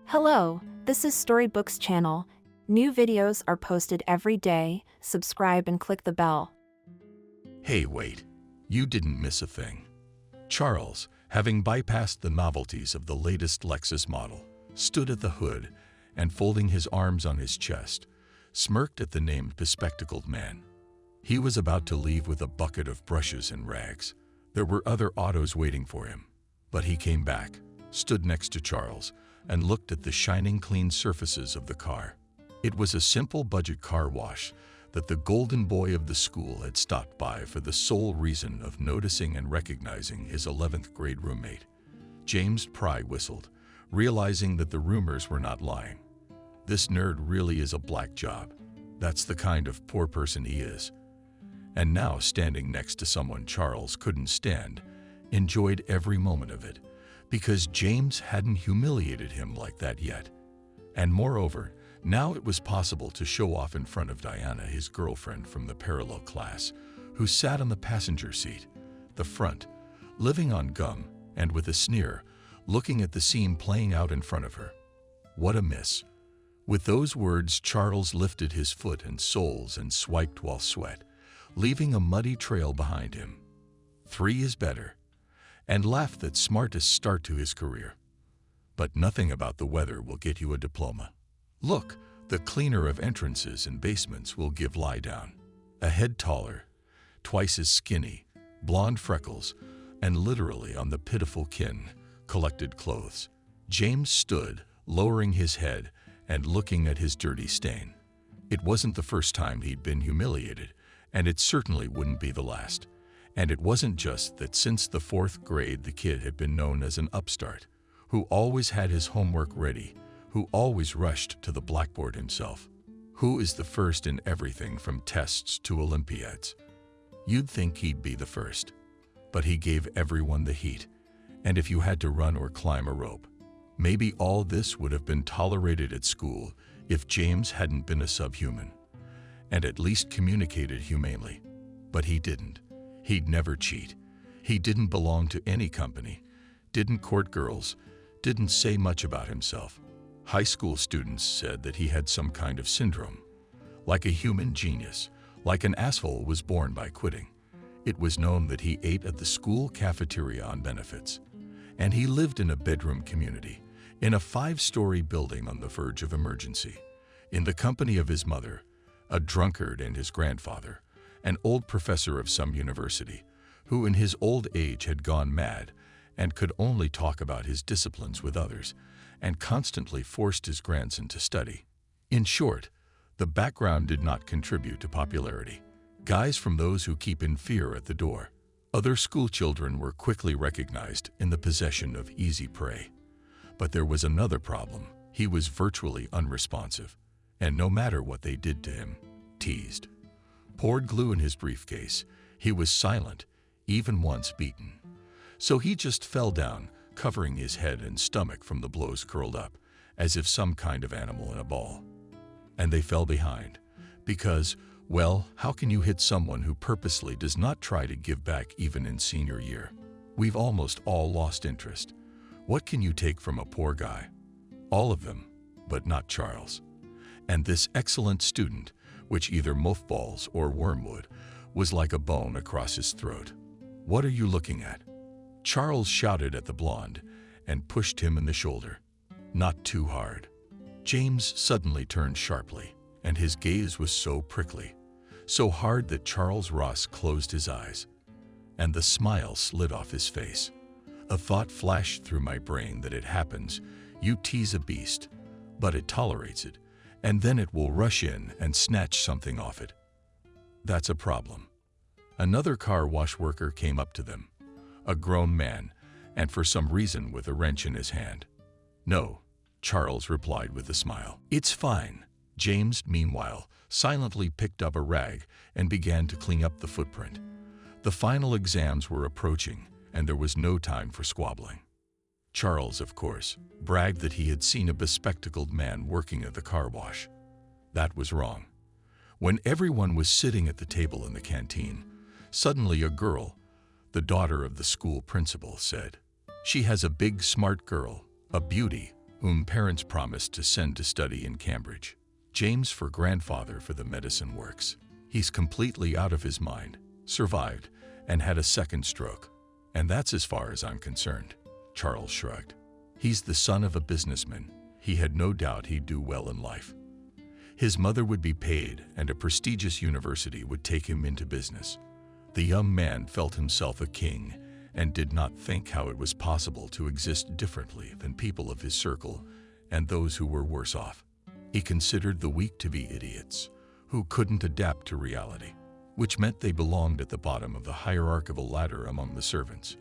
Hello, this is Storybooks channel. New videos are posted every day. Subscribe and click the bell. Hey, wait. You didn't miss a thing. Charles, having bypassed the novelties of the latest Lexus model, stood at the hood and, folding his arms on his chest, smirked at the named bespectacled man. He was about to leave with a bucket of brushes and rags. There were other autos waiting for him, but he came back, stood next to Charles, and looked at the shining clean surfaces of the car. It was a simple budget car wash that the golden boy of the school had stopped by for the sole reason of noticing and recognizing his 11th grade roommate. James Pry whistled, realizing that the rumors were not lying. This nerd really is a black job. That's the kind of poor person he is. And now, standing next to someone Charles couldn't stand, enjoyed every moment of it, because James hadn't humiliated him like that yet. And moreover, now it was possible to show off in front of Diana, his girlfriend from the parallel class, who sat on the passenger seat, the front, living on gum, and with a sneer, looking at the scene playing out in front of her. What a miss. With those words, Charles lifted his foot and soles and swiped while sweat, leaving a muddy trail behind him. 3 is better, and laughed that smartest start to his career. But nothing about the weather will get you a diploma. Look, the cleaner of entrances and basements will give lie down. A head taller, twice as skinny, blonde freckles, and literally on the pitiful kin, collected clothes. James stood, lowering his head and looking at his dirty stain. It wasn't the first time he'd been humiliated, and it certainly wouldn't be the last. And it wasn't just that since the 4th grade the kid had been known as an upstart, who always had his homework ready, who always rushed to the blackboard himself, who is the first in everything from tests to Olympiads. You'd think he'd be the first, but he gave everyone the heat, and if you had to run or climb a rope, maybe all this would have been tolerated at school if James hadn't been a subhuman, and at least communicated humanely. But he didn't. He'd never cheat. He didn't belong to any company, didn't court girls, didn't say much about himself. High school students said that he had some kind of syndrome, like a human genius, like an asshole was born by quitting. It was known that he ate at the school cafeteria on benefits, and he lived in a bedroom community, in a 5-story building on the verge of emergency, in the company of his mother, a drunkard, and his grandfather, an old professor of some university, who in his old age had gone mad and could only talk about his disciplines with others, and constantly forced his grandson to study. In short, the background did not contribute to popularity. Guys from those who keep in fear at the door. Other schoolchildren were quickly recognized in the possession of easy prey. But there was another problem. He was virtually unresponsive, and no matter what they did to him, teased. Poured glue in his briefcase, he was silent, even once beaten. So he just fell down, covering his head and stomach from the blows, curled up, as if some kind of animal in a ball. And they fell behind, because, well, how can you hit someone who purposely does not try to give back even in senior year? We've almost all lost interest. What can you take from a poor guy? All of them, but not Charles. And this excellent student, which either mothballs or wormwood, was like a bone across his throat. What are you looking at? Charles shouted at the blonde and pushed him in the shoulder. Not too hard. James suddenly turned sharply, and his gaze was so prickly, so hard that Charles Ross closed his eyes, and the smile slid off his face. A thought flashed through my brain that it happens. You tease a beast, but it tolerates it, and then it will rush in and snatch something off it. That's a problem. Another car wash worker came up to them, a grown man, and for some reason with a wrench in his hand. No, Charles replied with a smile. It's fine. James, meanwhile, silently picked up a rag and began to clean up the footprint. The final exams were approaching, and there was no time for squabbling. Charles, of course, bragged that he had seen a bespectacled man working at the car wash. That was wrong. When everyone was sitting at the table in the canteen, suddenly a girl, the daughter of the school principal, said, "She has a big, smart girl, a beauty, whom parents promised to send to study in Cambridge. James for grandfather for the medicine works. He's completely out of his mind, survived, and had a second stroke. And that's as far as I'm concerned. Charles shrugged. He's the son of a businessman. He had no doubt he'd do well in life. His mother would be paid, and a prestigious university would take him into business. The young man felt himself a king and did not think how it was possible to exist differently than people of his circle and those who were worse off. He considered the weak to be idiots who couldn't adapt to reality, which meant they belonged at the bottom of the hierarchical ladder among the servants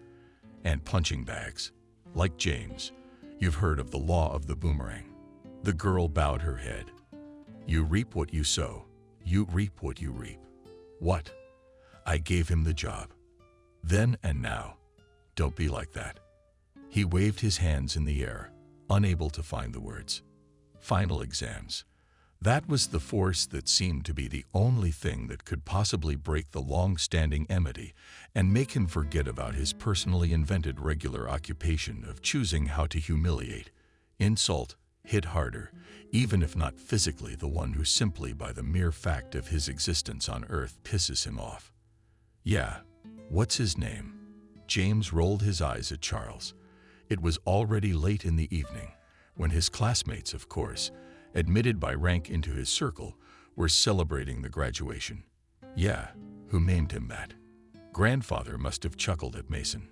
and punching bags. Like James, you've heard of the law of the boomerang. The girl bowed her head. You reap what you sow. You reap what you reap. What? I gave him the job. Then and now. Don't be like that. He waved his hands in the air, unable to find the words. Final exams. That was the force that seemed to be the only thing that could possibly break the long-standing enmity and make him forget about his personally invented regular occupation of choosing how to humiliate, insult, hit harder, even if not physically, the one who simply by the mere fact of his existence on Earth pisses him off. Yeah, what's his name? James rolled his eyes at Charles. It was already late in the evening, when his classmates, of course, admitted by rank into his circle, were celebrating the graduation. Yeah, who named him that? Grandfather must have chuckled at Mason,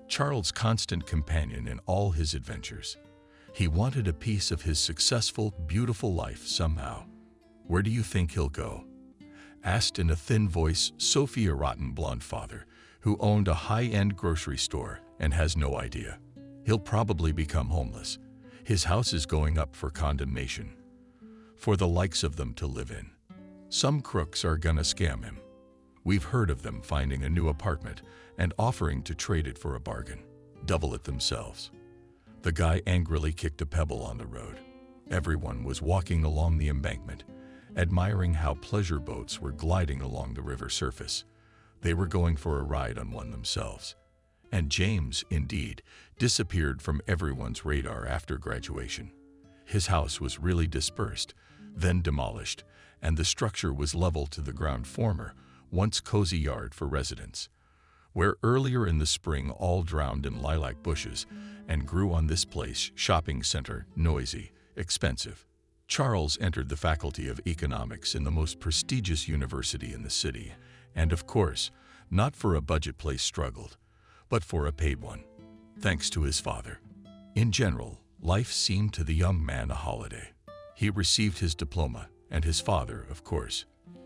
Charles' constant companion in all his adventures. He wanted a piece of his successful, beautiful life somehow. Where do you think he'll go? Asked in a thin voice Sophia Rotten blonde father, who owned a high-end grocery store and has no idea. He'll probably become homeless. His house is going up for condemnation, for the likes of them to live in. Some crooks are gonna scam him. We've heard of them finding a new apartment and offering to trade it for a bargain, double it themselves. The guy angrily kicked a pebble on the road. Everyone was walking along the embankment, admiring how pleasure boats were gliding along the river surface. They were going for a ride on one themselves. And James, indeed, disappeared from everyone's radar after graduation. His house was really dispersed, then demolished, and the structure was leveled to the ground former, once cozy yard for residents, where earlier in the spring all drowned in lilac bushes and grew on this place shopping center, noisy, expensive. Charles entered the Faculty of Economics in the most prestigious university in the city, and of course, not for a budget place struggled, but for a paid one, thanks to his father. In general, life seemed to the young man a holiday. He received his diploma, and his father, of course,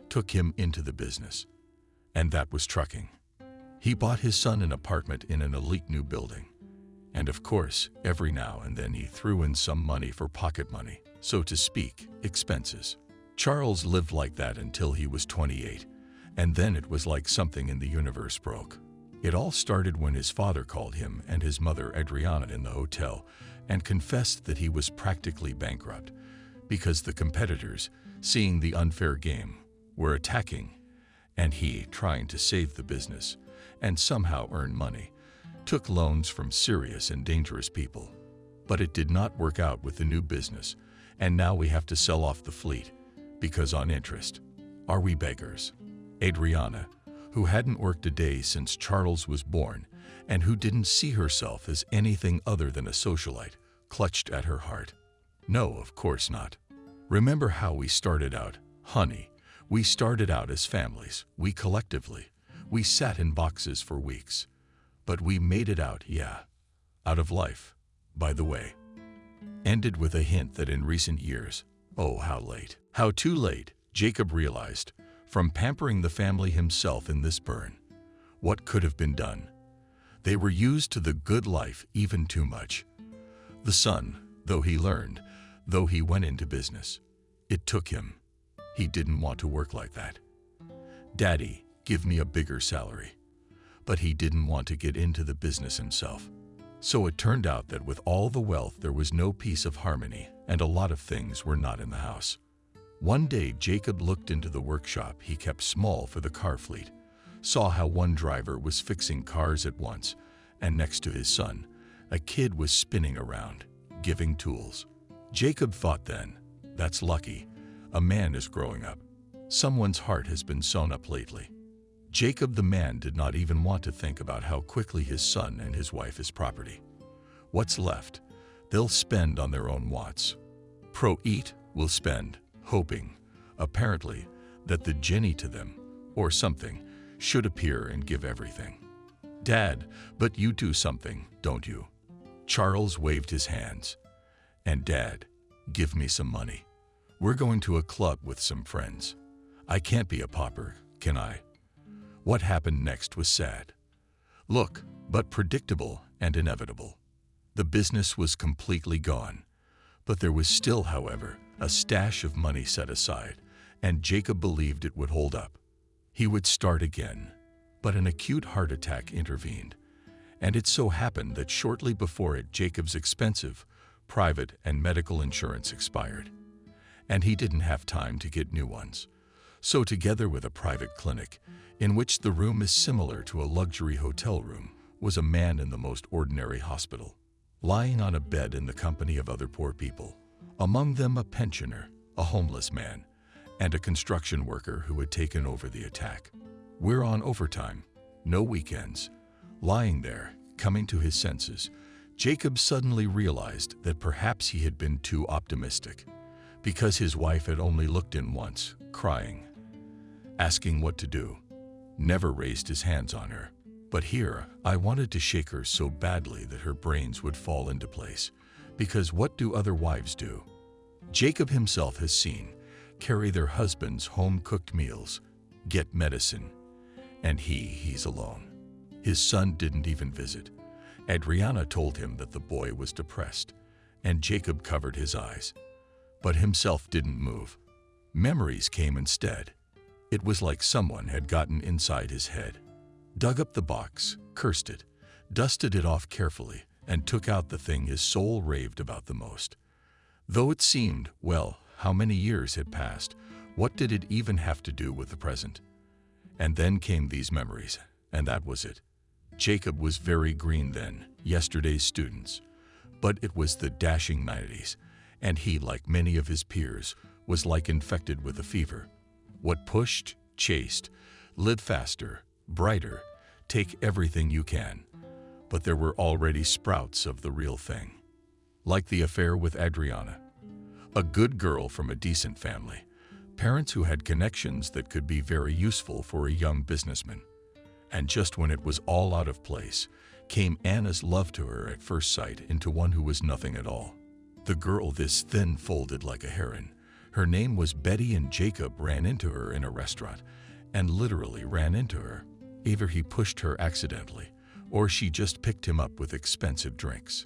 took him into the business. And that was trucking. He bought his son an apartment in an elite new building. And of course, every now and then he threw in some money for pocket money, so to speak, expenses. Charles lived like that until he was 28, and then it was like something in the universe broke. It all started when his father called him and his mother Adriana in the hotel and confessed that he was practically bankrupt because the competitors, seeing the unfair game, were attacking, and he, trying to save the business and somehow earn money, took loans from serious and dangerous people. But it did not work out with the new business, and now we have to sell off the fleet because on interest. Are we beggars? Adriana, who hadn't worked a day since Charles was born and who didn't see herself as anything other than a socialite, clutched at her heart. No, of course not. Remember how we started out, honey. We started out as families, we collectively. We sat in boxes for weeks. But we made it out, yeah. Out of life, by the way. Ended with a hint that in recent years, oh how late, how too late, Jacob realized, from pampering the family himself in this burn, what could have been done. They were used to the good life even too much. The son, though he learned, though he went into business, it took him. He didn't want to work like that. Daddy, give me a bigger salary. But he didn't want to get into the business himself. So it turned out that with all the wealth there was no piece of harmony and a lot of things were not in the house. One day Jacob looked into the workshop he kept small for the car fleet, saw how one driver was fixing cars at once, and next to his son, a kid was spinning around, giving tools. Jacob thought then, that's lucky. A man is growing up. Someone's heart has been sewn up lately. Jacob the man did not even want to think about how quickly his son and his wife is property. What's left, they'll spend on their own wants. Pro-eat will spend, hoping, apparently, that the Jenny to them, or something, should appear and give everything. Dad, but you do something, don't you? Charles waved his hands. And Dad, give me some money. We're going to a club with some friends. I can't be a pauper, can I? What happened next was sad. Look, but predictable and inevitable. The business was completely gone. But there was still, however, a stash of money set aside, and Jacob believed it would hold up. He would start again. But an acute heart attack intervened, and it so happened that shortly before it, Jacob's expensive, private and medical insurance expired. And he didn't have time to get new ones. So together with a private clinic, in which the room is similar to a luxury hotel room, was a man in the most ordinary hospital, lying on a bed in the company of other poor people, among them a pensioner, a homeless man, and a construction worker who had taken over the attack. We're on overtime, no weekends. Lying there, coming to his senses, Jacob suddenly realized that perhaps he had been too optimistic, because his wife had only looked in once, crying, asking what to do, never raised his hands on her. But here, I wanted to shake her so badly that her brains would fall into place, because what do other wives do? Jacob himself has seen, carry their husbands' home-cooked meals, get medicine, and he's alone. His son didn't even visit. Adriana told him that the boy was depressed, and Jacob covered his eyes. But himself didn't move. Memories came instead. It was like someone had gotten inside his head, dug up the box, cursed it, dusted it off carefully, and took out the thing his soul raved about the most. Though it seemed, well, how many years had passed, what did it even have to do with the present? And then came these memories, and that was it. Jacob was very green then, yesterday's students. But it was the dashing 90s, and he, like many of his peers, was like infected with a fever. What pushed, chased, lived faster, brighter, take everything you can. But there were already sprouts of the real thing. Like the affair with Adriana. A good girl from a decent family. Parents who had connections that could be very useful for a young businessman. And just when it was all out of place, came Anna's love to her at first sight into one who was nothing at all. The girl this thin folded like a heron. Her name was Betty, and Jacob ran into her in a restaurant, and literally ran into her. Either he pushed her accidentally, or she just picked him up with expensive drinks.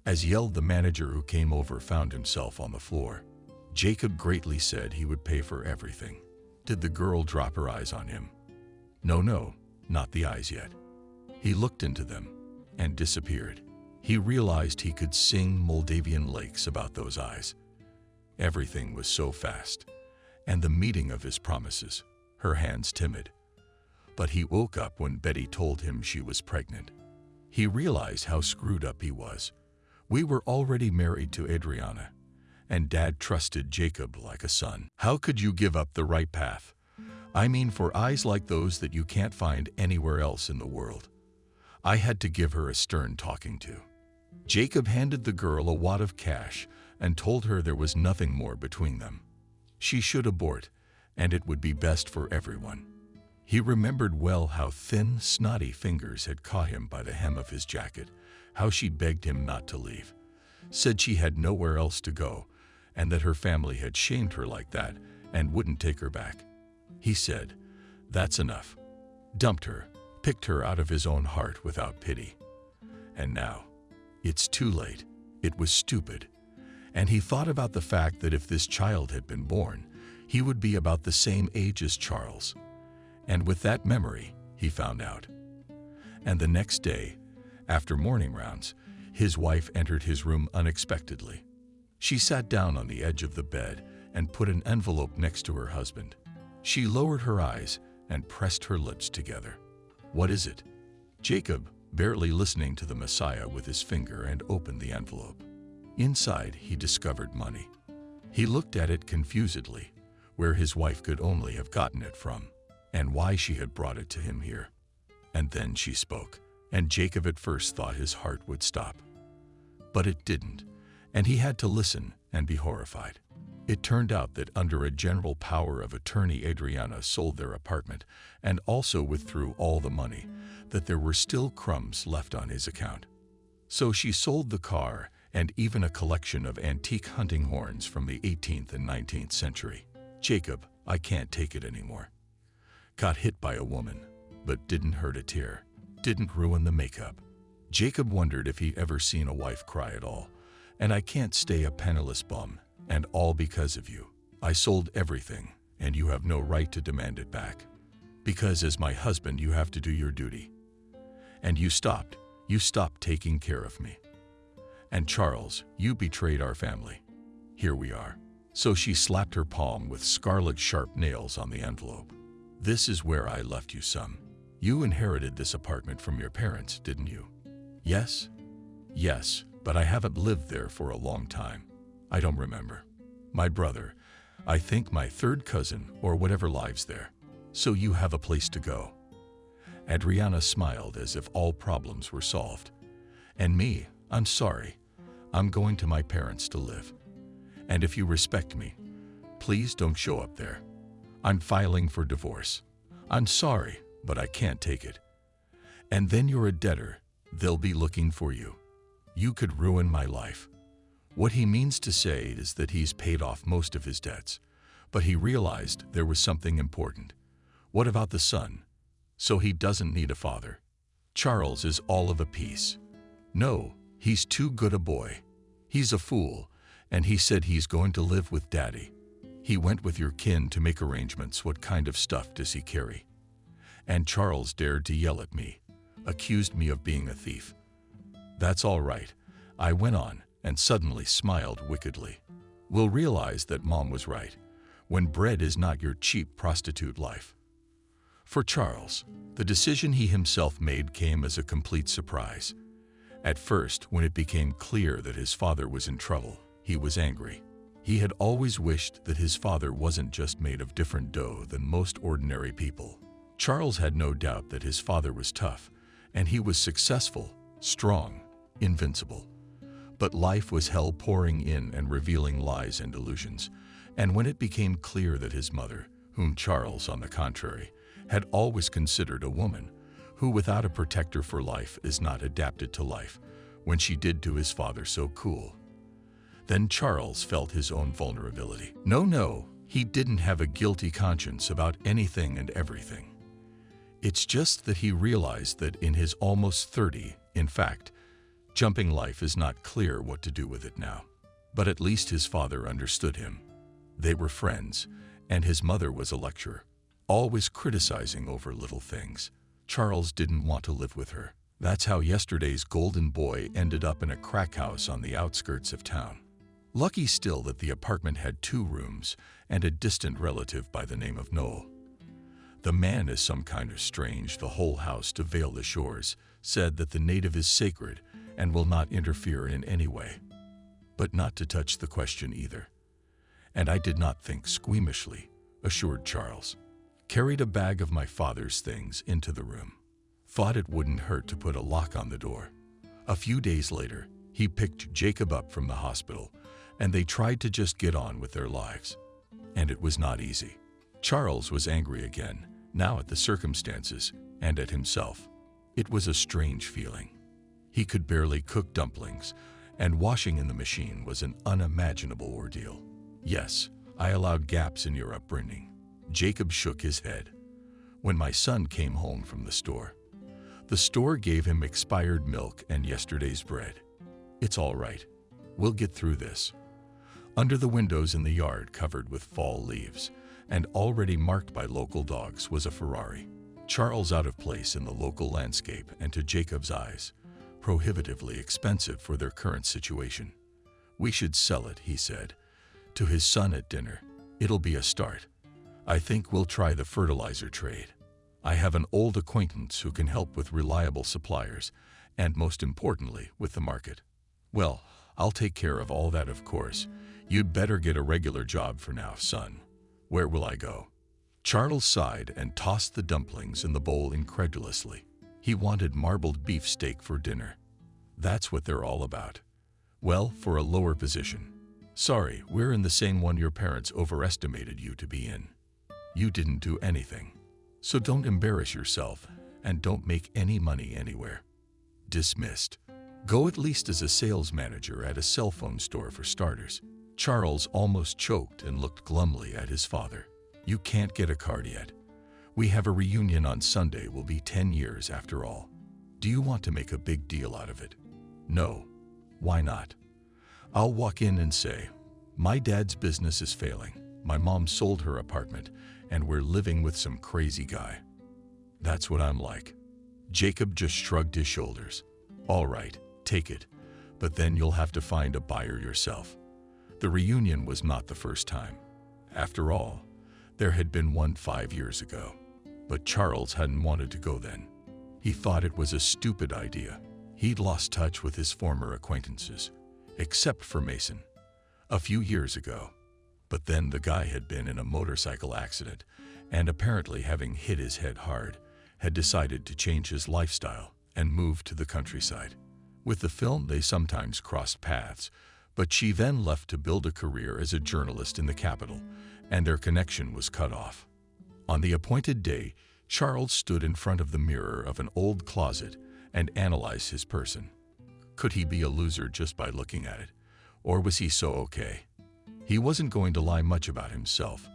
As yelled the manager who came over found himself on the floor. Jacob greatly said he would pay for everything. Did the girl drop her eyes on him? No, not the eyes yet. He looked into them and disappeared. He realized he could sing Moldavian lakes about those eyes. Everything was so fast, and the meeting of his promises, her hands timid. But he woke up when Betty told him she was pregnant. He realized how screwed up he was. We were already married to Adriana, and Dad trusted Jacob like a son. How could you give up the right path? I mean, for eyes like those that you can't find anywhere else in the world. I had to give her a stern talking to. Jacob handed the girl a wad of cash and told her there was nothing more between them. She should abort, and it would be best for everyone. He remembered well how thin, snotty fingers had caught him by the hem of his jacket, how she begged him not to leave, said she had nowhere else to go, and that her family had shamed her like that and wouldn't take her back. He said, "That's enough." Dumped her, picked her out of his own heart without pity. And now, it's too late. It was stupid. And he thought about the fact that if this child had been born, he would be about the same age as Charles. And with that memory, he found out. And the next day, after morning rounds, his wife entered his room unexpectedly. She sat down on the edge of the bed and put an envelope next to her husband. She lowered her eyes and pressed her lips together. "What is it?" Jacob, barely listening to the Messiah, with his finger and opened the envelope. Inside, he discovered money. He looked at it confusedly, where his wife could only have gotten it from, and why she had brought it to him here. And then she spoke, and Jacob at first thought his heart would stop. But it didn't, and he had to listen and be horrified. It turned out that under a general power of attorney, Adriana sold their apartment and also withdrew all the money, that there were still crumbs left on his account. So she sold the car and even a collection of antique hunting horns from the 18th and 19th century. Jacob, I can't take it anymore. Got hit by a woman, but didn't hurt a tear, didn't ruin the makeup. Jacob wondered if he'd ever seen a wife cry at all. And I can't stay a penniless bum, and all because of you. I sold everything, and you have no right to demand it back. Because as my husband, you have to do your duty. And you stopped taking care of me. And Charles, you betrayed our family. Here we are. So she slapped her palm with scarlet sharp nails on the envelope. This is where I left you, son. You inherited this apartment from your parents, didn't you? Yes? Yes, but I haven't lived there for a long time. I don't remember. My brother, I think my third cousin or whatever lives there. So you have a place to go. Adriana smiled as if all problems were solved. And me, I'm sorry. I'm going to my parents to live. And if you respect me, please don't show up there. I'm filing for divorce. I'm sorry, but I can't take it. And then you're a debtor. They'll be looking for you. You could ruin my life. What he means to say is that he's paid off most of his debts, but he realized there was something important. What about the son? So he doesn't need a father. Charles is all of a piece. No, he's too good a boy. He's a fool, and he said he's going to live with Daddy. He went with your kin to make arrangements. What kind of stuff does he carry? And Charles dared to yell at me, accused me of being a thief. That's all right, I went on, and suddenly smiled wickedly. We'll realize that Mom was right, when bread is not your cheap prostitute life. For Charles, the decision he himself made came as a complete surprise. At first, when it became clear that his father was in trouble, he was angry. He had always wished that his father wasn't just made of different dough than most ordinary people. Charles had no doubt that his father was tough, and he was successful, strong, invincible. But life was hell pouring in and revealing lies and illusions. And when it became clear that his mother, whom Charles, on the contrary, had always considered a woman, who without a protector for life is not adapted to life, when she did to his father so cool, then Charles felt his own vulnerability. No, he didn't have a guilty conscience about anything and everything. It's just that he realized that in his almost 30, in fact, jumping life is not clear what to do with it now. But at least his father understood him. They were friends, and his mother was a lecturer, always criticizing over little things. Charles didn't want to live with her. That's how yesterday's golden boy ended up in a crack house on the outskirts of town. Lucky still that the apartment had 2 rooms and a distant relative by the name of Noel. The man is some kind of strange. The whole house, to veil the shores, said that the native is sacred and will not interfere in any way. But not to touch the question either. And I did not think squeamishly, assured Charles. Carried a bag of my father's things into the room. Thought it wouldn't hurt to put a lock on the door. A few days later, he picked Jacob up from the hospital, and they tried to just get on with their lives. And it was not easy. Charles was angry again, now at the circumstances and at himself. It was a strange feeling. He could barely cook dumplings, and washing in the machine was an unimaginable ordeal. Yes, I allowed gaps in your upbringing. Jacob shook his head. When my son came home from the store gave him expired milk and yesterday's bread. It's all right. We'll get through this. Under the windows in the yard covered with fall leaves, and already marked by local dogs, was a Ferrari. Charles out of place in the local landscape and, to Jacob's eyes, prohibitively expensive for their current situation. We should sell it, he said, to his son at dinner. It'll be a start. I think we'll try the fertilizer trade. I have an old acquaintance who can help with reliable suppliers and, most importantly, with the market. Well, I'll take care of all that, of course. You'd better get a regular job for now, son. Where will I go?" Charles sighed and tossed the dumplings in the bowl incredulously. He wanted marbled beefsteak for dinner. That's what they're all about. Well, for a lower position. Sorry, we're in the same one your parents overestimated you to be in. You didn't do anything. So don't embarrass yourself and don't make any money anywhere. Dismissed. Go at least as a sales manager at a cell phone store for starters. Charles almost choked and looked glumly at his father. You can't get a card yet. We have a reunion on Sunday. Will be 10 years after all. Do you want to make a big deal out of it? No. Why not? I'll walk in and say, my dad's business is failing. My mom sold her apartment and we're living with some crazy guy. That's what I'm like. Jacob just shrugged his shoulders. All right, take it, but then you'll have to find a buyer yourself. The reunion was not the first time. After all, there had been one 5 years ago. But Charles hadn't wanted to go then. He thought it was a stupid idea. He'd lost touch with his former acquaintances, except for Mason, a few years ago. But then the guy had been in a motorcycle accident and apparently having hit his head hard, had decided to change his lifestyle and move to the countryside. With the film, they sometimes crossed paths, but she then left to build a career as a journalist in the capital, and their connection was cut off. On the appointed day, Charles stood in front of the mirror of an old closet and analyzed his person. Could he be a loser just by looking at it? Or was he so okay? He wasn't going to lie much about himself,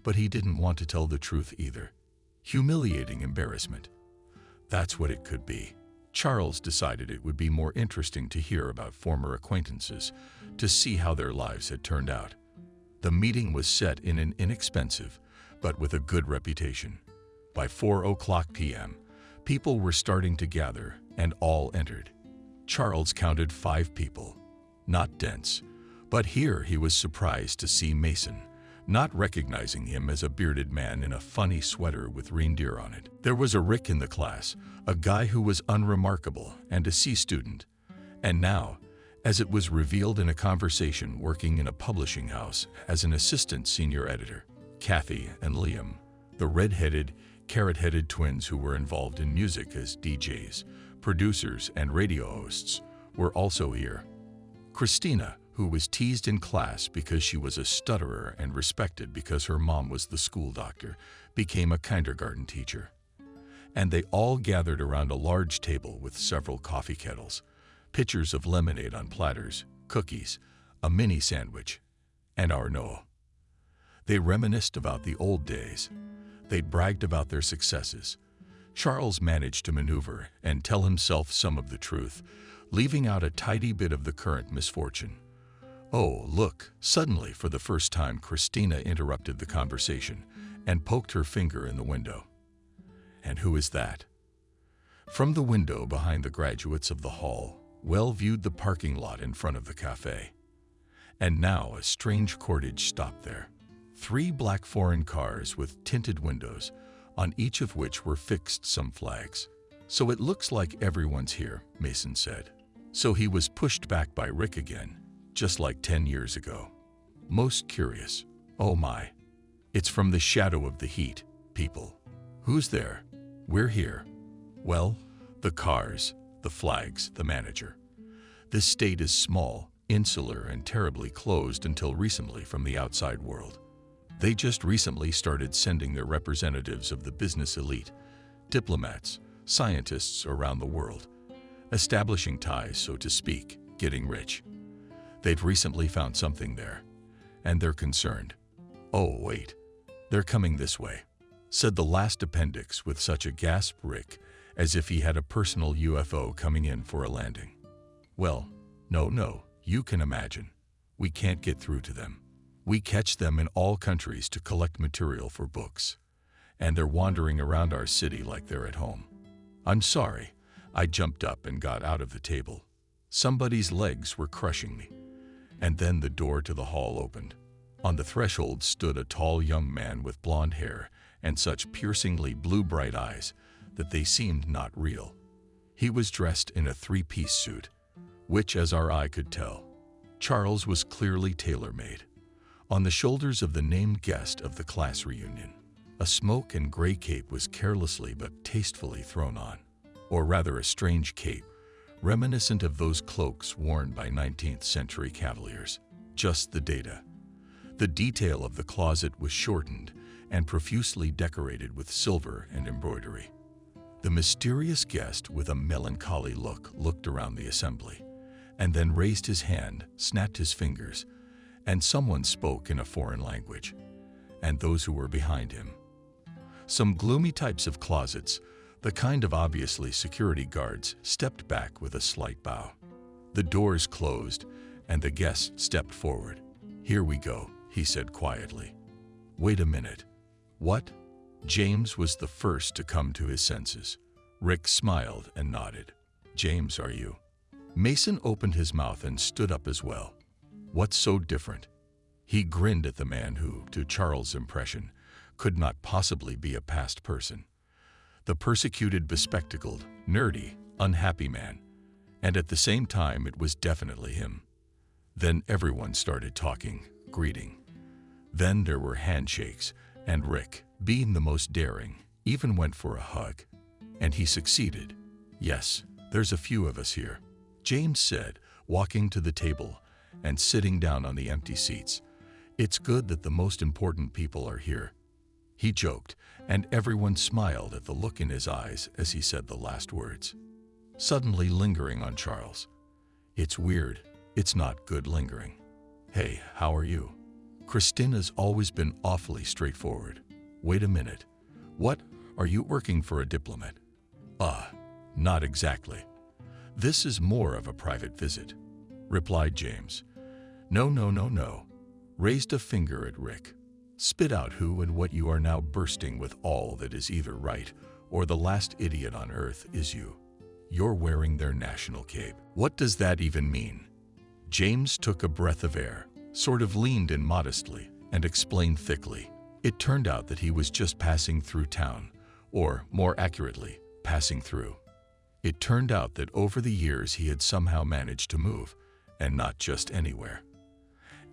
but he didn't want to tell the truth either. Humiliating embarrassment. That's what it could be. Charles decided it would be more interesting to hear about former acquaintances, to see how their lives had turned out. The meeting was set in an inexpensive, but with a good reputation. By 4:00 p.m., people were starting to gather, and all entered. Charles counted 5 people. Not dense, but here he was surprised to see Mason, not recognizing him as a bearded man in a funny sweater with reindeer on it. There was a Rick in the class, a guy who was unremarkable and a C student. And now, as it was revealed in a conversation working in a publishing house as an assistant senior editor, Kathy and Liam, the red-headed, carrot-headed twins who were involved in music as DJs, producers, and radio hosts, were also here. Christina, who was teased in class because she was a stutterer and respected because her mom was the school doctor, became a kindergarten teacher. And they all gathered around a large table with several coffee kettles, pitchers of lemonade on platters, cookies, a mini sandwich, and Arnaud. They reminisced about the old days. They bragged about their successes. Charles managed to maneuver and tell himself some of the truth, leaving out a tidy bit of the current misfortune. Oh, look, suddenly for the first time Christina interrupted the conversation and poked her finger in the window. And who is that? From the window behind the graduates of the hall, well viewed the parking lot in front of the cafe. And now a strange cortege stopped there. 3 black foreign cars with tinted windows, on each of which were fixed some flags. So it looks like everyone's here, Mason said. So he was pushed back by Rick again, just like 10 years ago. Most curious. Oh my. It's from the shadow of the heat, people. Who's there? We're here. Well, the cars, the flags, the manager. This state is small, insular, and terribly closed until recently from the outside world. They just recently started sending their representatives of the business elite, diplomats, scientists around the world, establishing ties, so to speak, getting rich. They've recently found something there, and they're concerned. Oh, wait, they're coming this way, said the last appendix with such a gasp Rick, as if he had a personal UFO coming in for a landing. Well, no, you can imagine. We can't get through to them. We catch them in all countries to collect material for books, and they're wandering around our city like they're at home. I'm sorry. I jumped up and got out of the table. Somebody's legs were crushing me. And then the door to the hall opened. On the threshold stood a tall young man with blonde hair and such piercingly blue bright eyes that they seemed not real. He was dressed in a 3-piece suit, which, as our eye could tell, Charles was clearly tailor-made. On the shoulders of the named guest of the class reunion, a smoke and gray cape was carelessly but tastefully thrown on, or rather a strange cape, reminiscent of those cloaks worn by 19th century cavaliers. Just the data. The detail of the closet was shortened and profusely decorated with silver and embroidery. The mysterious guest, with a melancholy look, looked around the assembly, and then raised his hand, snapped his fingers, and someone spoke in a foreign language, and those who were behind him. Some gloomy types of closets, the kind of obviously security guards, stepped back with a slight bow. The doors closed, and the guest stepped forward. "Here we go," he said quietly. "Wait a minute. What?" James was the first to come to his senses. Rick smiled and nodded. "James, are you?" Mason opened his mouth and stood up as well. "What's so different?" He grinned at the man who, to Charles' impression, could not possibly be a past person. The persecuted, bespectacled, nerdy, unhappy man. And at the same time, it was definitely him. Then everyone started talking, greeting. Then there were handshakes, and Rick, being the most daring, even went for a hug. And he succeeded. "Yes, there's a few of us here," James said, walking to the table and sitting down on the empty seats. "It's good that the most important people are here." He joked, and everyone smiled at the look in his eyes as he said the last words. Suddenly lingering on Charles. "It's weird. It's not good lingering. Hey, how are you?" Christina's always been awfully straightforward. "Wait a minute. What? Are you working for a diplomat?" Not exactly. This is more of a private visit," replied James. No. Raised a finger at Rick. "Spit out who and what you are now, bursting with all that is either right or the last idiot on earth is you. You're wearing their national cape. What does that even mean?" James took a breath of air, sort of leaned in modestly, and explained thickly. It turned out that he was just passing through town, or more accurately, passing through. It turned out that over the years he had somehow managed to move, and not just anywhere.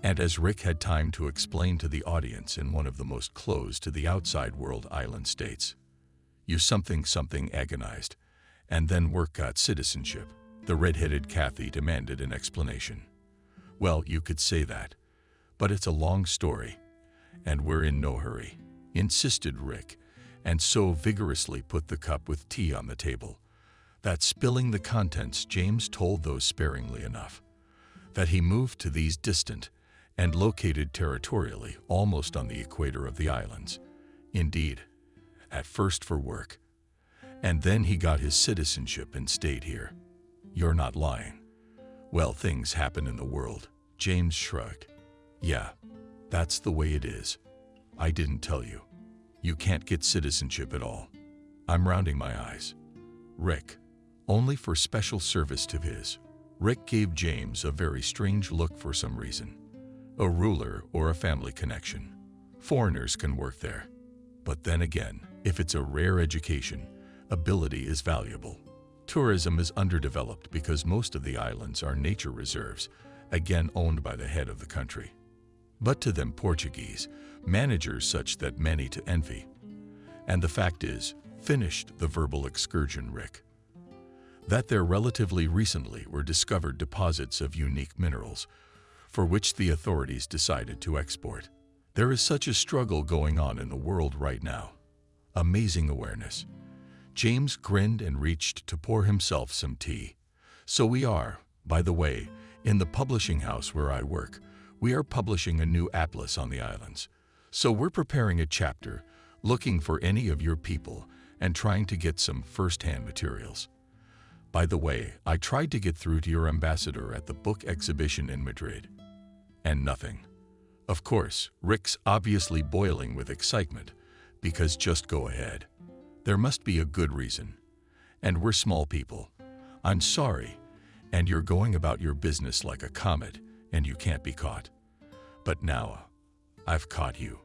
And as Rick had time to explain to the audience in one of the most closed to the outside world island states, you something agonized, and then work got citizenship. The red-headed Kathy demanded an explanation. "Well, you could say that, but it's a long story, and we're in no hurry," insisted Rick, and so vigorously put the cup with tea on the table that, spilling the contents, James told those sparingly enough that he moved to these distant and located territorially almost on the equator of the islands. Indeed, at first for work, and then he got his citizenship and stayed here. "You're not lying." "Well, things happen in the world," James shrugged. "Yeah, that's the way it is. I didn't tell you. You can't get citizenship at all." I'm rounding my eyes. "Rick, only for special service to his." Rick gave James a very strange look for some reason. "A ruler or a family connection. Foreigners can work there. But then again, if it's a rare education, ability is valuable. Tourism is underdeveloped because most of the islands are nature reserves, again owned by the head of the country. But to them Portuguese, managers such that many to envy. And the fact is," finished the verbal excursion Rick, "that there relatively recently were discovered deposits of unique minerals, for which the authorities decided to export. There is such a struggle going on in the world right now. Amazing awareness." James grinned and reached to pour himself some tea. "So we are, by the way, in the publishing house where I work, we are publishing a new atlas on the islands. So we're preparing a chapter, looking for any of your people and trying to get some first-hand materials. By the way, I tried to get through to your ambassador at the book exhibition in Madrid. And nothing." Of course, Rick's obviously boiling with excitement, because just go ahead. There must be a good reason. And we're small people. I'm sorry, and you're going about your business like a comet, and you can't be caught. But now, I've caught you.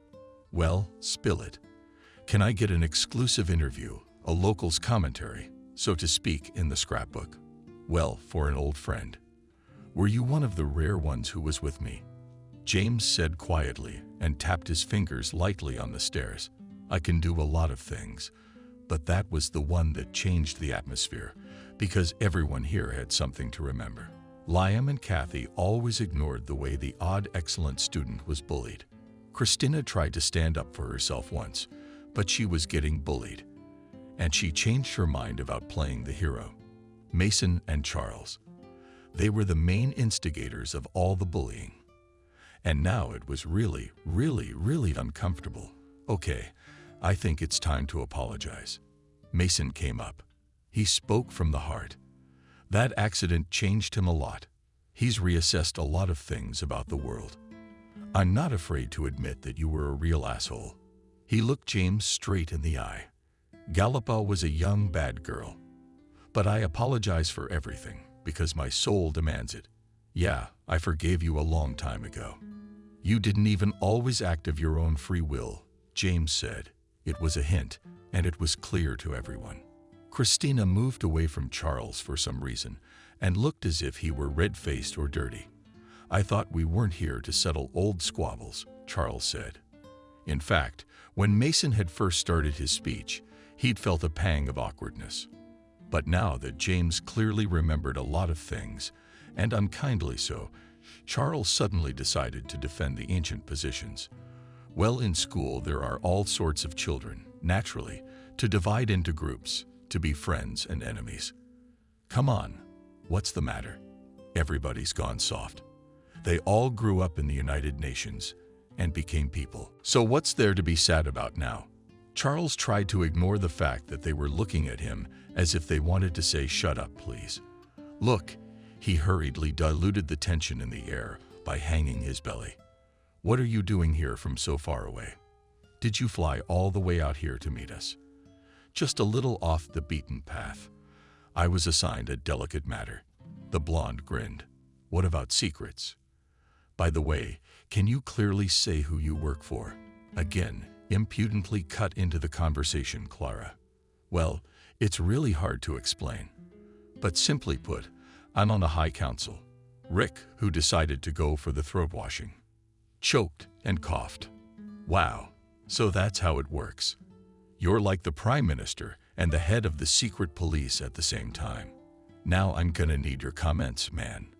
Well, spill it. Can I get an exclusive interview, a local's commentary, so to speak, in the scrapbook? Well, for an old friend. Were you one of the rare ones who was with me? James said quietly and tapped his fingers lightly on the stairs. I can do a lot of things, but that was the one that changed the atmosphere because everyone here had something to remember. Liam and Kathy always ignored the way the odd excellent student was bullied. Christina tried to stand up for herself once, but she was getting bullied, and she changed her mind about playing the hero. Mason and Charles. They were the main instigators of all the bullying. And now it was really uncomfortable. Okay, I think it's time to apologize. Mason came up. He spoke from the heart. That accident changed him a lot. He's reassessed a lot of things about the world. I'm not afraid to admit that you were a real asshole. He looked James straight in the eye. Gallipa was a young bad girl. But I apologize for everything because my soul demands it. Yeah, I forgave you a long time ago. You didn't even always act of your own free will, James said. It was a hint, and it was clear to everyone. Christina moved away from Charles for some reason and looked as if he were red-faced or dirty. I thought we weren't here to settle old squabbles, Charles said. In fact, when Mason had first started his speech, he'd felt a pang of awkwardness. But now that James clearly remembered a lot of things, and unkindly so, Charles suddenly decided to defend the ancient positions. Well, in school there are all sorts of children, naturally, to divide into groups, to be friends and enemies. Come on, what's the matter? Everybody's gone soft. They all grew up in the United Nations and became people. So what's there to be sad about now? Charles tried to ignore the fact that they were looking at him as if they wanted to say, "Shut up, please." Look, he hurriedly diluted the tension in the air by hanging his belly. What are you doing here from so far away? Did you fly all the way out here to meet us? Just a little off the beaten path. I was assigned a delicate matter. The blonde grinned. What about secrets? By the way, can you clearly say who you work for? Again, impudently cut into the conversation Clara. Well, it's really hard to explain. But simply put, I'm on the High Council. Rick, who decided to go for the throat washing, choked and coughed. Wow, so that's how it works. You're like the Prime Minister and the head of the secret police at the same time. Now I'm gonna need your comments, man.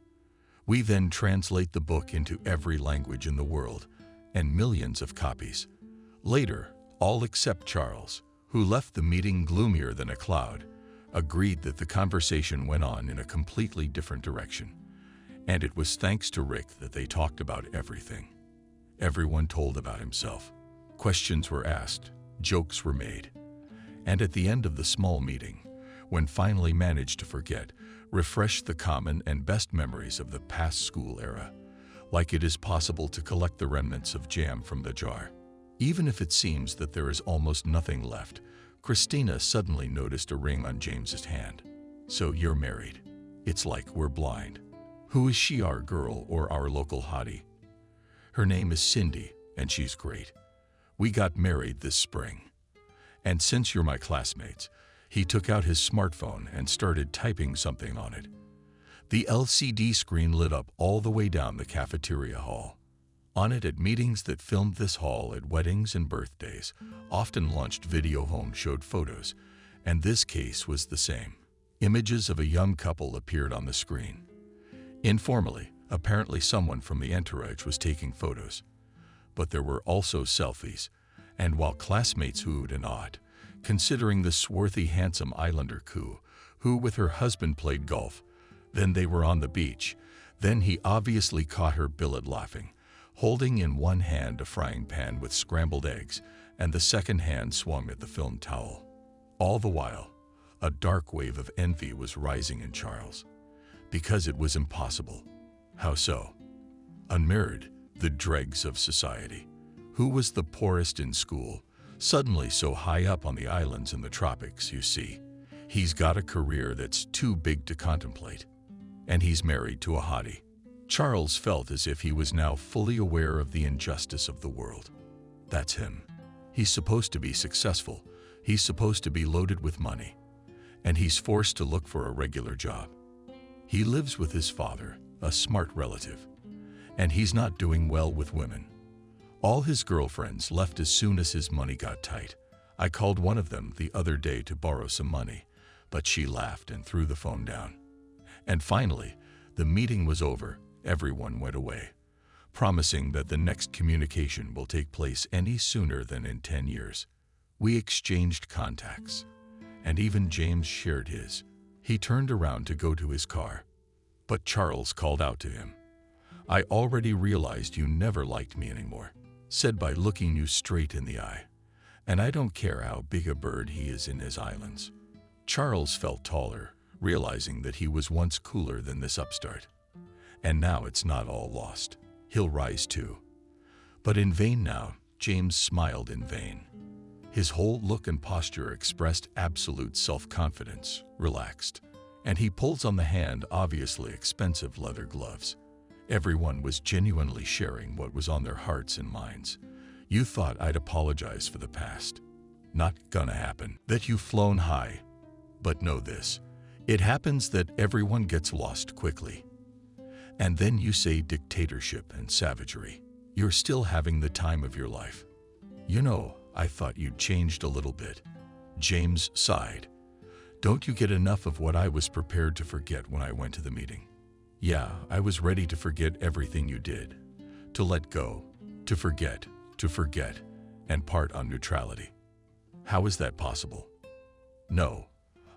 We then translate the book into every language in the world, and millions of copies. Later, all except Charles, who left the meeting gloomier than a cloud, agreed that the conversation went on in a completely different direction. And it was thanks to Rick that they talked about everything. Everyone told about himself. Questions were asked, jokes were made. And at the end of the small meeting, when finally managed to forget, refreshed the common and best memories of the past school era, like it is possible to collect the remnants of jam from the jar. Even if it seems that there is almost nothing left, Christina suddenly noticed a ring on James's hand. So you're married. It's like we're blind. Who is she, our girl or our local hottie? Her name is Cindy, and she's great. We got married this spring. And since you're my classmates, he took out his smartphone and started typing something on it. The LCD screen lit up all the way down the cafeteria hall. On it, at meetings that filmed this hall, at weddings and birthdays, often launched video home showed photos, and this case was the same. Images of a young couple appeared on the screen. Informally, apparently someone from the entourage was taking photos. But there were also selfies, and while classmates oohed and awed, considering the swarthy, handsome Islander who with her husband played golf, then they were on the beach, then he obviously caught her billet laughing, holding in one hand a frying pan with scrambled eggs, and the second hand swung at the film towel. All the while, a dark wave of envy was rising in Charles. Because it was impossible. How so? Unmarried, the dregs of society. Who was the poorest in school? Suddenly so high up on the islands in the tropics, you see. He's got a career that's too big to contemplate. And he's married to a hottie. Charles felt as if he was now fully aware of the injustice of the world. That's him. He's supposed to be successful. He's supposed to be loaded with money. And he's forced to look for a regular job. He lives with his father, a smart relative. And he's not doing well with women. All his girlfriends left as soon as his money got tight. I called one of them the other day to borrow some money, but she laughed and threw the phone down. And finally, the meeting was over. Everyone went away, promising that the next communication will take place any sooner than in 10 years. We exchanged contacts, and even James shared his. He turned around to go to his car, but Charles called out to him. "I already realized you never liked me anymore," said by looking you straight in the eye. "And I don't care how big a bird he is in his islands." Charles felt taller, realizing that he was once cooler than this upstart. And now it's not all lost. He'll rise too. But in vain now. James smiled in vain. His whole look and posture expressed absolute self-confidence, relaxed, and he pulls on the hand obviously expensive leather gloves. Everyone was genuinely sharing what was on their hearts and minds. "You thought I'd apologize for the past. Not gonna happen. That you've flown high. But know this, it happens that everyone gets lost quickly. And then you say dictatorship and savagery. You're still having the time of your life. You know, I thought you'd changed a little bit." James sighed. "Don't you get enough of what I was prepared to forget when I went to the meeting? Yeah, I was ready to forget everything you did. To let go, to forget, and part on neutrality. How is that possible?" "No."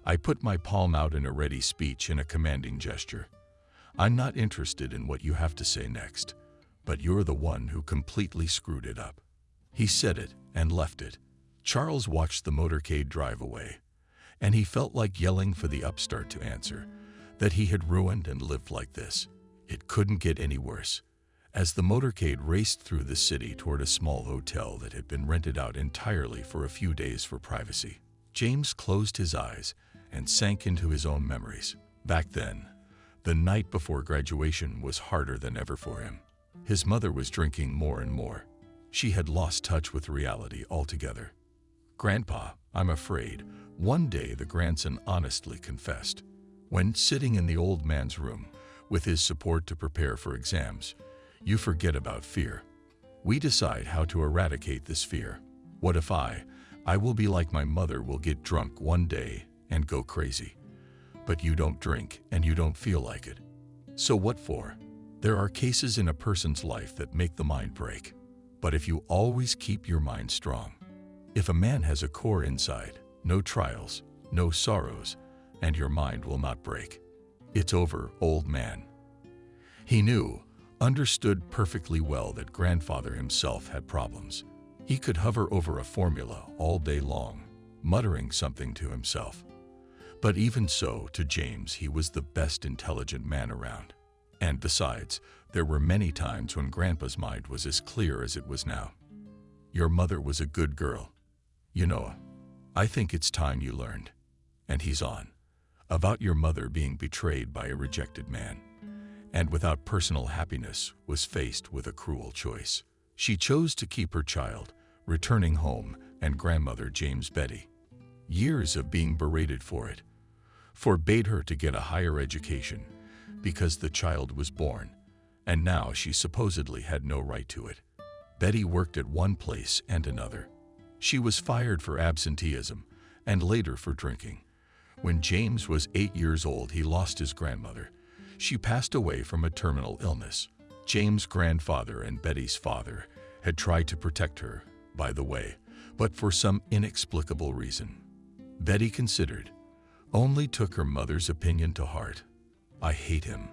I put my palm out in a ready speech in a commanding gesture. "I'm not interested in what you have to say next, but you're the one who completely screwed it up." He said it and left it. Charles watched the motorcade drive away, and he felt like yelling for the upstart to answer, that he had ruined and lived like this. It couldn't get any worse. As the motorcade raced through the city toward a small hotel that had been rented out entirely for a few days for privacy, James closed his eyes and sank into his own memories. Back then, the night before graduation was harder than ever for him. His mother was drinking more and more. She had lost touch with reality altogether. "Grandpa, I'm afraid," one day the grandson honestly confessed. "When sitting in the old man's room, with his support to prepare for exams, you forget about fear. We decide how to eradicate this fear. What if I will be like my mother, will get drunk one day and go crazy. But you don't drink and you don't feel like it. So what for? There are cases in a person's life that make the mind break. But if you always keep your mind strong, if a man has a core inside, no trials, no sorrows, and your mind will not break. It's over, old man." He knew, understood perfectly well that grandfather himself had problems. He could hover over a formula all day long, muttering something to himself. But even so, to James, he was the best intelligent man around. And besides, there were many times when Grandpa's mind was as clear as it was now. "Your mother was a good girl. You know, I think it's time you learned." And he's on. About your mother being betrayed by a rejected man, and without personal happiness was faced with a cruel choice. She chose to keep her child, returning home, and grandmother James Betty. Years of being berated for it. Forbade her to get a higher education because the child was born, and now she supposedly had no right to it. Betty worked at one place and another. She was fired for absenteeism and later for drinking. When James was 8 years old, he lost his grandmother. She passed away from a terminal illness. James' grandfather and Betty's father had tried to protect her, by the way, but for some inexplicable reason, Betty considered, only took her mother's opinion to heart. "I hate him."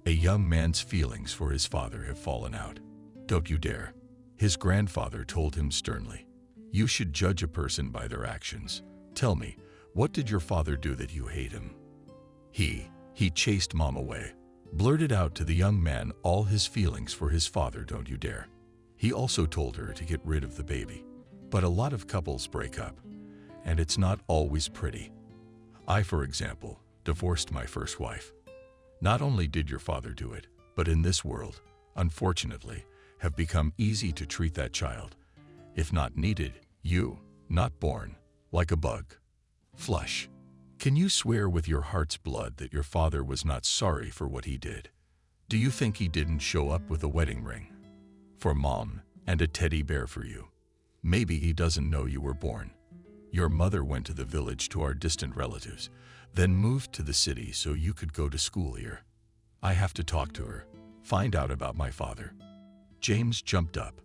A young man's feelings for his father have fallen out. "Don't you dare." His grandfather told him sternly. "You should judge a person by their actions. Tell me, what did your father do that you hate him?" He chased Mom away, blurted out to the young man all his feelings for his father. "Don't you dare." He also told her to get rid of the baby. But a lot of couples break up, and it's not always pretty. I, for example, divorced my first wife. Not only did your father do it, but in this world, unfortunately, have become easy to treat that child. If not needed, you, not born, like a bug. Flush. Can you swear with your heart's blood that your father was not sorry for what he did? Do you think he didn't show up with a wedding ring for Mom and a teddy bear for you? Maybe he doesn't know you were born. Your mother went to the village to our distant relatives, then moved to the city so you could go to school here. I have to talk to her, find out about my father." James jumped up.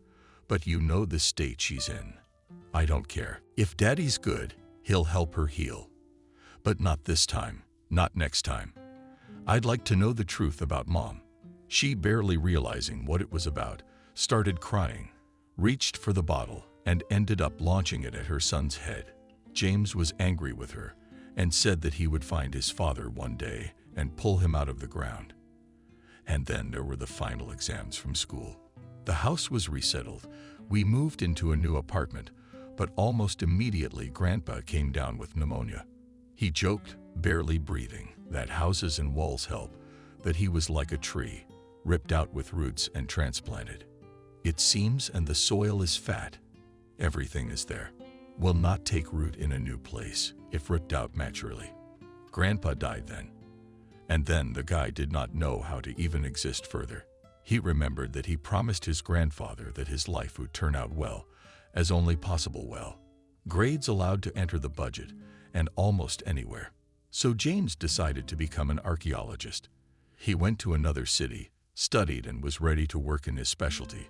"But you know the state she's in. I don't care. If Daddy's good, he'll help her heal. But not this time, not next time. I'd like to know the truth about Mom." She, barely realizing what it was about, started crying, reached for the bottle, and ended up launching it at her son's head. James was angry with her and said that he would find his father one day and pull him out of the ground. And then there were the final exams from school. The house was resettled. We moved into a new apartment, but almost immediately Grandpa came down with pneumonia. He joked, barely breathing, that houses and walls help, that he was like a tree, ripped out with roots and transplanted. It seems, and the soil is fat. Everything is there. Will not take root in a new place if ripped out naturally. Grandpa died then. And then the guy did not know how to even exist further. He remembered that he promised his grandfather that his life would turn out well, as only possible well. Grades allowed to enter the budget, and almost anywhere. So James decided to become an archaeologist. He went to another city, studied, and was ready to work in his specialty.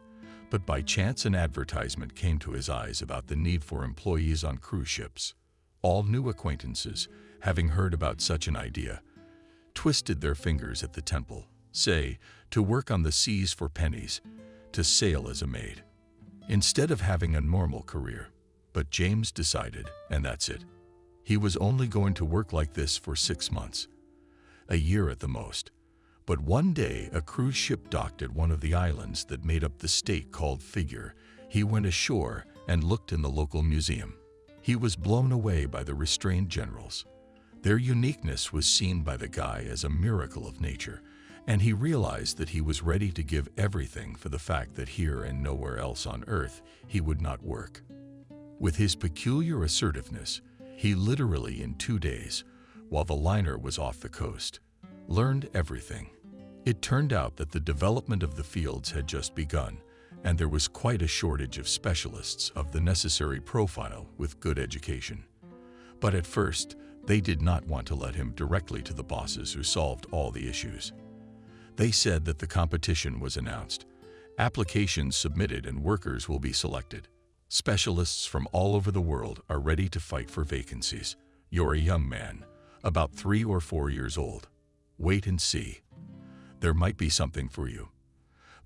But by chance an advertisement came to his eyes about the need for employees on cruise ships. All new acquaintances, having heard about such an idea, twisted their fingers at the temple, say, to work on the seas for pennies, to sail as a maid, instead of having a normal career. But James decided, and that's it. He was only going to work like this for 6 months, a year at the most. But one day, a cruise ship docked at one of the islands that made up the state called Figure. He went ashore and looked in the local museum. He was blown away by the restrained generals. Their uniqueness was seen by the guy as a miracle of nature, and he realized that he was ready to give everything for the fact that here and nowhere else on Earth he would not work. With his peculiar assertiveness, he literally in 2 days, while the liner was off the coast, learned everything. It turned out that the development of the fields had just begun, and there was quite a shortage of specialists of the necessary profile with good education. But at first, they did not want to let him directly to the bosses who solved all the issues. They said that the competition was announced, applications submitted, and workers will be selected. Specialists from all over the world are ready to fight for vacancies. You're a young man, about 3 or 4 years old. Wait and see. There might be something for you.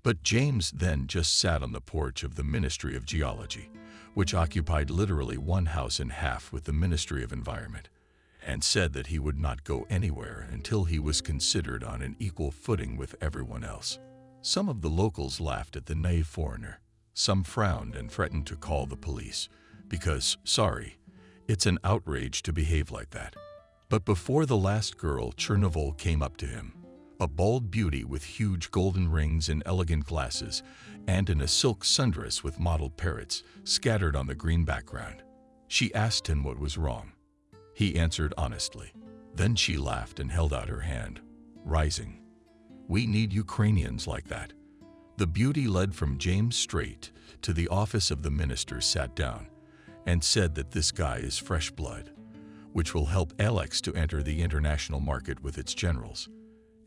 But James then just sat on the porch of the Ministry of Geology, which occupied literally one house in half with the Ministry of Environment, and said that he would not go anywhere until he was considered on an equal footing with everyone else. Some of the locals laughed at the naive foreigner. Some frowned and threatened to call the police, because, sorry, it's an outrage to behave like that. But before the last girl, Chernobyl came up to him, a bold beauty with huge golden rings and elegant glasses, and in a silk sundress with mottled parrots scattered on the green background. She asked him what was wrong. He answered honestly. Then she laughed and held out her hand, rising. "We need Ukrainians like that." The beauty led from James straight to the office of the minister, sat down, and said that this guy is fresh blood, which will help Alex to enter the international market with its generals,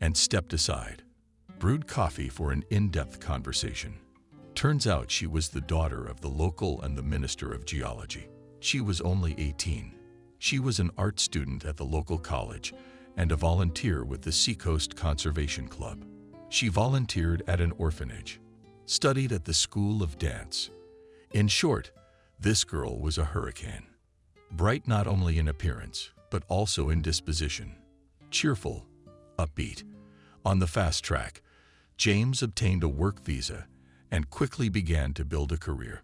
and stepped aside, brewed coffee for an in-depth conversation. Turns out she was the daughter of the local and the Minister of Geology. She was only 18. She was an art student at the local college and a volunteer with the Seacoast Conservation Club. She volunteered at an orphanage, studied at the School of Dance. In short, this girl was a hurricane. Bright not only in appearance, but also in disposition. Cheerful, upbeat. On the fast track, James obtained a work visa and quickly began to build a career.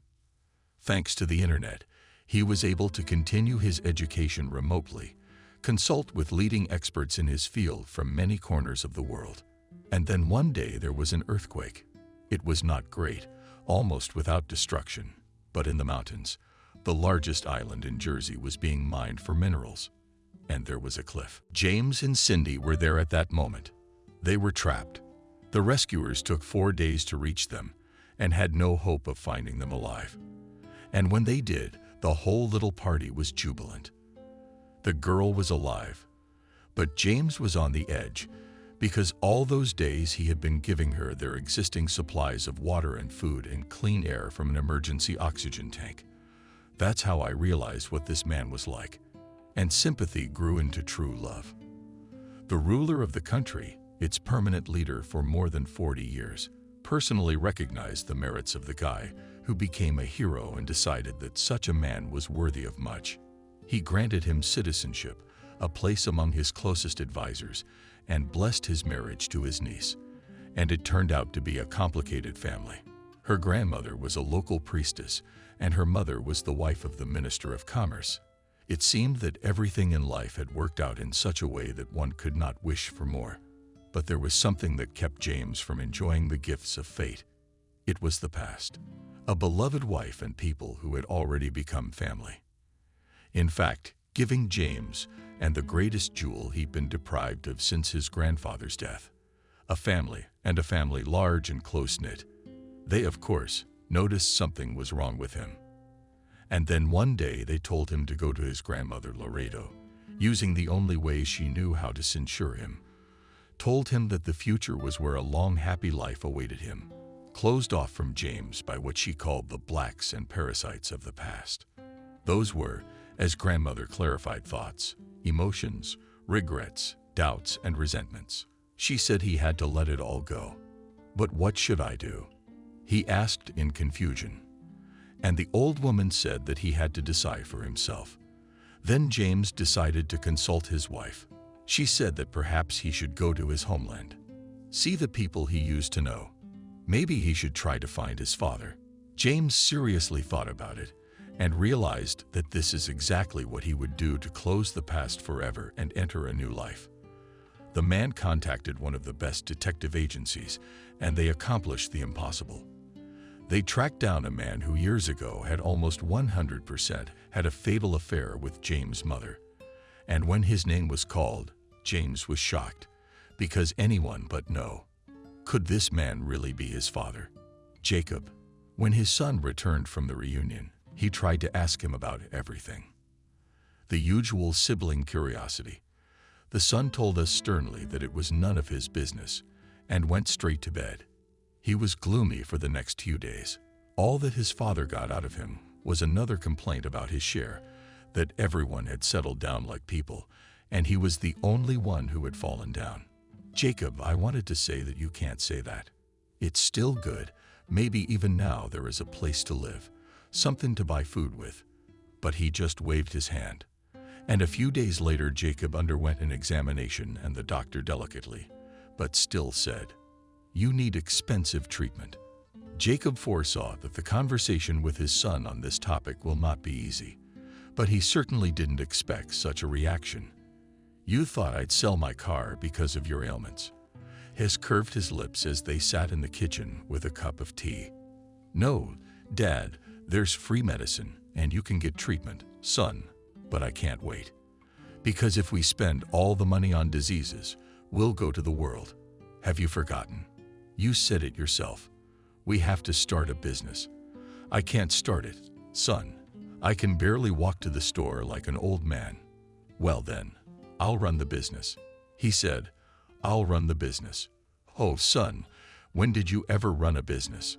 Thanks to the internet, he was able to continue his education remotely, consult with leading experts in his field from many corners of the world. And then one day there was an earthquake. It was not great, almost without destruction, but in the mountains, the largest island in Jersey was being mined for minerals. And there was a cliff. James and Cindy were there at that moment. They were trapped. The rescuers took 4 days to reach them and had no hope of finding them alive. And when they did, the whole little party was jubilant. The girl was alive, but James was on the edge because all those days he had been giving her their existing supplies of water and food and clean air from an emergency oxygen tank. That's how I realized what this man was like, and sympathy grew into true love. The ruler of the country, its permanent leader for more than 40 years, personally recognized the merits of the guy who became a hero and decided that such a man was worthy of much. He granted him citizenship, a place among his closest advisors, and blessed his marriage to his niece. And it turned out to be a complicated family. Her grandmother was a local priestess, and her mother was the wife of the Minister of Commerce. It seemed that everything in life had worked out in such a way that one could not wish for more. But there was something that kept James from enjoying the gifts of fate. It was the past. A beloved wife and people who had already become family. In fact, giving James and the greatest jewel he'd been deprived of since his grandfather's death. A family, and a family large and close-knit. They, of course, noticed something was wrong with him. And then one day they told him to go to his grandmother Laredo, using the only way she knew how to censure him. Told him that the future was where a long, happy life awaited him, closed off from James by what she called the blacks and parasites of the past. Those were, as grandmother clarified, thoughts, emotions, regrets, doubts, and resentments. She said he had to let it all go. But what should I do? He asked in confusion. And the old woman said that he had to decide for himself. Then James decided to consult his wife. She said that perhaps he should go to his homeland, see the people he used to know. Maybe he should try to find his father. James seriously thought about it and realized that this is exactly what he would do to close the past forever and enter a new life. The man contacted one of the best detective agencies, and they accomplished the impossible. They tracked down a man who years ago had almost 100% had a fatal affair with James' mother. And when his name was called, James was shocked, because anyone but no. Could this man really be his father? Jacob. When his son returned from the reunion, he tried to ask him about everything. The usual sibling curiosity. The son told us sternly that it was none of his business, and went straight to bed. He was gloomy for the next few days. All that his father got out of him was another complaint about his share, that everyone had settled down like people, and he was the only one who had fallen down. Jacob, I wanted to say that you can't say that. It's still good. Maybe even now there is a place to live, something to buy food with. But he just waved his hand. And a few days later, Jacob underwent an examination, and the doctor delicately, but still said, "You need expensive treatment." Jacob foresaw that the conversation with his son on this topic will not be easy, but he certainly didn't expect such a reaction. "You thought I'd sell my car because of your ailments." Hess curved his lips as they sat in the kitchen with a cup of tea. "No, Dad, there's free medicine, and you can get treatment, son. But I can't wait. Because if we spend all the money on diseases, we'll go to the world. Have you forgotten? You said it yourself. We have to start a business. I can't start it, son. I can barely walk to the store like an old man." "Well then, I'll run the business." He said, "I'll run the business." "Oh, son, when did you ever run a business?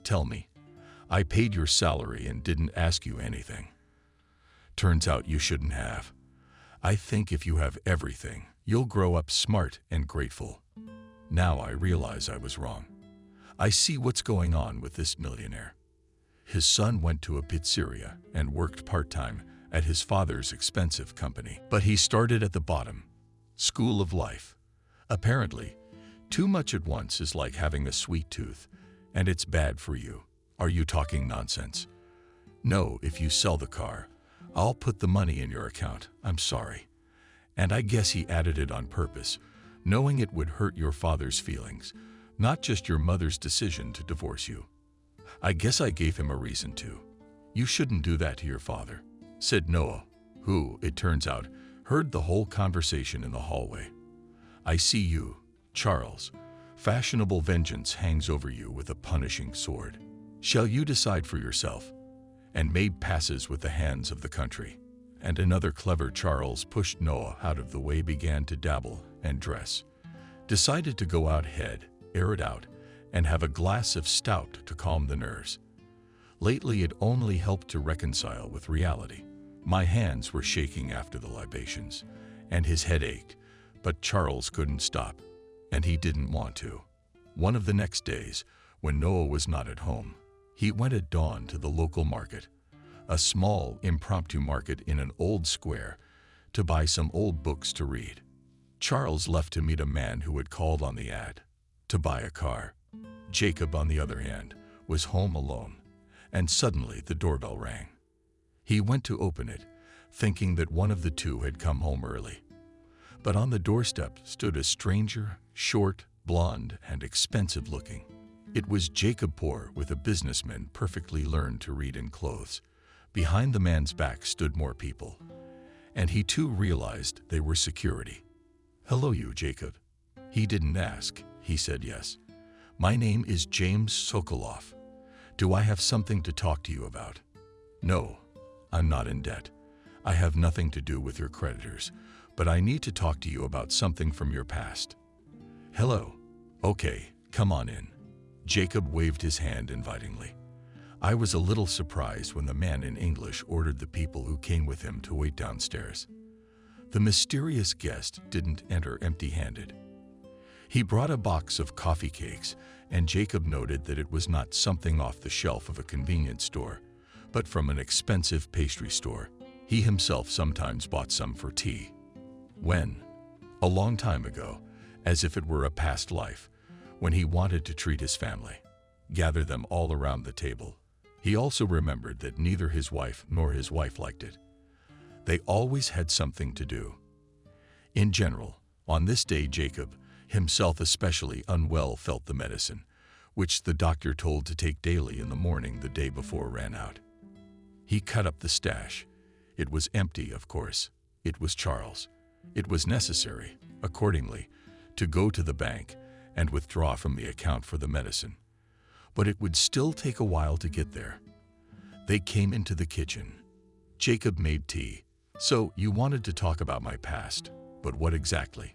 Tell me. I paid your salary and didn't ask you anything." "Turns out you shouldn't have. I think if you have everything, you'll grow up smart and grateful." Now I realize I was wrong. I see what's going on with this millionaire. His son went to a pizzeria and worked part-time at his father's expensive company. But he started at the bottom. School of life. Apparently, too much at once is like having a sweet tooth, and it's bad for you. Are you talking nonsense? "No, if you sell the car, I'll put the money in your account. I'm sorry." And I guess he added it on purpose, knowing it would hurt your father's feelings, not just your mother's decision to divorce you. I guess I gave him a reason to. "You shouldn't do that to your father," said Noah, who, it turns out, heard the whole conversation in the hallway. "I see you, Charles, Fashionable vengeance hangs over you with a punishing sword. Shall you decide for yourself? And made passes with the hands of the country. And another clever Charles pushed Noah out of the way, began to dabble and dress. Decided to go out ahead, air it out, and have a glass of stout to calm the nerves. Lately it only helped to reconcile with reality. My hands were shaking after the libations, and his head ached, but Charles couldn't stop, and he didn't want to. One of the next days, when Noah was not at home, he went at dawn to the local market, a small, impromptu market in an old square, to buy some old books to read. Charles left to meet a man who had called on the ad to buy a car. Jacob, on the other hand, was home alone, and suddenly the doorbell rang. He went to open it, thinking that one of the two had come home early. But on the doorstep stood a stranger, short, blond, and expensive-looking. It was Jacob Poor, with a businessman perfectly learned to read in clothes. Behind the man's back stood more people, and he too realized they were security. "Hello, you, Jacob." He didn't ask, he said yes. "My name is James Sokoloff. Do I have something to talk to you about?" "No, I'm not in debt. I have nothing to do with your creditors, but I need to talk to you about something from your past." "Hello. Okay, come on in." Jacob waved his hand invitingly. I was a little surprised when the man in English ordered the people who came with him to wait downstairs. The mysterious guest didn't enter empty-handed. He brought a box of coffee cakes, and Jacob noted that it was not something off the shelf of a convenience store, but from an expensive pastry store. He himself sometimes bought some for tea. When? A long time ago, as if it were a past life, when he wanted to treat his family, gather them all around the table. He also remembered that neither his wife nor his wife liked it. They always had something to do. In general, on this day Jacob, himself especially unwell, felt the medicine, which the doctor told to take daily in the morning the day before, ran out. He cut up the stash. It was empty, of course. It was Charles. It was necessary, accordingly, to go to the bank and withdraw from the account for the medicine. But it would still take a while to get there. They came into the kitchen. Jacob made tea. "So you wanted to talk about my past, but what exactly?"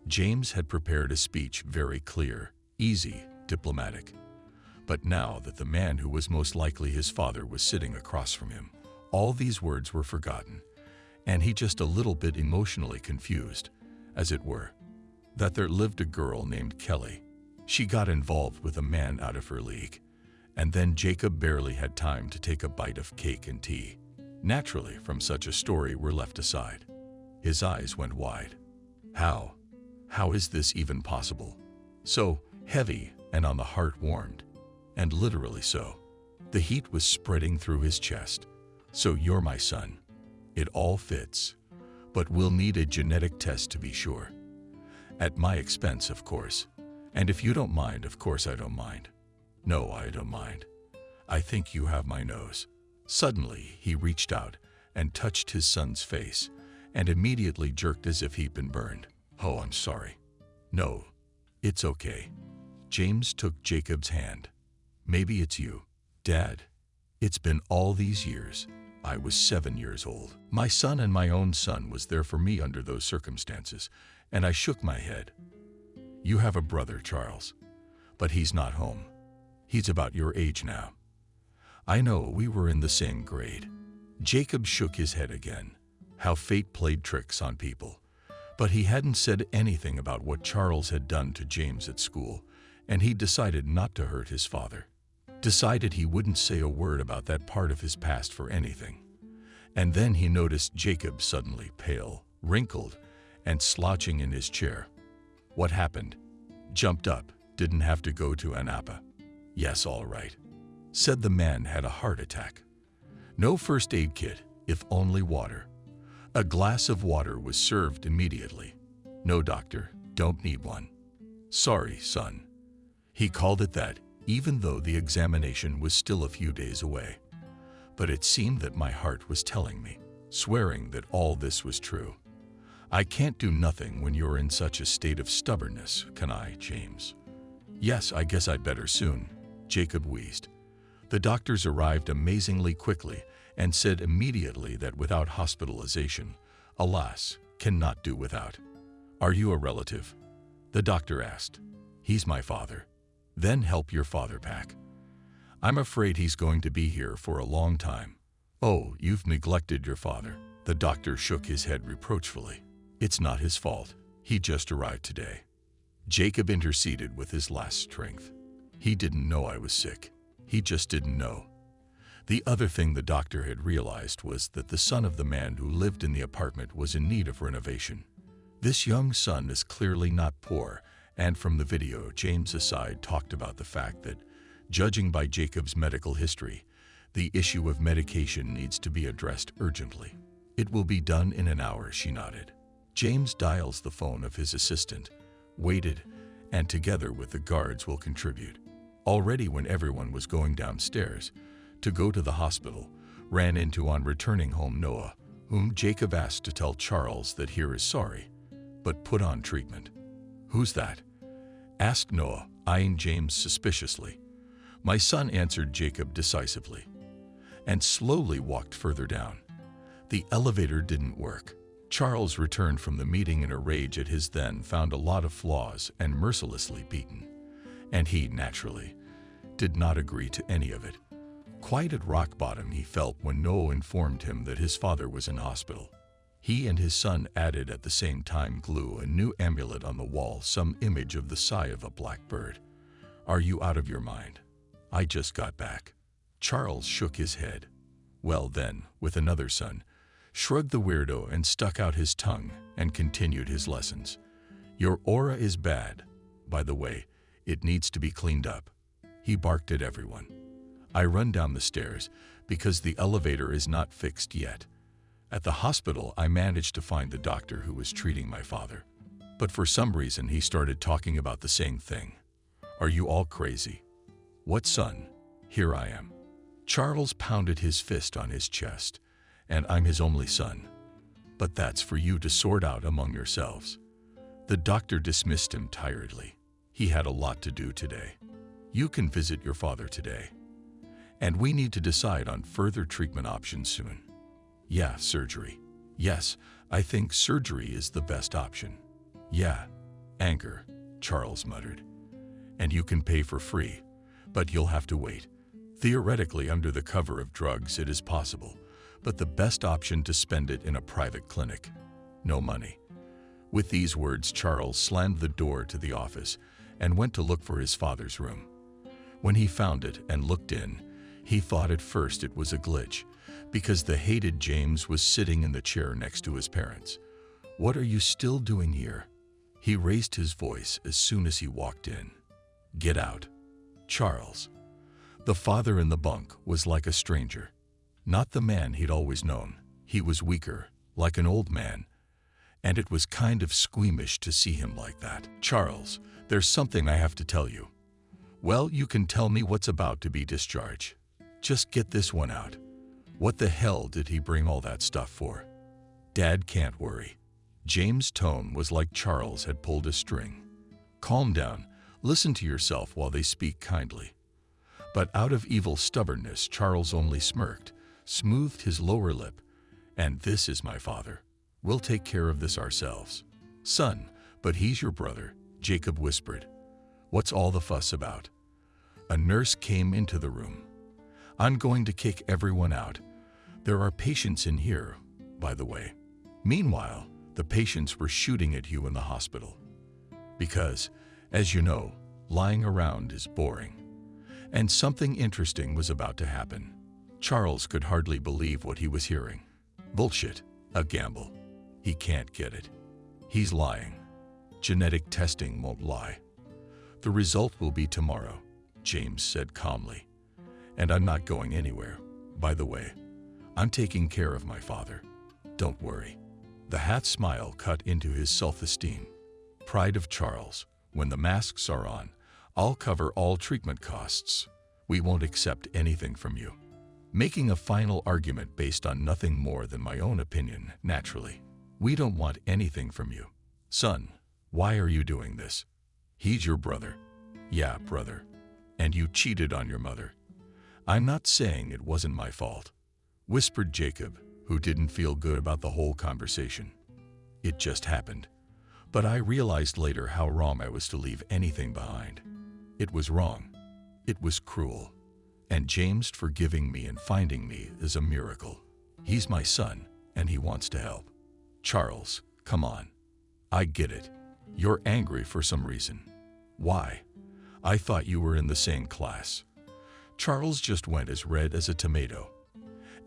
James had prepared a speech, very clear, easy, diplomatic. But now that the man who was most likely his father was sitting across from him, all these words were forgotten, and he just a little bit emotionally confused, as it were. That there lived a girl named Kelly. She got involved with a man out of her league, and then Jacob barely had time to take a bite of cake and tea. Naturally, from such a story were left aside. His eyes went wide. How? How is this even possible? So heavy, and on the heart warmed. And literally so. The heat was spreading through his chest. "So you're my son. It all fits. But we'll need a genetic test to be sure. At my expense, of course. And if you don't mind, of course I don't mind." "No, I don't mind. I think you have my nose." Suddenly, he reached out and touched his son's face, and immediately jerked as if he'd been burned. "Oh, I'm sorry." "No, it's okay." James took Jacob's hand. "Maybe it's you, Dad. It's been all these years. I was 7 years old. My son and my own son was there for me under those circumstances, and I shook my head. You have a brother, Charles, but he's not home. He's about your age now. I know, we were in the same grade." Jacob shook his head again. How fate played tricks on people. But he hadn't said anything about what Charles had done to James at school, and he decided not to hurt his father. Decided he wouldn't say a word about that part of his past for anything. And then he noticed Jacob suddenly pale, wrinkled, and slouching in his chair. What happened? Jumped up, didn't have to go to Anapa. Yes, all right. Said the man had a heart attack. No first aid kit, if only water. A glass of water was served immediately. No, doctor, don't need one. Sorry, son. He called it that, even though the examination was still a few days away. But it seemed that my heart was telling me, swearing that all this was true. I can't do nothing when you're in such a state of stubbornness, can I, James? Yes, I guess I'd better soon, Jacob wheezed. The doctors arrived amazingly quickly and said immediately that without hospitalization, alas, cannot do without. Are you a relative? The doctor asked. He's my father. Then help your father pack. I'm afraid he's going to be here for a long time. Oh, you've neglected your father. The doctor shook his head reproachfully. It's not his fault. He just arrived today. Jacob interceded with his last strength. He didn't know I was sick. He just didn't know. The other thing the doctor had realized was that the son of the man who lived in the apartment was in need of renovation. This young son is clearly not poor, and from the video, James aside talked about the fact that, judging by Jacob's medical history, the issue of medication needs to be addressed urgently. It will be done in an hour, she nodded. James dials the phone of his assistant, waited, and together with the guards will contribute. Already when everyone was going downstairs to go to the hospital, ran into on returning home Noah, whom Jacob asked to tell Charles that he is sorry, but put on treatment. Who's that? Asked Noah, eyeing James suspiciously. My son, answered Jacob decisively, and slowly walked further down. The elevator didn't work. Charles returned from the meeting in a rage at his then found a lot of flaws and mercilessly beaten. And he, naturally, did not agree to any of it. Quite at rock bottom he felt when Noah informed him that his father was in hospital. He and his son added at the same time glue a new amulet on the wall, some image of the sigh of a black bird. Are you out of your mind? I just got back. Charles shook his head. Well then, with another son, shrugged the weirdo and stuck out his tongue and continued his lessons. Your aura is bad. By the way, it needs to be cleaned up. He barked at everyone. I run down the stairs because the elevator is not fixed yet. At the hospital, I managed to find the doctor who was treating my father. But for some reason, he started talking about the same thing. Are you all crazy? What son? Here I am. Charles pounded his fist on his chest, and I'm his only son. But that's for you to sort out among yourselves. The doctor dismissed him tiredly. He had a lot to do today. You can visit your father today. And we need to decide on further treatment options soon. Yeah, surgery. Yes, I think surgery is the best option. Yeah, anger, Charles muttered. And you can pay for free, but you'll have to wait. Theoretically, under the cover of drugs, it is possible, but the best option to spend it in a private clinic. No money. With these words, Charles slammed the door to the office and went to look for his father's room. When he found it and looked in, he thought at first it was a glitch, because the hated James was sitting in the chair next to his parents. What are you still doing here? He raised his voice as soon as he walked in. Get out. Charles. The father in the bunk was like a stranger. Not the man he'd always known. He was weaker, like an old man, and it was kind of squeamish to see him like that. Charles, there's something I have to tell you. Well, you can tell me what's about to be discharged. Just get this one out. What the hell did he bring all that stuff for? Dad can't worry. James' tone was like Charles had pulled a string. Calm down. Listen to yourself while they speak kindly. But out of evil stubbornness, Charles only smirked, smoothed his lower lip, and this is my father. We'll take care of this ourselves. Son, but he's your brother, Jacob whispered. What's all the fuss about? A nurse came into the room. I'm going to kick everyone out. There are patients in here, by the way. Meanwhile, the patients were shooting at you in the hospital. Because, as you know, lying around is boring. And something interesting was about to happen. Charles could hardly believe what he was hearing. Bullshit. A gamble. He can't get it. He's lying. Genetic testing won't lie. The result will be tomorrow, James said calmly. And I'm not going anywhere. By the way, I'm taking care of my father. Don't worry. The half smile cut into his self-esteem. Pride of Charles. When the masks are on, I'll cover all treatment costs. We won't accept anything from you. Making a final argument based on nothing more than my own opinion, naturally. We don't want anything from you. Son, why are you doing this? He's your brother. Yeah, brother. And you cheated on your mother. I'm not saying it wasn't my fault, whispered Jacob, who didn't feel good about the whole conversation. It just happened. But I realized later how wrong I was to leave anything behind. It was wrong. It was cruel. And James forgiving me and finding me is a miracle. He's my son, and he wants to help. Charles, come on. I get it. You're angry for some reason. Why? I thought you were in the same class. Charles just went as red as a tomato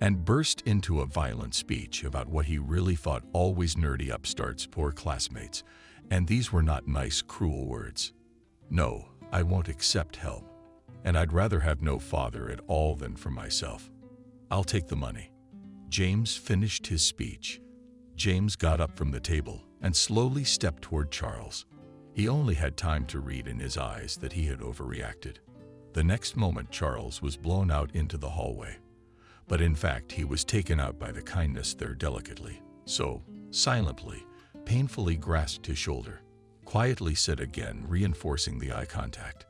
and burst into a violent speech about what he really thought always nerdy upstarts poor classmates, and these were not nice, cruel words. No, I won't accept help, and I'd rather have no father at all than for myself. I'll take the money. James finished his speech. James got up from the table and slowly stepped toward Charles. He only had time to read in his eyes that he had overreacted. The next moment, Charles was blown out into the hallway. But in fact, he was taken out by the kindness there delicately. So, silently, painfully grasped his shoulder, quietly said again, reinforcing the eye contact,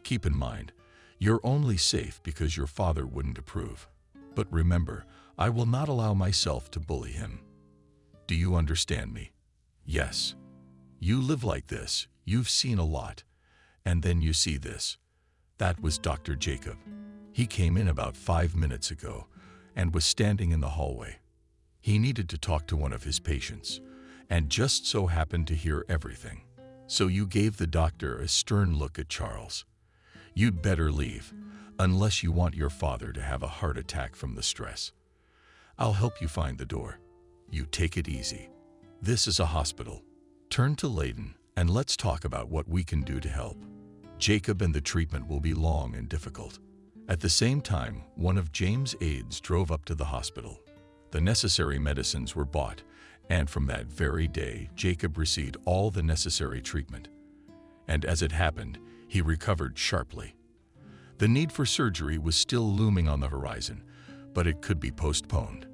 "Keep in mind, you're only safe because your father wouldn't approve. But remember, I will not allow myself to bully him. Do you understand me?" "Yes. You live like this, you've seen a lot, and then you see this." That was Dr. Jacob. He came in about 5 minutes ago and was standing in the hallway. He needed to talk to one of his patients, and just so happened to hear everything. So you gave the doctor a stern look at Charles. "You'd better leave, unless you want your father to have a heart attack from the stress. I'll help you find the door. You take it easy. This is a hospital. Turn to Layden, and let's talk about what we can do to help." Jacob and the treatment will be long and difficult. At the same time, one of James' aides drove up to the hospital. The necessary medicines were bought, and from that very day, Jacob received all the necessary treatment. And as it happened, he recovered sharply. The need for surgery was still looming on the horizon, but it could be postponed.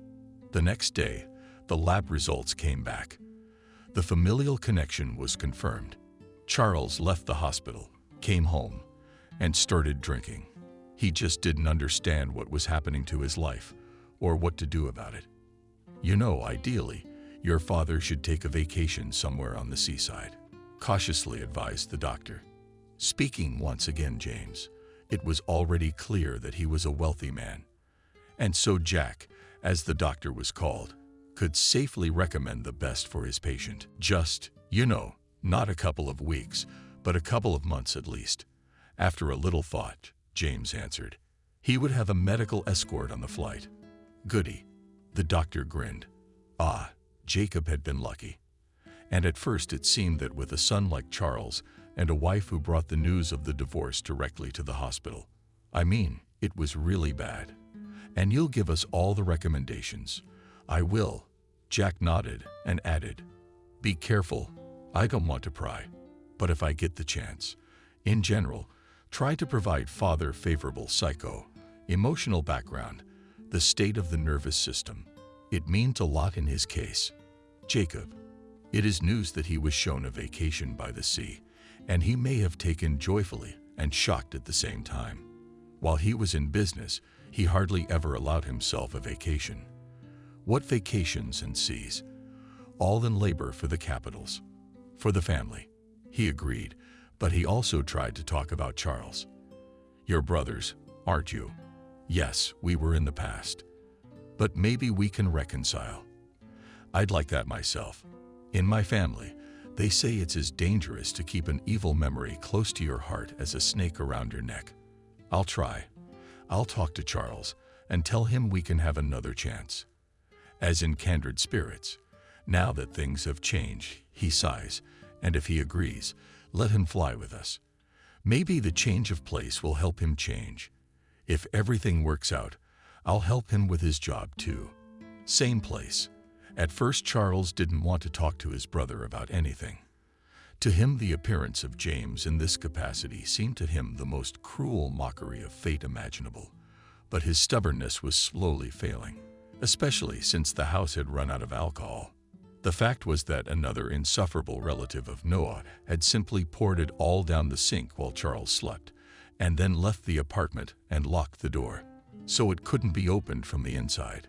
The next day, the lab results came back. The familial connection was confirmed. Charles left the hospital, came home, and started drinking. He just didn't understand what was happening to his life or what to do about it. You know, ideally, your father should take a vacation somewhere on the seaside, cautiously advised the doctor. Speaking once again, James, it was already clear that he was a wealthy man. And so Jack, as the doctor was called, could safely recommend the best for his patient. Just, not a couple of weeks, but a couple of months at least. After a little thought, James answered. He would have a medical escort on the flight. Goody. The doctor grinned. Jacob had been lucky. And at first it seemed that with a son like Charles and a wife who brought the news of the divorce directly to the hospital. I mean, it was really bad. And you'll give us all the recommendations. I will. Jack nodded and added, "Be careful. I don't want to pry. But if I get the chance, in general, try to provide father favorable emotional background, the state of the nervous system. It means a lot in his case. Jacob, it is news that he was shown a vacation by the sea, and he may have taken joyfully and shocked at the same time. While he was in business, he hardly ever allowed himself a vacation. What vacations and seas? All in labor for the capitals. For the family." He agreed, but he also tried to talk about Charles. "You're brothers, aren't you?" "Yes, we were in the past. But maybe we can reconcile. I'd like that myself. In my family, they say it's as dangerous to keep an evil memory close to your heart as a snake around your neck. I'll try. I'll talk to Charles and tell him we can have another chance." As in kindred spirits, now that things have changed, he sighs, and if he agrees, let him fly with us. Maybe the change of place will help him change. If everything works out, I'll help him with his job too. Same place. At first, Charles didn't want to talk to his brother about anything. To him, the appearance of James in this capacity seemed to him the most cruel mockery of fate imaginable. But his stubbornness was slowly failing, especially since the house had run out of alcohol. The fact was that another insufferable relative of Noah had simply poured it all down the sink while Charles slept, and then left the apartment and locked the door, so it couldn't be opened from the inside.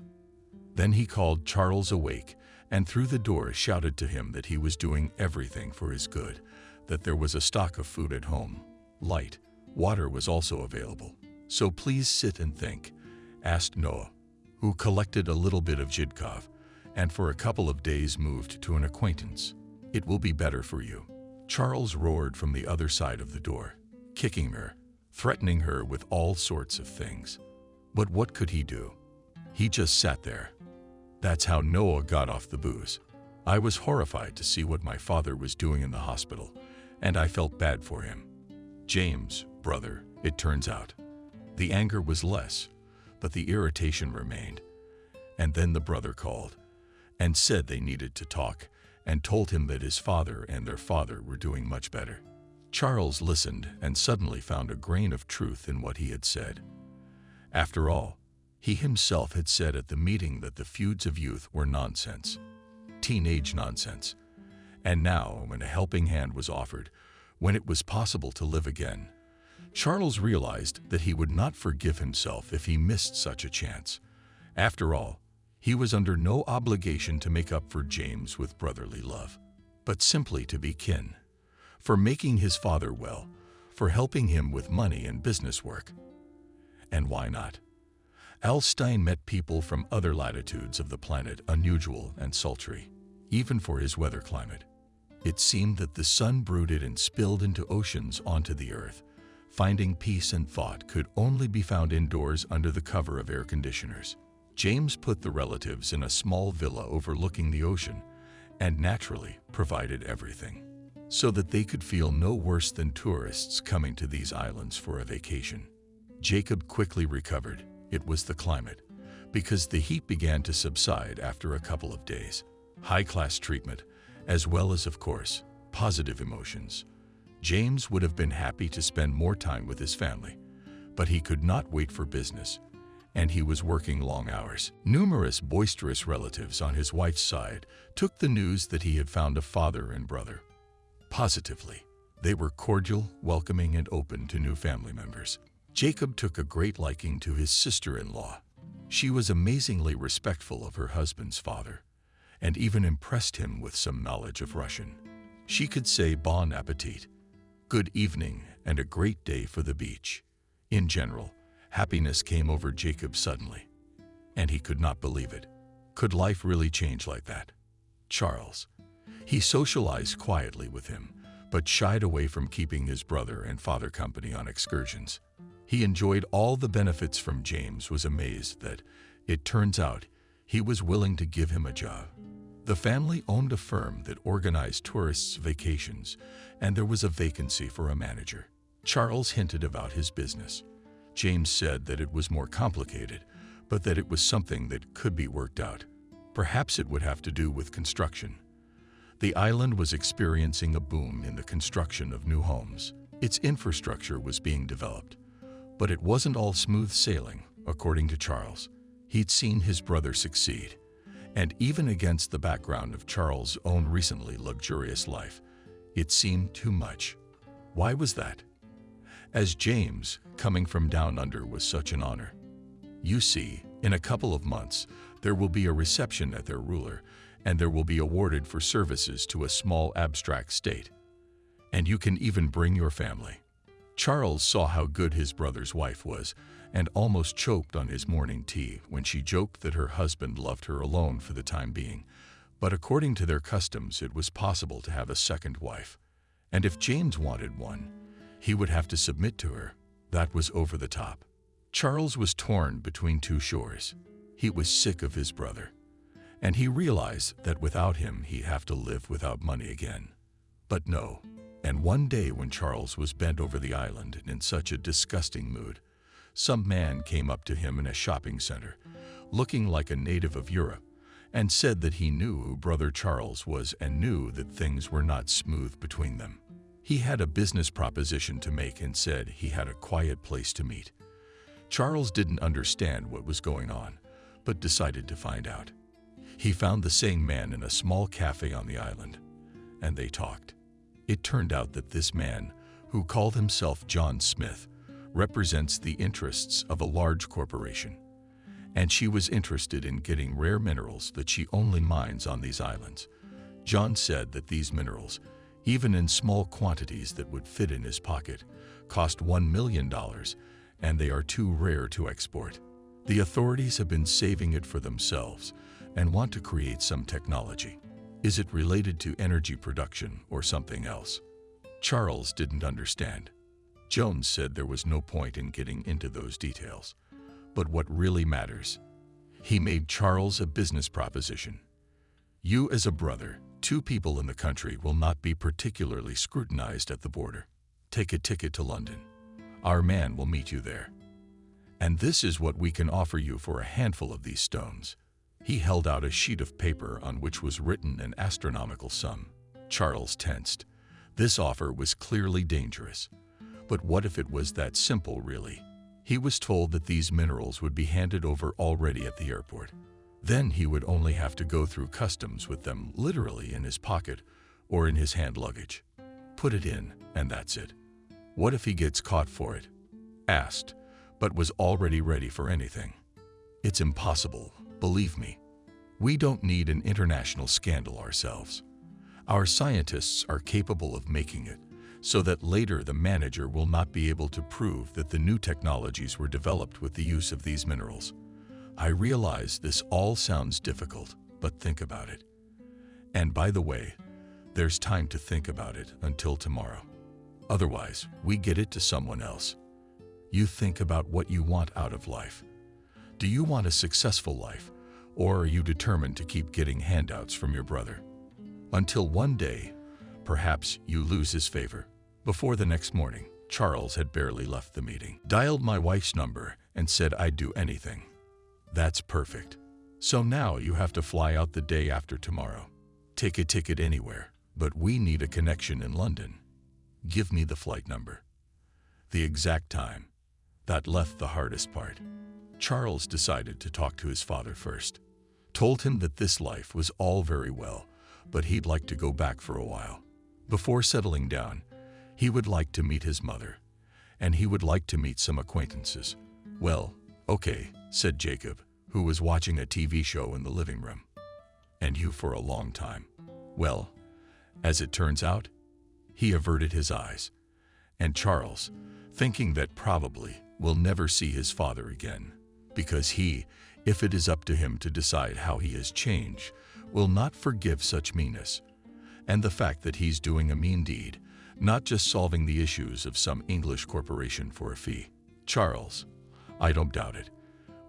Then he called Charles awake and through the door shouted to him that he was doing everything for his good, that there was a stock of food at home, light, water was also available. So please sit and think, asked Noah, who collected a little bit of Jidkov, and for a couple of days moved to an acquaintance. It will be better for you. Charles roared from the other side of the door, kicking her, threatening her with all sorts of things. But what could he do? He just sat there. That's how Noah got off the booze. I was horrified to see what my father was doing in the hospital, and I felt bad for him. James, brother, it turns out. The anger was less, but the irritation remained. And then the brother called and said they needed to talk and told him that his father and their father were doing much better. Charles listened and suddenly found a grain of truth in what he had said. After all, he himself had said at the meeting that the feuds of youth were nonsense, teenage nonsense. And now, when a helping hand was offered, when it was possible to live again, Charles realized that he would not forgive himself if he missed such a chance. After all, he was under no obligation to make up for James with brotherly love, but simply to be kin, for making his father well, for helping him with money and business work. And why not? Alstein met people from other latitudes of the planet unusual and sultry, even for his weather climate. It seemed that the sun brooded and spilled into oceans onto the earth. Finding peace and thought could only be found indoors under the cover of air conditioners. James put the relatives in a small villa overlooking the ocean and naturally provided everything, so that they could feel no worse than tourists coming to these islands for a vacation. Jacob quickly recovered. It was the climate, because the heat began to subside after a couple of days. High-class treatment, as well as, of course, positive emotions. James would have been happy to spend more time with his family, but he could not wait for business, and he was working long hours. Numerous boisterous relatives on his wife's side took the news that he had found a father and brother. Positively, they were cordial, welcoming, and open to new family members. Jacob took a great liking to his sister-in-law. She was amazingly respectful of her husband's father, and even impressed him with some knowledge of Russian. She could say bon appetit, good evening, and a great day for the beach. In general, happiness came over Jacob suddenly, and he could not believe it. Could life really change like that? Charles. He socialized quietly with him, but shied away from keeping his brother and father company on excursions. He enjoyed all the benefits from James, was amazed that, it turns out, he was willing to give him a job. The family owned a firm that organized tourists' vacations, and there was a vacancy for a manager. Charles hinted about his business. James said that it was more complicated, but that it was something that could be worked out. Perhaps it would have to do with construction. The island was experiencing a boom in the construction of new homes. Its infrastructure was being developed. But it wasn't all smooth sailing, according to Charles. He'd seen his brother succeed, and even against the background of Charles' own recently luxurious life, it seemed too much. Why was that? As James, coming from down under, was such an honor. You see, in a couple of months, there will be a reception at their ruler, and there will be awarded for services to a small abstract state. And you can even bring your family. Charles saw how good his brother's wife was and almost choked on his morning tea when she joked that her husband loved her alone for the time being. But according to their customs, it was possible to have a second wife. And if James wanted one, he would have to submit to her. That was over the top. Charles was torn between two shores. He was sick of his brother, and he realized that without him he'd have to live without money again. But no. And one day when Charles was bent over the island and in such a disgusting mood, some man came up to him in a shopping center, looking like a native of Europe, and said that he knew who Brother Charles was and knew that things were not smooth between them. He had a business proposition to make and said he had a quiet place to meet. Charles didn't understand what was going on, but decided to find out. He found the same man in a small cafe on the island, and they talked. It turned out that this man, who called himself John Smith, represents the interests of a large corporation, and she was interested in getting rare minerals that she only mines on these islands. John said that these minerals, even in small quantities that would fit in his pocket, cost $1 million, and they are too rare to export. The authorities have been saving it for themselves and want to create some technology. Is it related to energy production or something else? Charles didn't understand. Jones said there was no point in getting into those details. But what really matters, he made Charles a business proposition. You as a brother, 2 people in the country will not be particularly scrutinized at the border. Take a ticket to London. Our man will meet you there. And this is what we can offer you for a handful of these stones. He held out a sheet of paper on which was written an astronomical sum. Charles tensed. This offer was clearly dangerous. But what if it was that simple, really? He was told that these minerals would be handed over already at the airport. Then he would only have to go through customs with them literally in his pocket or in his hand luggage. Put it in, and that's it. What if he gets caught for it? Asked, but was already ready for anything. It's impossible, believe me. We don't need an international scandal ourselves. Our scientists are capable of making it, so that later the manager will not be able to prove that the new technologies were developed with the use of these minerals. I realize this all sounds difficult, but think about it. And by the way, there's time to think about it until tomorrow. Otherwise, we get it to someone else. You think about what you want out of life. Do you want a successful life, or are you determined to keep getting handouts from your brother? Until one day, perhaps you lose his favor. Before the next morning, Charles had barely left the meeting. Dialed my wife's number and said I'd do anything. That's perfect. So now you have to fly out the day after tomorrow. Take a ticket anywhere, but we need a connection in London. Give me the flight number. The exact time. That left the hardest part. Charles decided to talk to his father first. Told him that this life was all very well, but he'd like to go back for a while. Before settling down, he would like to meet his mother, and he would like to meet some acquaintances. Well, okay, said Jacob, who was watching a TV show in the living room. And you for a long time. Well, as it turns out, he averted his eyes, and Charles, thinking that probably will never see his father again, because he, if it is up to him to decide how he has changed, will not forgive such meanness, and the fact that he's doing a mean deed, not just solving the issues of some English corporation for a fee. Charles, I don't doubt it,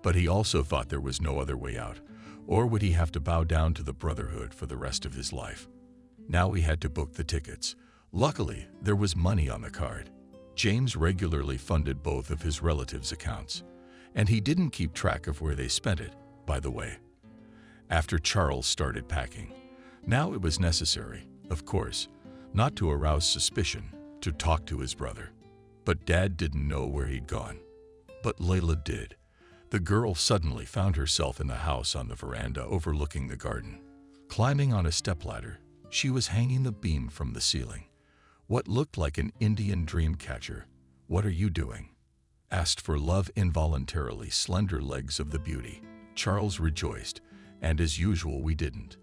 but he also thought there was no other way out, or would he have to bow down to the Brotherhood for the rest of his life? Now he had to book the tickets. Luckily, there was money on the card. James regularly funded both of his relatives' accounts, and he didn't keep track of where they spent it, by the way. After Charles started packing, now it was necessary, of course, not to arouse suspicion, to talk to his brother. But Dad didn't know where he'd gone. But Layla did. The girl suddenly found herself in the house on the veranda overlooking the garden. Climbing on a stepladder, she was hanging the beam from the ceiling. What looked like an Indian dream catcher. "What are you doing?" asked for love involuntarily slender legs of the beauty. Charles rejoiced, and as usual we didn't.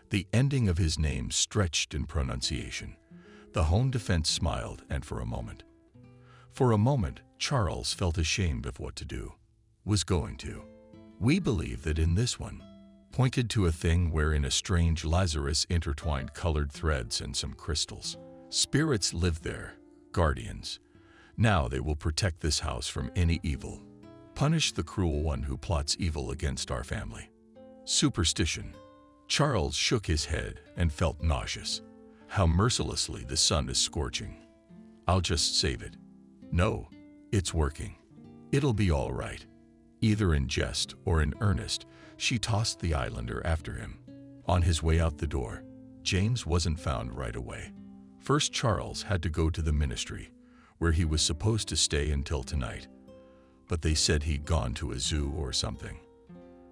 The ending of his name stretched in pronunciation. The home defense smiled, and for a moment, Charles felt ashamed of what to do. Was going to. We believe that in this one, pointed to a thing wherein a strange Lazarus intertwined colored threads and some crystals. Spirits live there, guardians. Now they will protect this house from any evil. Punish the cruel one who plots evil against our family. Superstition. Charles shook his head and felt nauseous. How mercilessly the sun is scorching. I'll just save it. No, it's working. It'll be all right. Either in jest or in earnest, she tossed the islander after him. On his way out the door, James wasn't found right away. First, Charles had to go to the ministry, where he was supposed to stay until tonight. But they said he'd gone to a zoo or something.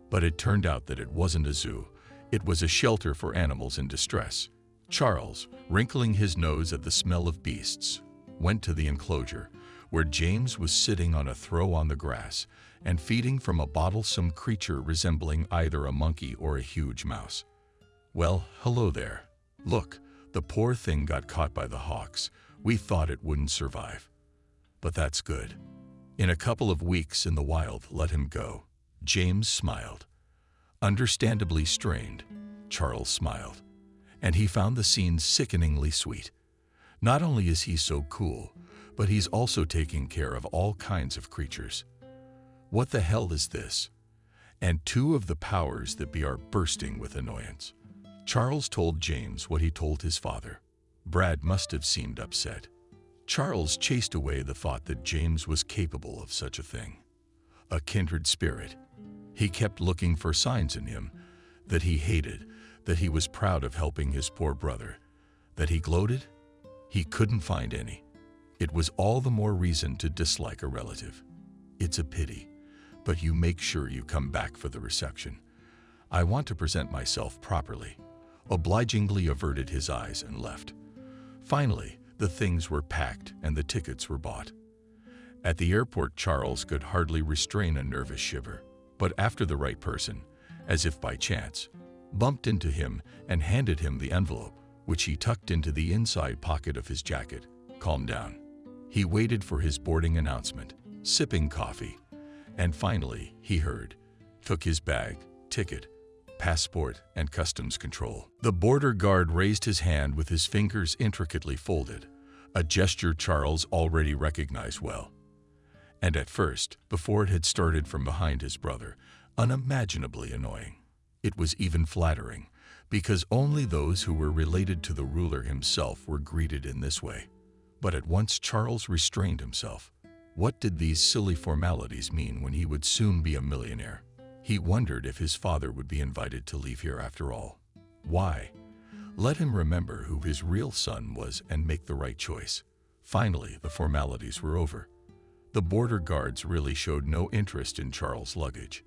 But it turned out that it wasn't a zoo, It was a shelter for animals in distress. Charles, wrinkling his nose at the smell of beasts, went to the enclosure, where James was sitting on a throw on the grass and feeding from a bottle some creature resembling either a monkey or a huge mouse. "Well, hello there. Look, the poor thing got caught by the hawks. We thought it wouldn't survive. But that's good. In a couple of weeks in the wild, let him go." James smiled. Understandably strained, Charles smiled, and he found the scene sickeningly sweet. Not only is he so cool, but he's also taking care of all kinds of creatures. What the hell is this? And two of the powers that be are bursting with annoyance. Charles told James what he told his father. Brad must have seemed upset. Charles chased away the thought that James was capable of such a thing. A kindred spirit. He kept looking for signs in him, that he hated, that he was proud of helping his poor brother, that he gloated. He couldn't find any. It was all the more reason to dislike a relative. "It's a pity, but you make sure you come back for the reception. I want to present myself properly." Obligingly averted his eyes and left. Finally, the things were packed and the tickets were bought. At the airport, Charles could hardly restrain a nervous shiver, but after the right person, as if by chance, bumped into him and handed him the envelope, which he tucked into the inside pocket of his jacket, calmed down. He waited for his boarding announcement, sipping coffee, and finally he heard, took his bag, ticket, passport, and customs control. The border guard raised his hand with his fingers intricately folded, a gesture Charles already recognized well. And at first, before it had started from behind his brother, unimaginably annoying. It was even flattering, because only those who were related to the ruler himself were greeted in this way. But at once Charles restrained himself. What did these silly formalities mean when he would soon be a millionaire? He wondered if his father would be invited to leave here after all. Why? Let him remember who his real son was and make the right choice. Finally, the formalities were over. The border guards really showed no interest in Charles' luggage.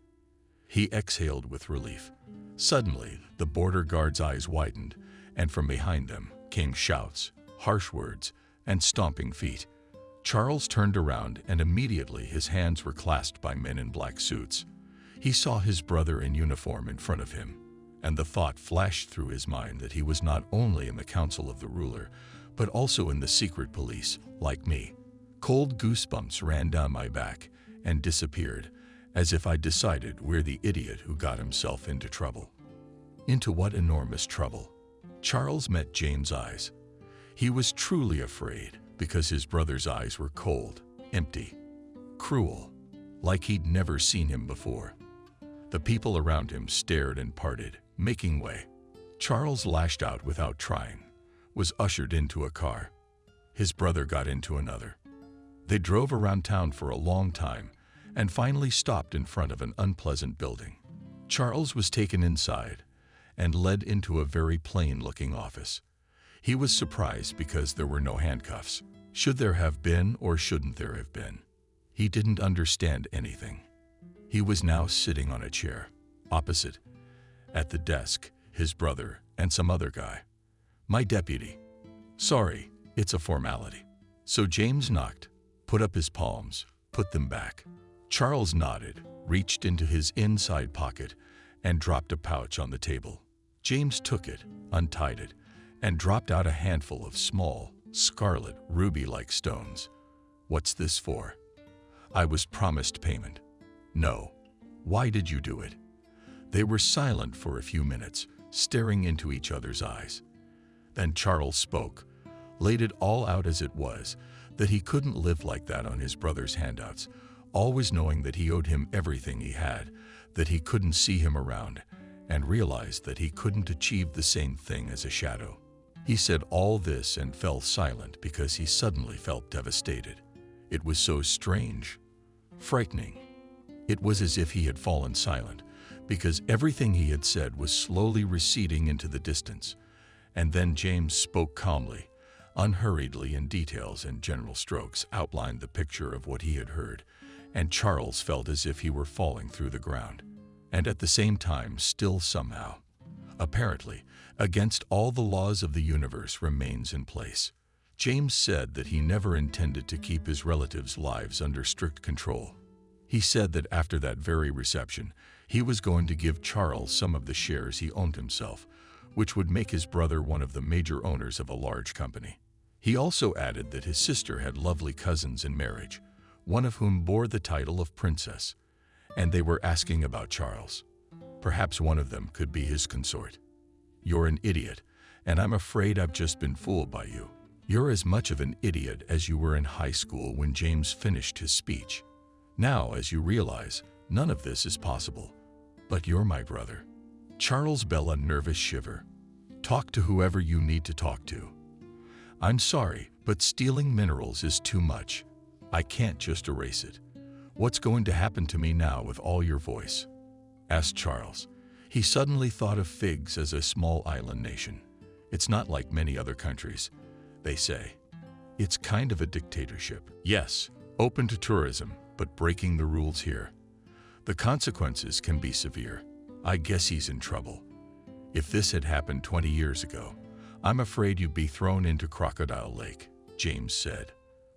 He exhaled with relief. Suddenly, the border guards' eyes widened, and from behind them came shouts, harsh words, and stomping feet. Charles turned around, and immediately his hands were clasped by men in black suits. He saw his brother in uniform in front of him, and the thought flashed through his mind that he was not only in the council of the ruler, but also in the secret police, like me. Cold goosebumps ran down my back and disappeared, as if I decided we're the idiot who got himself into trouble. Into what enormous trouble? Charles met James' eyes. He was truly afraid because his brother's eyes were cold, empty, cruel, like he'd never seen him before. The people around him stared and parted, making way. Charles lashed out without trying, was ushered into a car. His brother got into another. They drove around town for a long time and finally stopped in front of an unpleasant building. Charles was taken inside and led into a very plain-looking office. He was surprised because there were no handcuffs. Should there have been or shouldn't there have been? He didn't understand anything. He was now sitting on a chair, opposite, at the desk, his brother and some other guy. "My deputy." "Sorry, it's a formality." So James knocked, put up his palms, put them back. Charles nodded, reached into his inside pocket, and dropped a pouch on the table. James took it, untied it, and dropped out a handful of small, scarlet, ruby-like stones. "What's this for?" "I was promised payment." "No. Why did you do it?" They were silent for a few minutes, staring into each other's eyes. Then Charles spoke, laid it all out as it was, that he couldn't live like that on his brother's handouts, always knowing that he owed him everything he had, that he couldn't see him around, and realized that he couldn't achieve the same thing as a shadow. He said all this and fell silent because he suddenly felt devastated. It was so strange, frightening. It was as if he had fallen silent, because everything he had said was slowly receding into the distance. And then James spoke calmly, unhurriedly, in details and general strokes outlined the picture of what he had heard, and Charles felt as if he were falling through the ground. And at the same time, still somehow, apparently, against all the laws of the universe, remains in place. James said that he never intended to keep his relatives' lives under strict control. He said that after that very reception, he was going to give Charles some of the shares he owned himself, which would make his brother one of the major owners of a large company. He also added that his sister had lovely cousins in marriage, one of whom bore the title of princess, and they were asking about Charles. Perhaps one of them could be his consort. "You're an idiot, and I'm afraid I've just been fooled by you. You're as much of an idiot as you were in high school," when James finished his speech. "Now, as you realize, none of this is possible. But you're my brother." Charles began a nervous shiver. "Talk to whoever you need to talk to. I'm sorry, but stealing minerals is too much. I can't just erase it. What's going to happen to me now with all your voice?" asked Charles. He suddenly thought of Figs as a small island nation. It's not like many other countries, they say. It's kind of a dictatorship. Yes, open to tourism, but breaking the rules here. The consequences can be severe. I guess he's in trouble. If this had happened 20 years ago, I'm afraid you'd be thrown into Crocodile Lake, James said,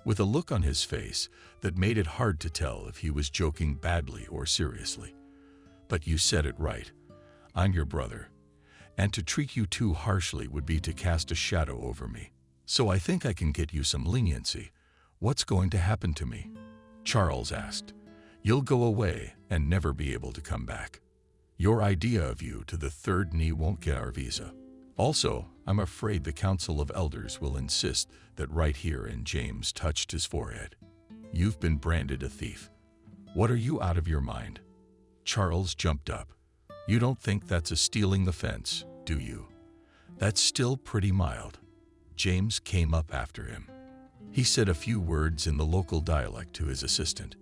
with a look on his face that made it hard to tell if he was joking badly or seriously. "But you said it right. I'm your brother, and to treat you too harshly would be to cast a shadow over me. So I think I can get you some leniency. What's going to happen to me?" Charles asked. "You'll go away and never be able to come back. Your idea of you to the third knee won't get our visa. Also, I'm afraid the Council of Elders will insist that right here," and James touched his forehead, "you've been branded a thief. What are you, out of your mind?" Charles jumped up. "You don't think that's a stealing offense, do you? That's still pretty mild." James came up after him. He said a few words in the local dialect to his assistant,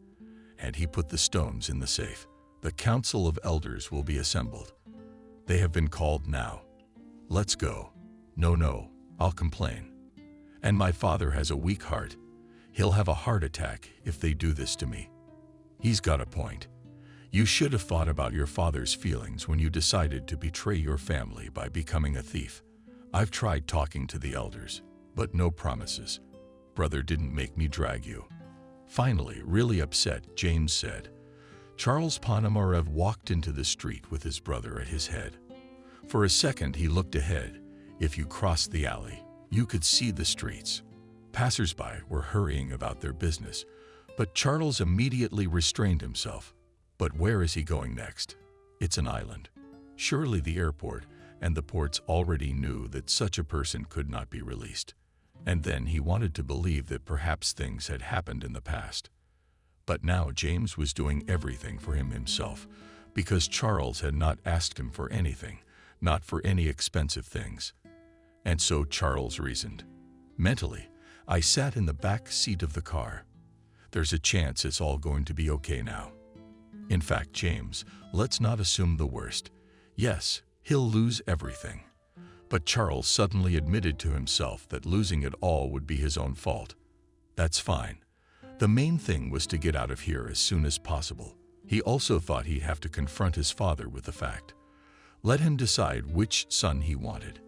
and he put the stones in the safe. "The Council of Elders will be assembled. They have been called now. Let's go." No, I'll complain. And my father has a weak heart. He'll have a heart attack if they do this to me." He's got a point. You should have thought about your father's feelings when you decided to betray your family by becoming a thief. I've tried talking to the elders, but no promises. Brother didn't make me drag you. Finally, really upset, James said. Charles Ponomarev walked into the street with his brother at his head. For a second, he looked ahead. If you crossed the alley, you could see the streets. Passers-by were hurrying about their business, but Charles immediately restrained himself. But where is he going next? It's an island. Surely the airport and the ports already knew that such a person could not be released. And then he wanted to believe that perhaps things had happened in the past. But now James was doing everything for him himself, because Charles had not asked him for anything, not for any expensive things. And so Charles reasoned. Mentally, I sat in the back seat of the car. There's a chance it's all going to be okay now. In fact, James, let's not assume the worst. Yes, he'll lose everything. But Charles suddenly admitted to himself that losing it all would be his own fault. That's fine. The main thing was to get out of here as soon as possible. He also thought he'd have to confront his father with the fact. Let him decide which son he wanted.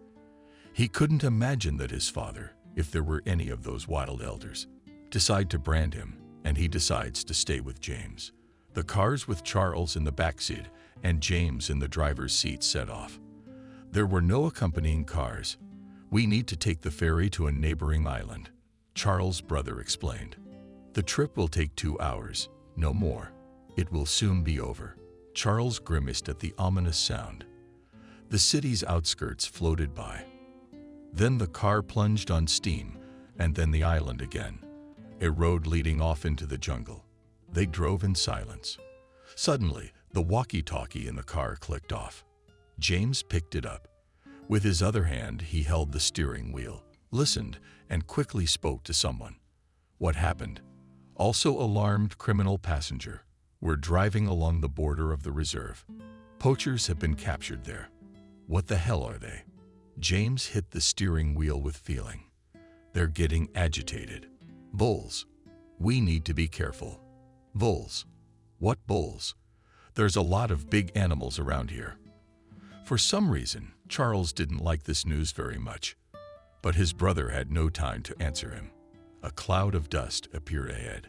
He couldn't imagine that his father, if there were any of those wild elders, decide to brand him, and he decides to stay with James. The cars with Charles in the backseat and James in the driver's seat set off. There were no accompanying cars. We need to take the ferry to a neighboring island, Charles' brother explained. The trip will take 2 hours, no more. It will soon be over. Charles grimaced at the ominous sound. The city's outskirts floated by. Then the car plunged on steam, and then the island again, a road leading off into the jungle. They drove in silence. Suddenly, the walkie-talkie in the car clicked off. James picked it up. With his other hand, he held the steering wheel, listened, and quickly spoke to someone. What happened? Also alarmed criminal passenger. We're driving along the border of the reserve. Poachers have been captured there. What the hell are they? James hit the steering wheel with feeling. They're getting agitated. Bulls. We need to be careful. Bulls. What bulls? There's a lot of big animals around here. For some reason, Charles didn't like this news very much, but his brother had no time to answer him. A cloud of dust appeared ahead.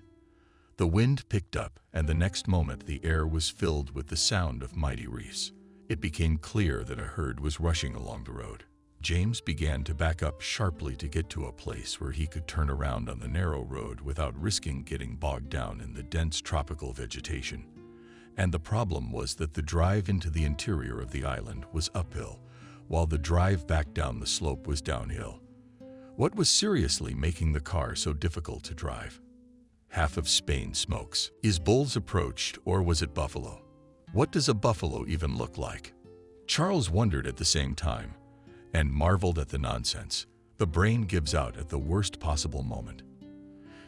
The wind picked up, and the next moment the air was filled with the sound of mighty reefs. It became clear that a herd was rushing along the road. James began to back up sharply to get to a place where he could turn around on the narrow road without risking getting bogged down in the dense tropical vegetation. And the problem was that the drive into the interior of the island was uphill, while the drive back down the slope was downhill. What was seriously making the car so difficult to drive? Half of Spain smokes. Is Bulls approached, or was it buffalo? What does a buffalo even look like? Charles wondered at the same time, and marveled at the nonsense. The brain gives out at the worst possible moment.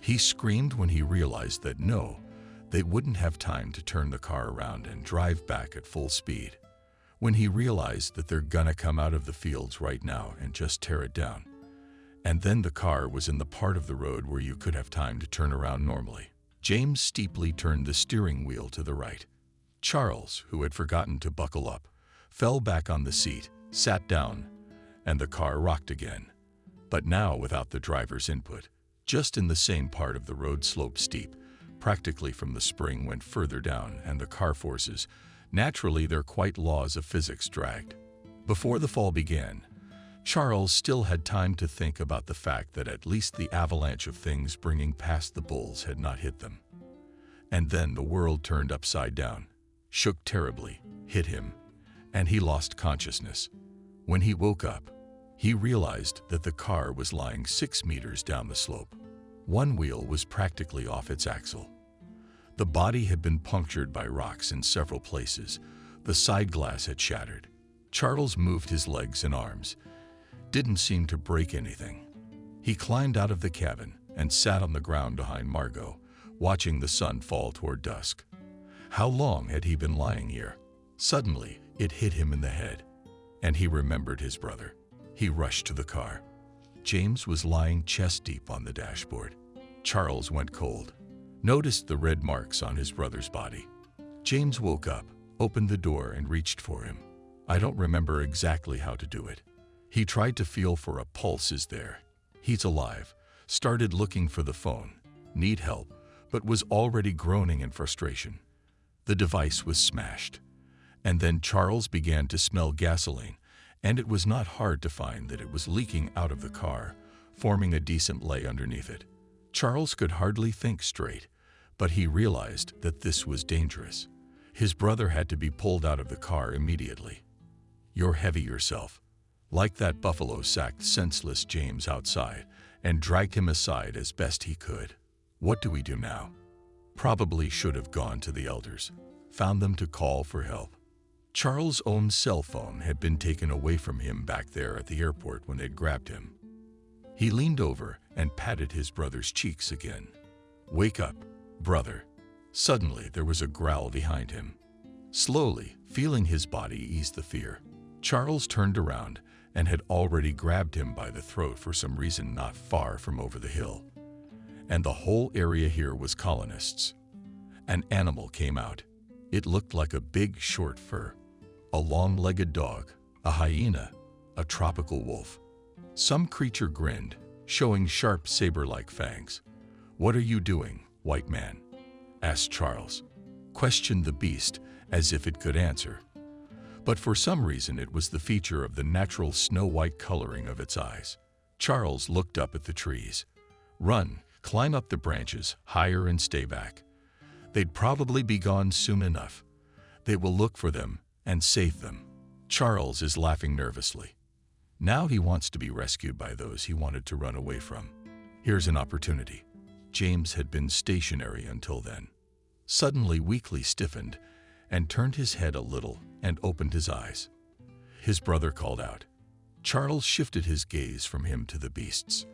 He screamed when he realized that no, they wouldn't have time to turn the car around and drive back at full speed. When he realized that they're gonna come out of the fields right now and just tear it down. And then the car was in the part of the road where you could have time to turn around normally. James steeply turned the steering wheel to the right. Charles, who had forgotten to buckle up, fell back on the seat, sat down, and the car rocked again. But now without the driver's input. Just in the same part of the road sloped steep, practically from the spring went further down, and the car forces, naturally their quite laws of physics, dragged. Before the fall began, Charles still had time to think about the fact that at least the avalanche of things bringing past the Bulls had not hit them. And then the world turned upside down, shook terribly, hit him, and he lost consciousness. When he woke up, he realized that the car was lying 6 meters down the slope. One wheel was practically off its axle. The body had been punctured by rocks in several places. The side glass had shattered. Charles moved his legs and arms. Didn't seem to break anything. He climbed out of the cabin and sat on the ground behind Margot, watching the sun fall toward dusk. How long had he been lying here? Suddenly, it hit him in the head, and he remembered his brother. He rushed to the car. James was lying chest deep on the dashboard. Charles went cold, noticed the red marks on his brother's body. James woke up, opened the door, and reached for him. I don't remember exactly how to do it. He tried to feel for a pulse. Is there? He's alive. Started looking for the phone. Need help, but was already groaning in frustration. The device was smashed. And then Charles began to smell gasoline, and it was not hard to find that it was leaking out of the car, forming a decent lay underneath it. Charles could hardly think straight, but he realized that this was dangerous. His brother had to be pulled out of the car immediately. You're heavy yourself. Like that buffalo sacked senseless James outside and dragged him aside as best he could. What do we do now? Probably should have gone to the elders, found them to call for help. Charles' own cell phone had been taken away from him back there at the airport when they'd grabbed him. He leaned over and patted his brother's cheeks again. Wake up, brother. Suddenly there was a growl behind him. Slowly, feeling his body ease the fear, Charles turned around and had already grabbed him by the throat for some reason not far from over the hill. And the whole area here was colonists. An animal came out. It looked like a big short fur, a long-legged dog, a hyena, a tropical wolf. Some creature grinned, showing sharp saber-like fangs. What are you doing, white man? Asked Charles. Questioned the beast as if it could answer. But for some reason it was the feature of the natural snow-white coloring of its eyes. Charles looked up at the trees. Run, climb up the branches, higher and stay back. They'd probably be gone soon enough. They will look for them and save them. Charles is laughing nervously. Now he wants to be rescued by those he wanted to run away from. Here's an opportunity. James had been stationary until then. Suddenly weakly stiffened and turned his head a little and opened his eyes. His brother called out. Charles shifted his gaze from him to the beasts.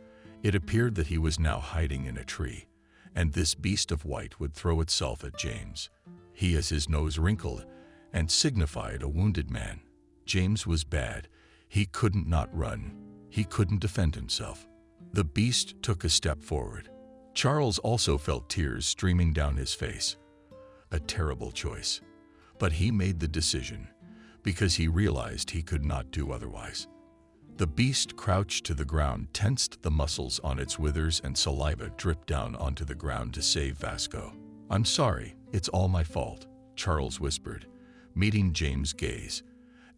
It appeared that he was now hiding in a tree, and this beast of white would throw itself at James. He, as his nose wrinkled, and signified a wounded man. James was bad. He couldn't not run. He couldn't defend himself. The beast took a step forward. Charles also felt tears streaming down his face. A terrible choice. But he made the decision. because he realized he could not do otherwise. The beast crouched to the ground, tensed the muscles on its withers, and saliva dripped down onto the ground to save Vasco. "I'm sorry, it's all my fault," Charles whispered, meeting James' gaze.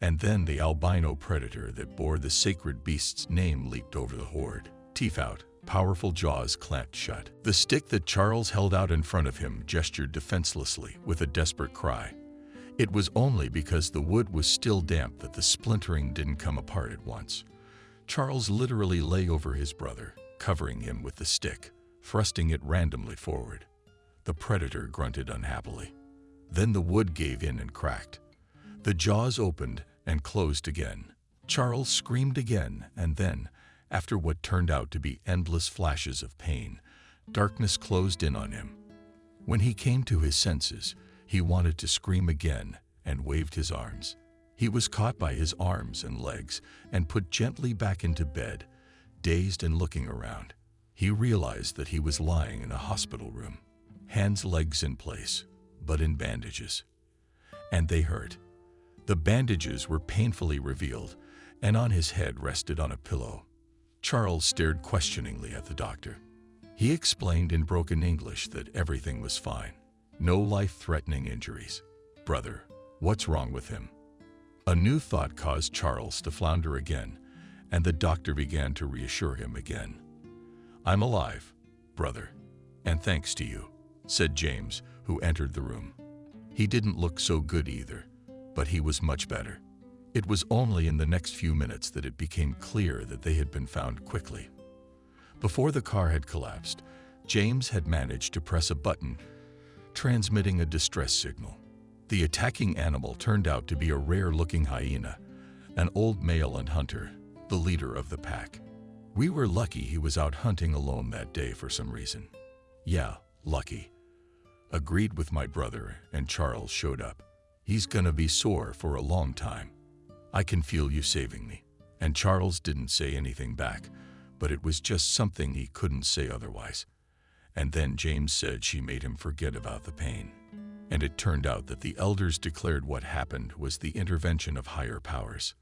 And then the albino predator that bore the sacred beast's name leaped over the horde. Teeth out, powerful jaws clamped shut. The stick that Charles held out in front of him gestured defenselessly with a desperate cry. It was only because the wood was still damp that the splintering didn't come apart at once. Charles literally lay over his brother, covering him with the stick, thrusting it randomly forward. The predator grunted unhappily. Then the wood gave in and cracked. The jaws opened and closed again. Charles screamed again, and then, after what turned out to be endless flashes of pain, darkness closed in on him. When he came to his senses, he wanted to scream again and waved his arms. He was caught by his arms and legs and put gently back into bed, dazed and looking around. He realized that he was lying in a hospital room, hands, legs in place, but in bandages. And they hurt. The bandages were painfully revealed, and on his head rested on a pillow. Charles stared questioningly at the doctor. He explained in broken English that everything was fine. No life-threatening injuries. "Brother, what's wrong with him?" A new thought caused Charles to flounder again, and the doctor began to reassure him again. "I'm alive, brother, and thanks to you," said James, who entered the room. He didn't look so good either, but he was much better. It was only in the next few minutes that it became clear that they had been found quickly. Before the car had collapsed, James had managed to press a button, transmitting a distress signal. The attacking animal turned out to be a rare-looking hyena, an old male and hunter, the leader of the pack. "We were lucky he was out hunting alone that day for some reason." "Yeah, lucky," agreed with my brother, and Charles showed up. "He's gonna be sore for a long time. I can feel you saving me." And Charles didn't say anything back, but it was just something he couldn't say otherwise. And then James said she made him forget about the pain. And it turned out that the elders declared what happened was the intervention of higher powers.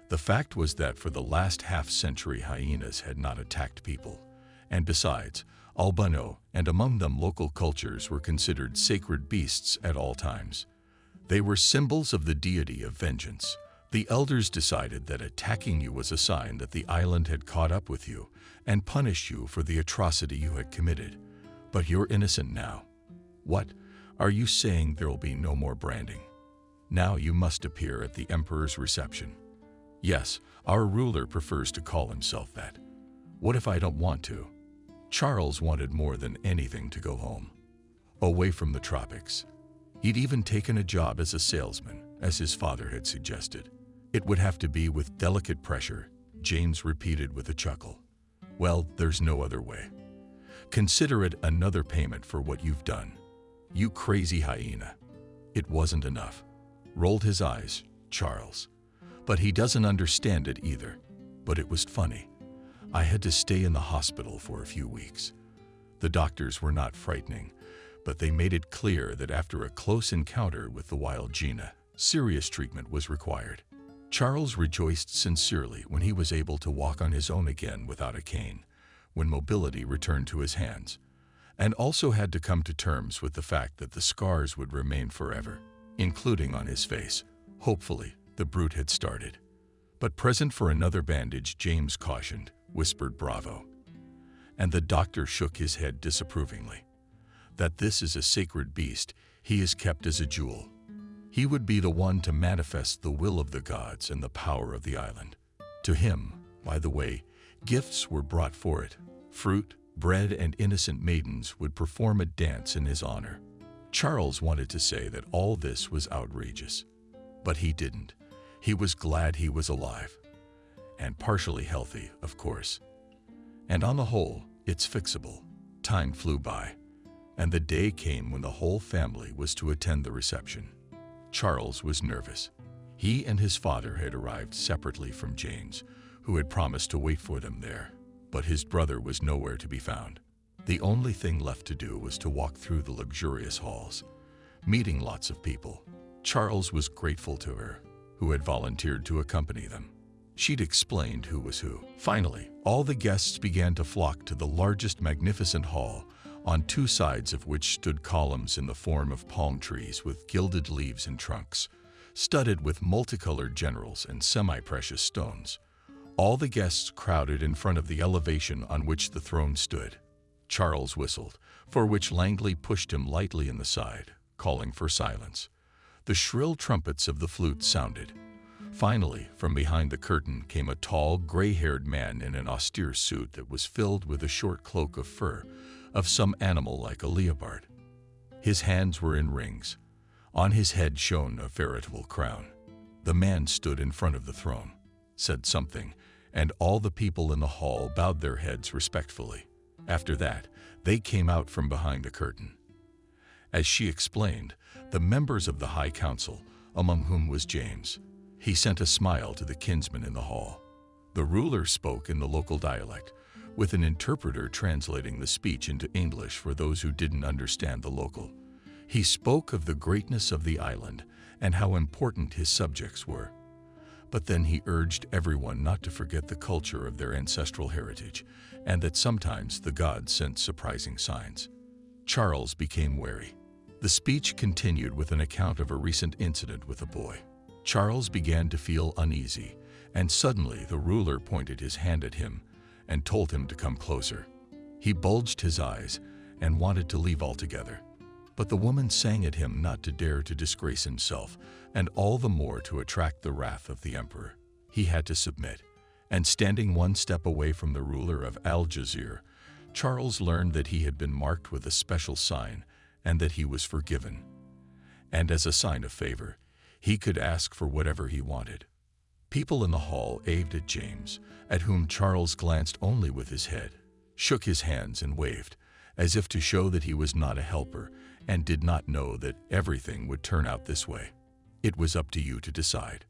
The fact was that for the last half-century hyenas had not attacked people, and besides, albino, and among them local cultures, were considered sacred beasts at all times. They were symbols of the deity of vengeance. The elders decided that attacking you was a sign that the island had caught up with you and punished you for the atrocity you had committed. But you're innocent now. What? Are you saying there'll be no more branding? Now you must appear at the emperor's reception. Yes, our ruler prefers to call himself that. What if I don't want to? Charles wanted more than anything to go home, away from the tropics. He'd even taken a job as a salesman, as his father had suggested. "It would have to be with delicate pressure," James repeated with a chuckle. "Well, there's no other way. Consider it another payment for what you've done. You crazy hyena." It wasn't enough. Rolled his eyes, Charles. "But he doesn't understand it either." But it was funny. I had to stay in the hospital for a few weeks. The doctors were not frightening, but they made it clear that after a close encounter with the wild Gina, serious treatment was required. Charles rejoiced sincerely when he was able to walk on his own again without a cane, when mobility returned to his hands, and also had to come to terms with the fact that the scars would remain forever, including on his face. Hopefully, the brute had started. "But present for another bandage," James cautioned, whispered Bravo. And the doctor shook his head disapprovingly. "That this is a sacred beast, he is kept as a jewel. He would be the one to manifest the will of the gods and the power of the island. To him, by the way, gifts were brought for it. Fruit, bread, and innocent maidens would perform a dance in his honor." Charles wanted to say that all this was outrageous, but he didn't. He was glad he was alive. And partially healthy, of course. And on the whole, it's fixable. Time flew by, and the day came when the whole family was to attend the reception. Charles was nervous. He and his father had arrived separately from James, who had promised to wait for them there, but his brother was nowhere to be found. The only thing left to do was to walk through the luxurious halls, meeting lots of people. Charles was grateful to her, who had volunteered to accompany them. She'd explained who was who. Finally, all the guests began to flock to the largest magnificent hall, on two sides of which stood columns in the form of palm trees with gilded leaves and trunks, studded with multicolored generals and semi-precious stones. All the guests crowded in front of the elevation on which the throne stood. Charles whistled, for which Langley pushed him lightly in the side, calling for silence. The shrill trumpets of the flute sounded. Finally, from behind the curtain came a tall, gray-haired man in an austere suit that was filled with a short cloak of fur, of some animal like a leopard. His hands were in rings. On his head shone a veritable crown. The man stood in front of the throne, said something, and all the people in the hall bowed their heads respectfully. After that, they came out from behind the curtain. As she explained, the members of the High Council, among whom was James. He sent a smile to the kinsmen in the hall. The ruler spoke in the local dialect, with an interpreter translating the speech into English for those who didn't understand the local. He spoke of the greatness of the island and how important his subjects were. But then he urged everyone not to forget the culture of their ancestral heritage, and that sometimes the gods sent surprising signs. Charles became wary. The speech continued with an account of a recent incident with a boy. Charles began to feel uneasy, and suddenly the ruler pointed his hand at him and told him to come closer. He bulged his eyes and wanted to leave altogether. But the woman sang at him not to dare to disgrace himself, and all the more to attract the wrath of the emperor. He had to submit, and standing one step away from the ruler of Algiers, Charles learned that he had been marked with a special sign and that he was forgiven. And as a sign of favor, he could ask for whatever he wanted. People in the hall aved at James, at whom Charles glanced only with his head, shook his hands and waved, as if to show that he was not a helper and did not know that everything would turn out this way. It was up to you to decide.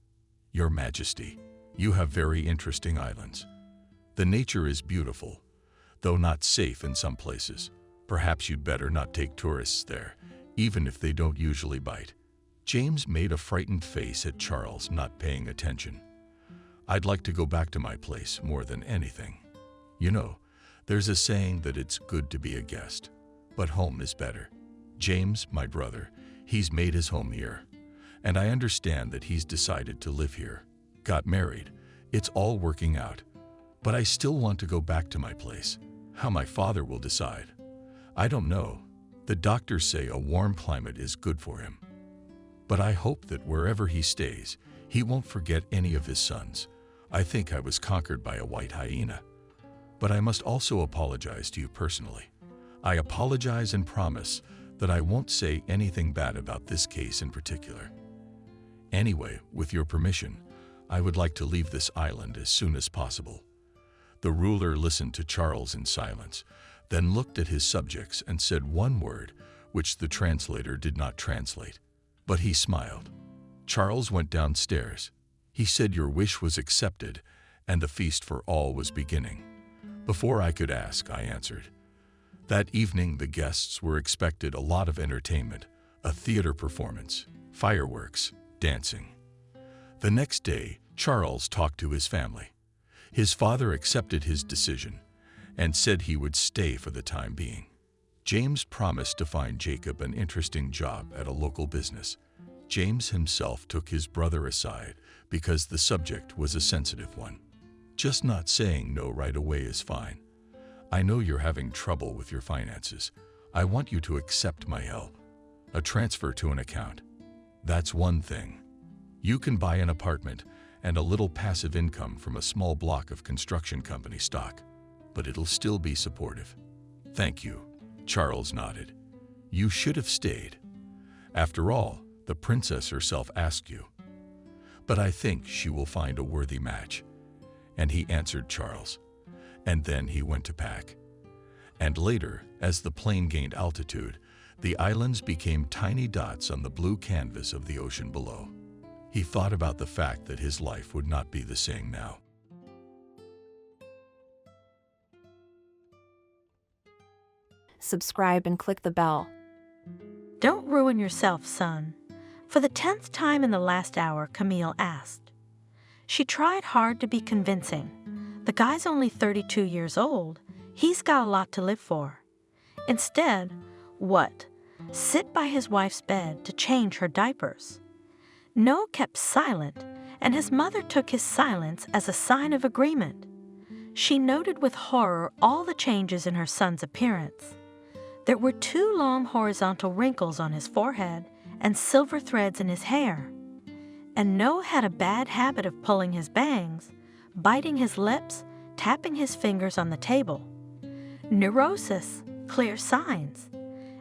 Your Majesty, you have very interesting islands. The nature is beautiful, though not safe in some places. Perhaps you'd better not take tourists there, even if they don't usually bite. James made a frightened face at Charles not paying attention. I'd like to go back to my place more than anything. You know, there's a saying that it's good to be a guest, but home is better. James, my brother, he's made his home here, and I understand that he's decided to live here. Got married, it's all working out, but I still want to go back to my place. How my father will decide, I don't know. The doctors say a warm climate is good for him. But I hope that wherever he stays, he won't forget any of his sons. I think I was conquered by a white hyena. But I must also apologize to you personally. I apologize and promise that I won't say anything bad about this case in particular. Anyway, with your permission, I would like to leave this island as soon as possible. The ruler listened to Charles in silence, then looked at his subjects and said one word, which the translator did not translate. But he smiled. Charles went downstairs. He said your wish was accepted, and the feast for all was beginning. Before I could ask, I answered. That evening the guests were expected a lot of entertainment, a theater performance, fireworks, dancing. The next day, Charles talked to his family. His father accepted his decision and said he would stay for the time being. James promised to find Jacob an interesting job at a local business. James himself took his brother aside because the subject was a sensitive one. Just not saying no right away is fine. I know you're having trouble with your finances. I want you to accept my help. A transfer to an account. That's one thing. You can buy an apartment and a little passive income from a small block of construction company stock, but it'll still be supportive. Thank you. Charles nodded. You should have stayed. After all, the princess herself asked you. But I think she will find a worthy match. And he answered Charles. And then he went to pack. And later, as the plane gained altitude, the islands became tiny dots on the blue canvas of the ocean below. He thought about the fact that his life would not be the same now. Subscribe and click the bell. Don't ruin yourself, son. For the 10th time in the last hour, Camille asked. She tried hard to be convincing. The guy's only 32 years old. He's got a lot to live for. Instead, what? Sit by his wife's bed to change her diapers. Noah kept silent, and his mother took his silence as a sign of agreement. She noted with horror all the changes in her son's appearance. There were 2 long horizontal wrinkles on his forehead and silver threads in his hair. And Noah had a bad habit of pulling his bangs, biting his lips, tapping his fingers on the table. Neurosis, clear signs.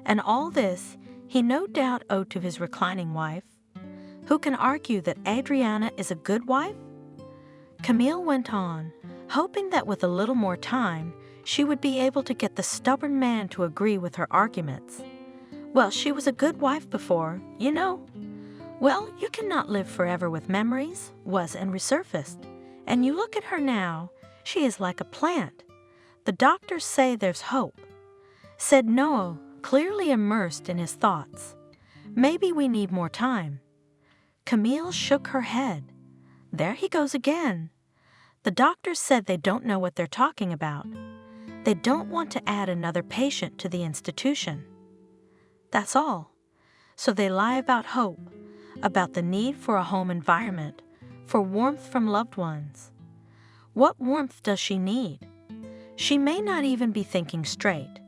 And all this he no doubt owed to his reclining wife. Who can argue that Adriana is a good wife? Camille went on, hoping that with a little more time, she would be able to get the stubborn man to agree with her arguments. Well, she was a good wife before, you know. Well, you cannot live forever with memories, was and resurfaced. And you look at her now, she is like a plant. The doctors say there's hope, said Noah, clearly immersed in his thoughts. Maybe we need more time. Camille shook her head. There he goes again. The doctors said they don't know what they're talking about. They don't want to add another patient to the institution. That's all. So they lie about hope, about the need for a home environment, for warmth from loved ones. What warmth does she need? She may not even be thinking straight.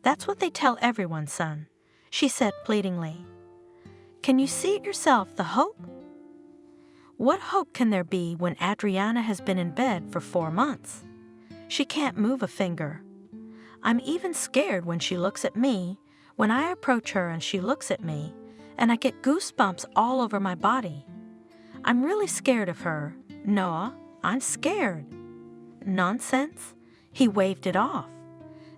That's what they tell everyone, son, she said pleadingly. Can you see it yourself, the hope? What hope can there be when Adriana has been in bed for 4 months? She can't move a finger. I'm even scared when she looks at me, when I approach her and she looks at me, and I get goosebumps all over my body. I'm really scared of her. Noah, I'm scared. Nonsense? He waved it off.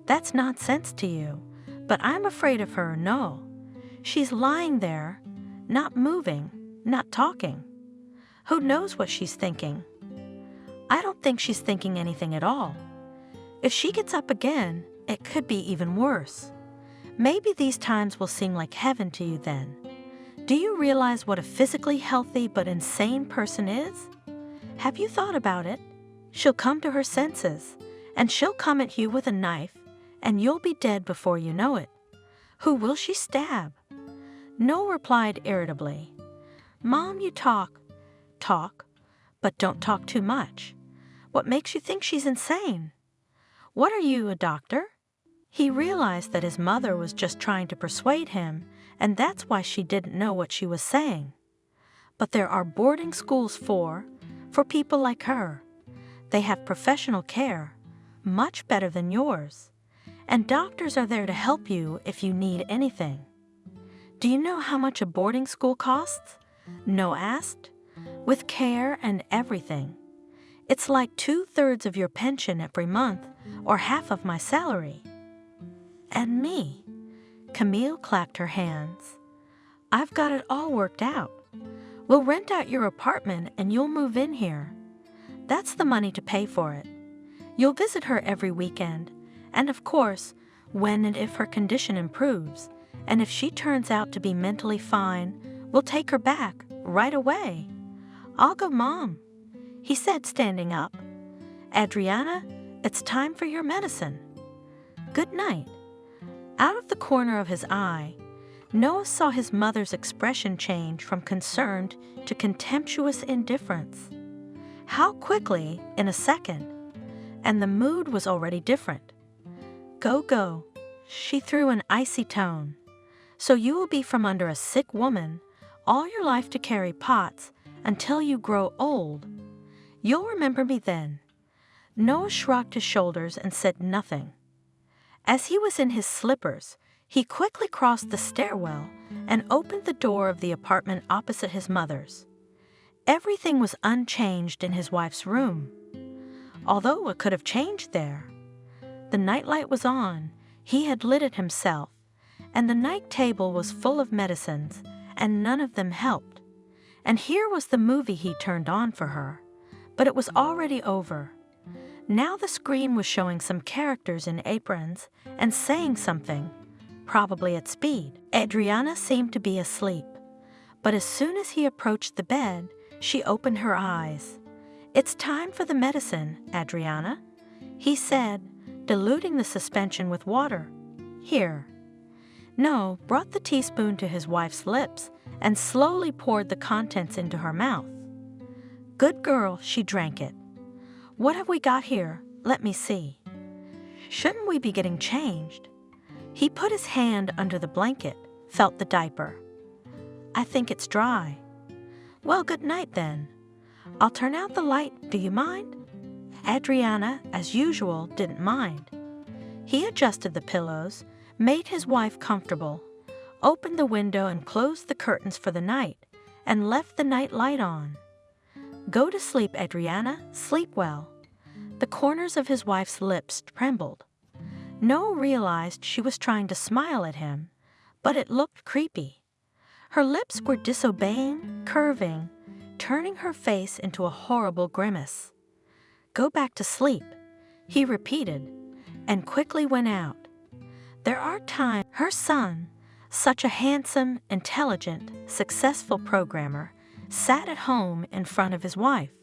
That's nonsense to you, but I'm afraid of her, no. She's lying there, not moving, not talking. Who knows what she's thinking? I don't think she's thinking anything at all. If she gets up again, it could be even worse. Maybe these times will seem like heaven to you then. Do you realize what a physically healthy but insane person is? Have you thought about it? She'll come to her senses, and she'll come at you with a knife, and you'll be dead before you know it. Who will she stab? Noah replied irritably, Mom, you talk, but don't talk too much. What makes you think she's insane? What are you, a doctor? He realized that his mother was just trying to persuade him, and that's why she didn't know what she was saying. But there are boarding schools for people like her. They have professional care, much better than yours. And doctors are there to help you if you need anything. Do you know how much a boarding school costs? Noah asked. With care and everything. It's like 2/3 of your pension every month, or half of my salary. And me. Camille clapped her hands. I've got it all worked out. We'll rent out your apartment and you'll move in here. That's the money to pay for it. You'll visit her every weekend, and of course, when and if her condition improves, and if she turns out to be mentally fine, we'll take her back right away. I'll go, Mom, he said, standing up. Adriana, it's time for your medicine. Good night. Out of the corner of his eye, Noah saw his mother's expression change from concerned to contemptuous indifference. How quickly, in a second, and the mood was already different. Go, she threw an icy tone. So you will be from under a sick woman all your life to carry pots until you grow old. You'll remember me then. Noah shrugged his shoulders and said nothing. As he was in his slippers, he quickly crossed the stairwell and opened the door of the apartment opposite his mother's. Everything was unchanged in his wife's room, although it could have changed there. The nightlight was on, he had lit it himself, and the night table was full of medicines, and none of them helped. And here was the movie he turned on for her, but it was already over. Now the screen was showing some characters in aprons and saying something, probably at speed. Adriana seemed to be asleep, But as soon as he approached the bed, she opened her eyes. "It's time for the medicine, Adriana," he said, diluting the suspension with water. "Here." No brought the teaspoon to his wife's lips and slowly poured the contents into her mouth. Good girl, she drank it. "What have we got here? Let me see. Shouldn't we be getting changed?" He put his hand under the blanket, felt the diaper. "I think it's dry." "Well, good night then. I'll turn out the light, do you mind?" Adriana, as usual, didn't mind. He adjusted the pillows, made his wife comfortable, opened the window and closed the curtains for the night, and left the night light on. "Go to sleep, Adriana, sleep well." The corners of his wife's lips trembled. Noah realized she was trying to smile at him, but it looked creepy. Her lips were disobeying, curving, turning her face into a horrible grimace. "Go back to sleep," he repeated, and quickly went out. There are times her son, such a handsome, intelligent, successful programmer, sat at home in front of his wife.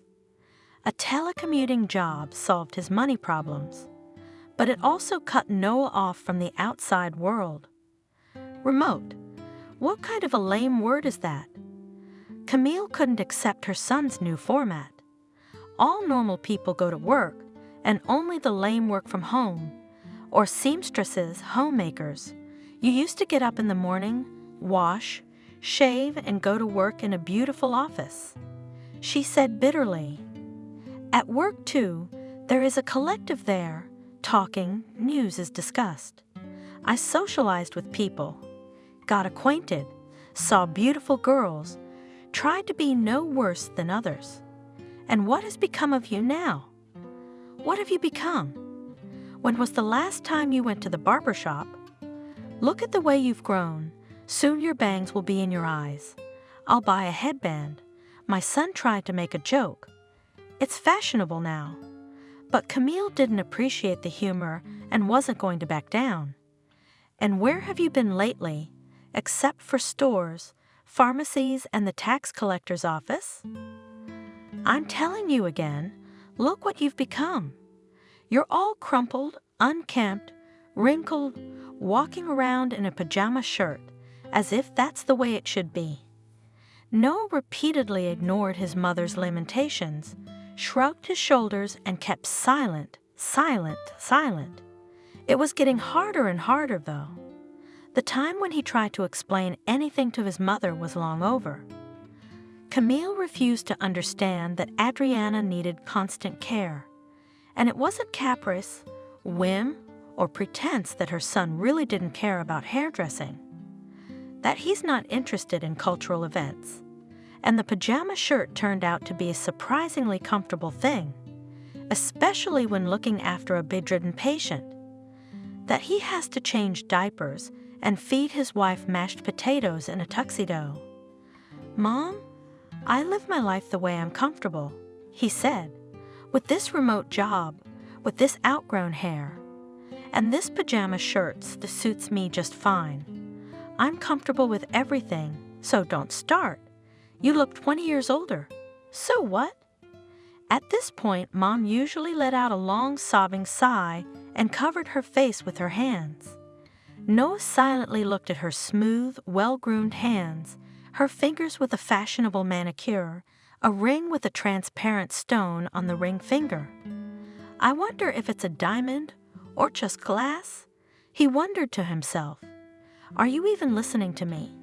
A telecommuting job solved his money problems, but it also cut Noah off from the outside world. Remote. What kind of a lame word is that? Camille couldn't accept her son's new format. All normal people go to work, and only the lame work from home, or seamstresses, homemakers. You used to get up in the morning, wash, shave, and go to work in a beautiful office. She said bitterly. At work, too, there is a collective there, talking, news is discussed. I socialized with people, got acquainted, saw beautiful girls, tried to be no worse than others. And what has become of you now? What have you become? When was the last time you went to the barber shop? Look at the way you've grown. Soon your bangs will be in your eyes. I'll buy a headband. My son tried to make a joke. It's fashionable now. But Camille didn't appreciate the humor and wasn't going to back down. And where have you been lately, except for stores, pharmacies, and the tax collector's office? I'm telling you again, look what you've become. You're all crumpled, unkempt, wrinkled, walking around in a pajama shirt, as if that's the way it should be. Noah repeatedly ignored his mother's lamentations, shrugged his shoulders, and kept silent, silent, silent. It was getting harder and harder, though. The time when he tried to explain anything to his mother was long over. Camille refused to understand that Adriana needed constant care, and it wasn't caprice, whim, or pretense that her son really didn't care about hairdressing, that he's not interested in cultural events, and the pajama shirt turned out to be a surprisingly comfortable thing, especially when looking after a bedridden patient, that he has to change diapers and feed his wife mashed potatoes in a tuxedo. "Mom, I live my life the way I'm comfortable," he said, "with this remote job, with this outgrown hair, and this pajama shirt that suits me just fine. I'm comfortable with everything, so don't start. You look 20 years older. So what?" At this point, Mom usually let out a long sobbing sigh and covered her face with her hands. Noah silently looked at her smooth, well-groomed hands, her fingers with a fashionable manicure, a ring with a transparent stone on the ring finger. "I wonder if it's a diamond or just glass?" he wondered to himself. "Are you even listening to me?"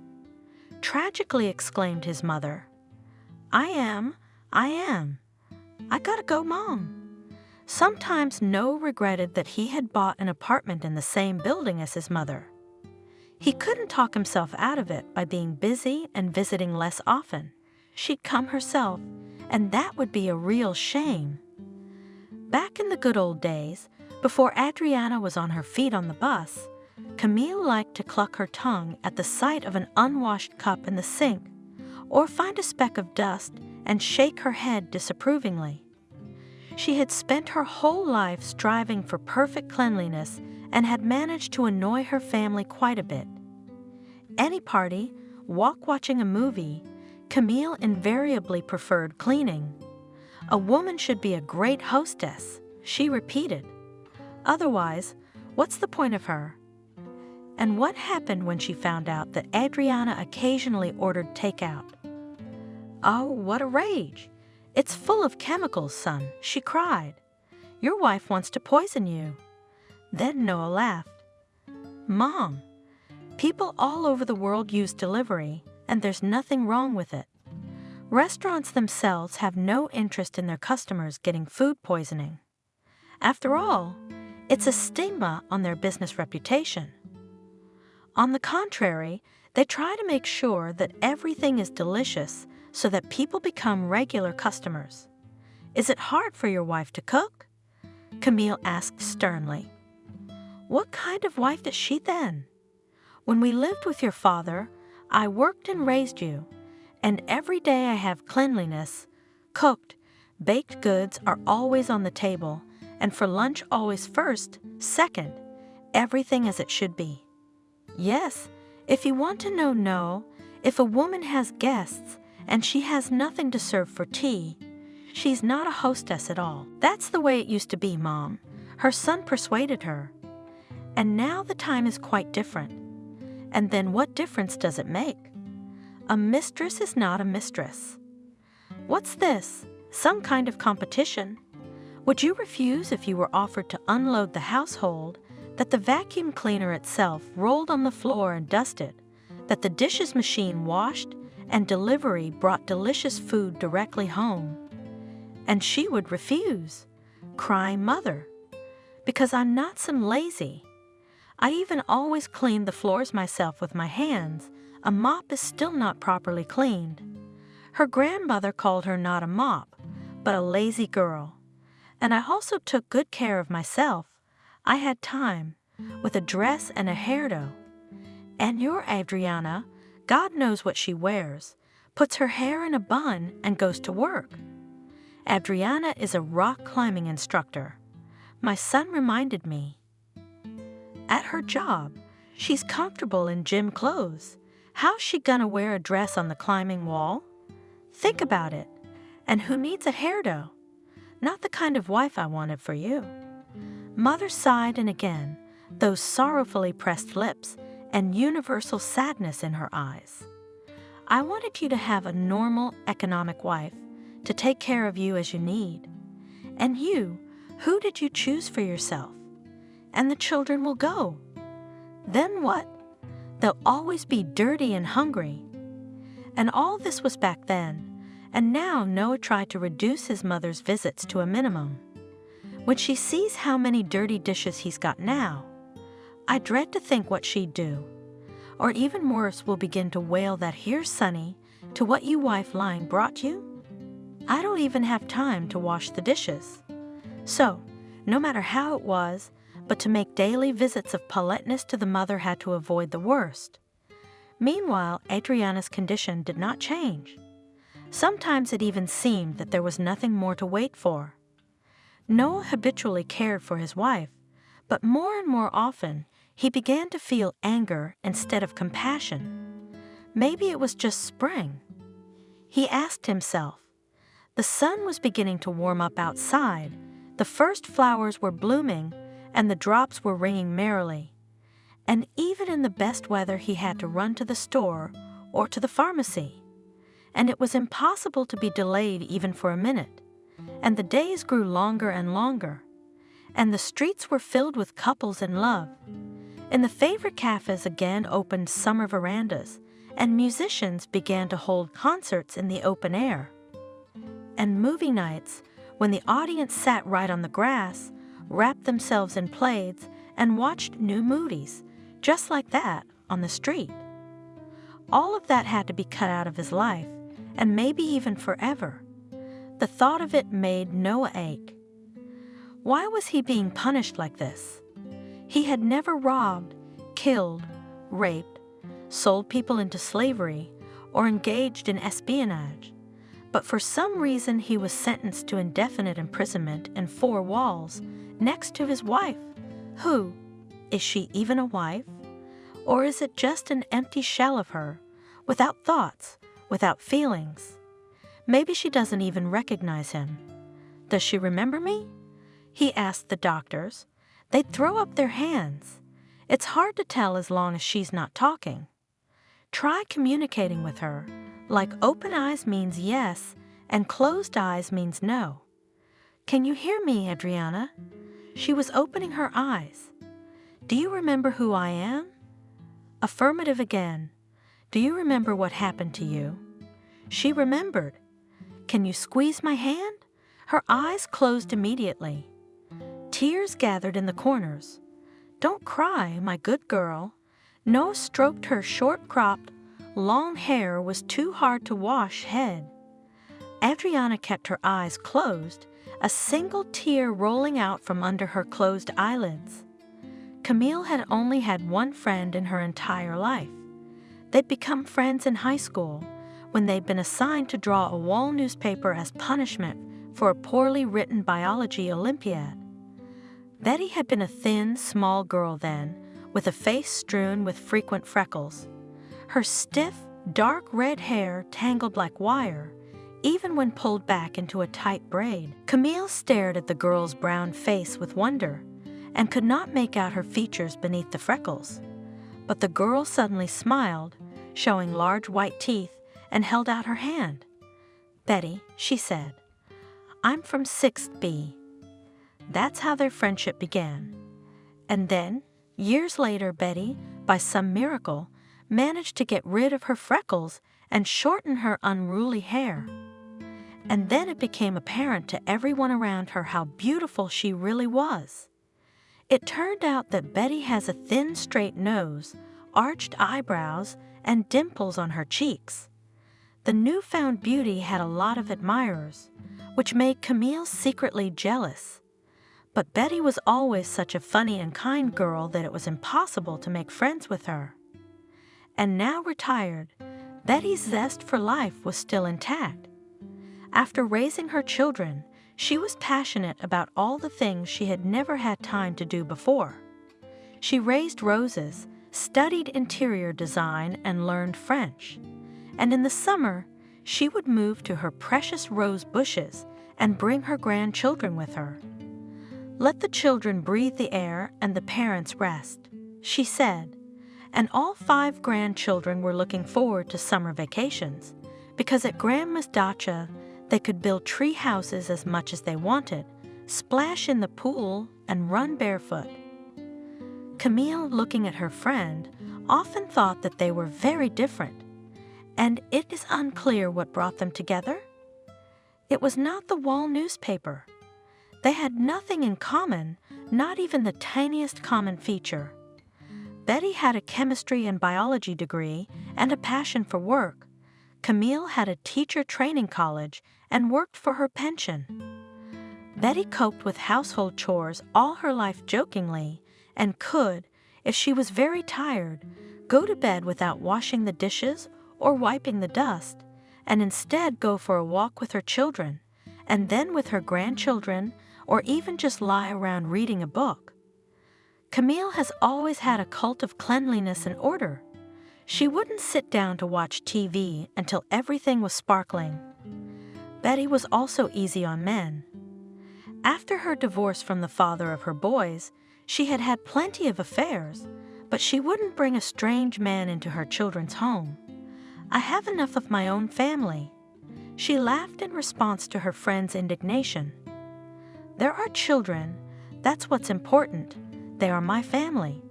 Tragically exclaimed his mother. I am. I gotta go, Mom." Sometimes Noah regretted that he had bought an apartment in the same building as his mother. He couldn't talk himself out of it by being busy and visiting less often. She'd come herself, and that would be a real shame. Back in the good old days, before Adriana was on her feet on the bus, Camille liked to cluck her tongue at the sight of an unwashed cup in the sink, or find a speck of dust and shake her head disapprovingly. She had spent her whole life striving for perfect cleanliness and had managed to annoy her family quite a bit. Any party, walk watching a movie, Camille invariably preferred cleaning. "A woman should be a great hostess," she repeated. "Otherwise, what's the point of her?" And what happened when she found out that Adriana occasionally ordered takeout? "Oh, what a rage! It's full of chemicals, son," she cried. "Your wife wants to poison you." Then Noah laughed. "Mom, people all over the world use delivery, and there's nothing wrong with it. Restaurants themselves have no interest in their customers getting food poisoning. After all, it's a stigma on their business reputation. On the contrary, they try to make sure that everything is delicious so that people become regular customers. Is it hard for your wife to cook?" Camille asked sternly. "What kind of wife is she then? When we lived with your father, I worked and raised you, and every day I have cleanliness, cooked, baked goods are always on the table, and for lunch always first, second, everything as it should be. Yes, if you want to know, no, if a woman has guests and she has nothing to serve for tea, she's not a hostess at all. That's the way it used to be, Mom. Her son persuaded her. And now the time is quite different. And then what difference does it make? A mistress is not a mistress. What's this? Some kind of competition? Would you refuse if you were offered to unload the household, that the vacuum cleaner itself rolled on the floor and dusted, that the dishes machine washed, and delivery brought delicious food directly home? And she would refuse, crying, "Mother, because I'm not some lazy. I even always clean the floors myself with my hands. A mop is still not properly cleaned." Her grandmother called her not a mop, but a lazy girl. And I also took good care of myself. I had time, with a dress and a hairdo. And your Adriana, God knows what she wears, puts her hair in a bun and goes to work. Adriana is a rock climbing instructor. My son reminded me. At her job, she's comfortable in gym clothes. How's she gonna wear a dress on the climbing wall? Think about it. And who needs a hairdo? Not the kind of wife I wanted for you. Mother sighed, and again, those sorrowfully pressed lips and universal sadness in her eyes. I wanted you to have a normal economic wife to take care of you as you need. And you, who did you choose for yourself? And the children will go. Then what? They'll always be dirty and hungry. And all this was back then, and now Noah tried to reduce his mother's visits to a minimum. When she sees how many dirty dishes he's got now, I dread to think what she'd do. Or even worse, will begin to wail that "Here's Sonny, to what you wife lying brought you? I don't even have time to wash the dishes." So, no matter how it was, but to make daily visits of politeness to the mother had to avoid the worst. Meanwhile, Adriana's condition did not change. Sometimes it even seemed that there was nothing more to wait for. Noah habitually cared for his wife, but more and more often he began to feel anger instead of compassion. Maybe it was just spring. He asked himself. The sun was beginning to warm up outside, the first flowers were blooming, and the drops were ringing merrily. And even in the best weather he had to run to the store or to the pharmacy. And it was impossible to be delayed even for a minute. And the days grew longer and longer. And the streets were filled with couples in love. In the favorite cafes again opened summer verandas, and musicians began to hold concerts in the open air. And movie nights, when the audience sat right on the grass, wrapped themselves in plaids, and watched new movies, just like that, on the street. All of that had to be cut out of his life, and maybe even forever. The thought of it made Noah ache. Why was he being punished like this? He had never robbed, killed, raped, sold people into slavery, or engaged in espionage. But for some reason he was sentenced to indefinite imprisonment in 4 walls, next to his wife. Who? Is she even a wife? Or is it just an empty shell of her, without thoughts, without feelings. Maybe she doesn't even recognize him. Does she remember me? He asked the doctors. They'd throw up their hands. It's hard to tell as long as she's not talking. Try communicating with her, like open eyes means yes and closed eyes means no. Can you hear me, Adriana? She was opening her eyes. Do you remember who I am? Affirmative again. Do you remember what happened to you? She remembered. Can you squeeze my hand? Her eyes closed immediately. Tears gathered in the corners. Don't cry, my good girl. Noah stroked her short-cropped, long hair was too hard to wash head. Adriana kept her eyes closed, a single tear rolling out from under her closed eyelids. Camille had only had one friend in her entire life. They'd become friends in high school when they'd been assigned to draw a wall newspaper as punishment for a poorly written biology Olympiad. Betty had been a thin, small girl then, with a face strewn with frequent freckles. Her stiff, dark red hair tangled like wire, even when pulled back into a tight braid. Camille stared at the girl's brown face with wonder and could not make out her features beneath the freckles. But the girl suddenly smiled, showing large white teeth, and held out her hand. Betty, she said, I'm from 6th B. That's how their friendship began. And then, years later, Betty, by some miracle, managed to get rid of her freckles and shorten her unruly hair. And then it became apparent to everyone around her how beautiful she really was. It turned out that Betty has a thin, straight nose, arched eyebrows, and dimples on her cheeks. The newfound beauty had a lot of admirers, which made Camille secretly jealous. But Betty was always such a funny and kind girl that it was impossible to make friends with her. And now retired, Betty's zest for life was still intact. After raising her children, she was passionate about all the things she had never had time to do before. She raised roses, studied interior design, and learned French. And in the summer, she would move to her precious rose bushes and bring her grandchildren with her. Let the children breathe the air and the parents rest, she said, and all 5 grandchildren were looking forward to summer vacations, because at Grandma's dacha, they could build tree houses as much as they wanted, splash in the pool, and run barefoot. Camille, looking at her friend, often thought that they were very different, and it is unclear what brought them together. It was not the wall newspaper. They had nothing in common, not even the tiniest common feature. Betty had a chemistry and biology degree and a passion for work. Camille had a teacher training college and worked for her pension. Betty coped with household chores all her life jokingly and could, if she was very tired, go to bed without washing the dishes or wiping the dust, and instead go for a walk with her children, and then with her grandchildren, or even just lie around reading a book. Camille has always had a cult of cleanliness and order. She wouldn't sit down to watch TV until everything was sparkling. Betty was also easy on men. After her divorce from the father of her boys, she had had plenty of affairs, but she wouldn't bring a strange man into her children's home. I have enough of my own family. She laughed in response to her friend's indignation. There are children. That's what's important. They are my family.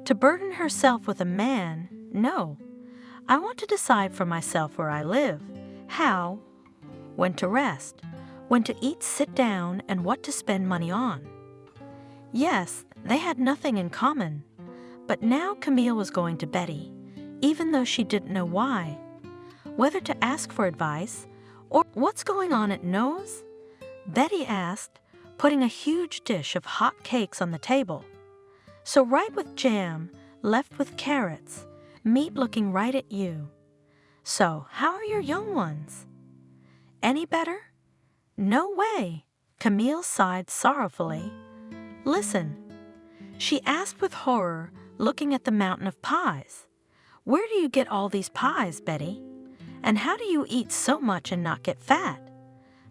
To burden herself with a man, no. I want to decide for myself where I live, how, when to rest, when to eat, sit down, and what to spend money on. Yes, they had nothing in common, but now Camille was going to Betty, even though she didn't know why. Whether to ask for advice, or what's going on at Noah's? Betty asked, putting a huge dish of hot cakes on the table. So right with jam, left with carrots, meat looking right at you. So, how are your young ones? Any better? No way, Camille sighed sorrowfully. Listen, she asked with horror, looking at the mountain of pies. Where do you get all these pies, Betty? And how do you eat so much and not get fat?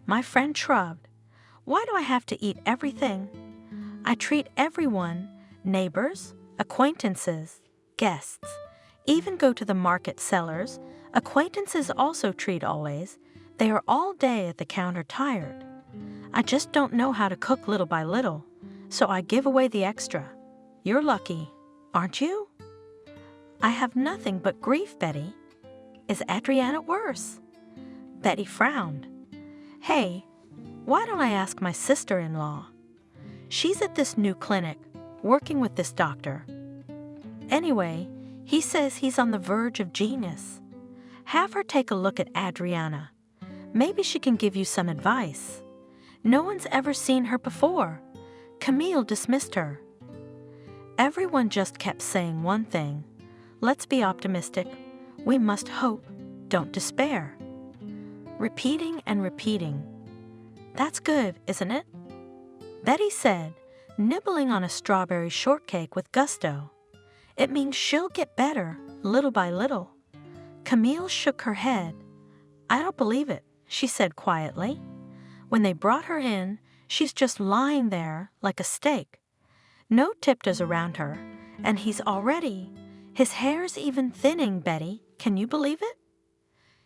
My friend shrugged. Why do I have to eat everything? I treat everyone, neighbors, acquaintances, guests, even go to the market sellers. Acquaintances also treat always. They are all day at the counter tired. I just don't know how to cook little by little, so I give away the extra. You're lucky, aren't you? I have nothing but grief, Betty. Is Adriana worse? Betty frowned. Hey, why don't I ask my sister-in-law? She's at this new clinic, working with this doctor. Anyway, he says he's on the verge of genius. Have her take a look at Adriana. Maybe she can give you some advice. No one's ever seen her before. Camille dismissed her. Everyone just kept saying one thing. Let's be optimistic. We must hope. Don't despair. Repeating and repeating. That's good, isn't it? Betty said, nibbling on a strawberry shortcake with gusto. It means she'll get better, little by little. Camille shook her head. I don't believe it, she said quietly. When they brought her in, she's just lying there like a steak. No tiptoes around her, and his hair's even thinning, Betty. Can you believe it?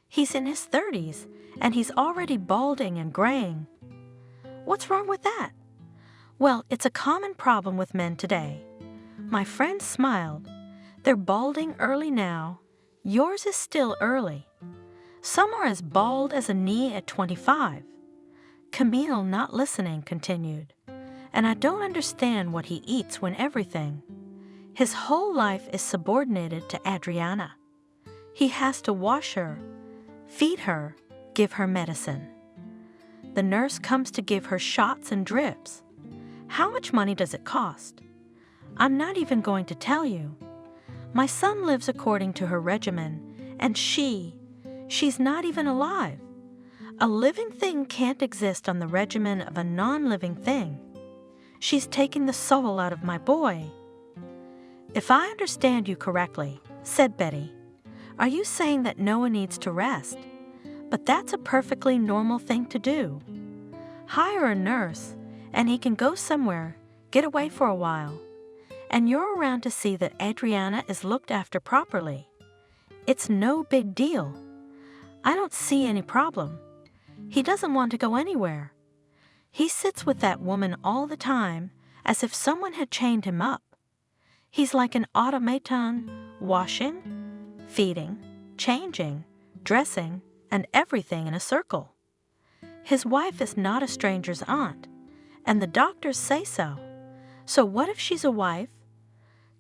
He's in his 30s, and he's already balding and graying. What's wrong with that? Well, it's a common problem with men today. My friend smiled. They're balding early now. Yours is still early. Some are as bald as a knee at 25. Camille, not listening, continued. And I don't understand what he eats when everything. His whole life is subordinated to Adriana. He has to wash her, feed her, give her medicine. The nurse comes to give her shots and drips. How much money does it cost? I'm not even going to tell you. My son lives according to her regimen, and she's not even alive. A living thing can't exist on the regimen of a non-living thing. She's taking the soul out of my boy. If I understand you correctly, said Betty, are you saying that Noah needs to rest? But that's a perfectly normal thing to do. Hire a nurse, and he can go somewhere, get away for a while. And you're around to see that Adriana is looked after properly. It's no big deal. I don't see any problem. He doesn't want to go anywhere. He sits with that woman all the time, as if someone had chained him up. He's like an automaton, washing, feeding, changing, dressing, and everything in a circle. His wife is not a stranger's aunt, and the doctors say so. So what if she's a wife?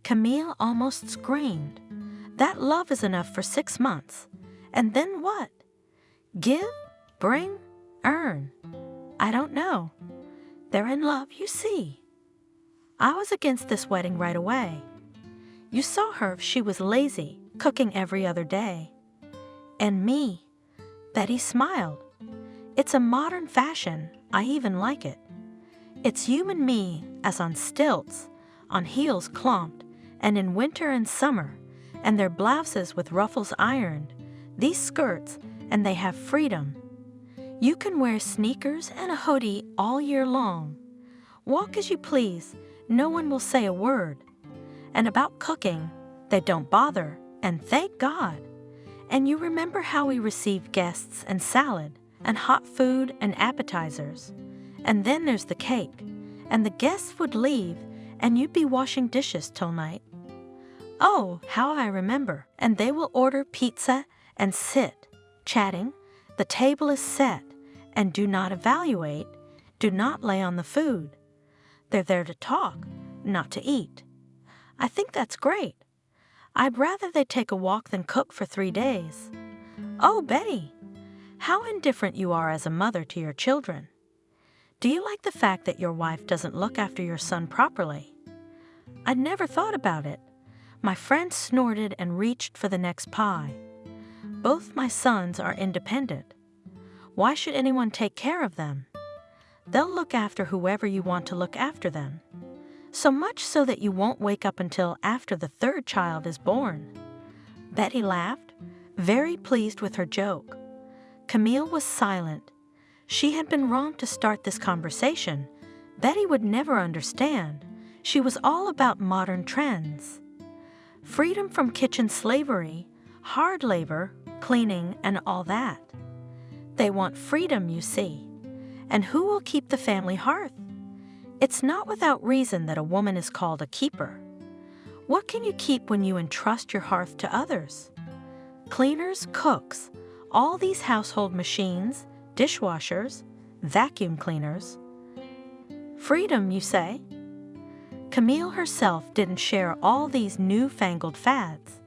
Camille almost screamed. That love is enough for 6 months. And then what? Give, bring, earn. I don't know. They're in love, you see. I was against this wedding right away. You saw her, she was lazy, cooking every other day. And me. Betty smiled. It's a modern fashion. I even like it. It's you and me, as on stilts, on heels clomped, and in winter and summer, and their blouses with ruffles ironed, these skirts, and they have freedom. You can wear sneakers and a hoodie all year long. Walk as you please, no one will say a word. And about cooking, they don't bother, and thank God. And you remember how we received guests and salad, and hot food and appetizers. And then there's the cake, and the guests would leave, and you'd be washing dishes till night. Oh, how I remember. And they will order pizza and sit, chatting. The table is set, and do not evaluate, do not lay on the food. They're there to talk, not to eat. I think that's great. I'd rather they take a walk than cook for 3 days. Oh, Betty, how indifferent you are as a mother to your children. Do you like the fact that your wife doesn't look after your son properly? I'd never thought about it. My friend snorted and reached for the next pie. Both my sons are independent. Why should anyone take care of them? They'll look after whoever you want to look after them. So much so that you won't wake up until after the 3rd child is born. Betty laughed. very pleased with her joke. Camille was silent. She had been wrong to start this conversation. Betty would never understand. She was all about modern trends. Freedom from kitchen slavery, hard labor, cleaning, and all that. They want freedom, you see. And who will keep the family hearth? It's not without reason that a woman is called a keeper. What can you keep when you entrust your hearth to others? Cleaners, cooks, all these household machines, dishwashers, vacuum cleaners. Freedom, you say? Camille herself didn't share all these newfangled fads.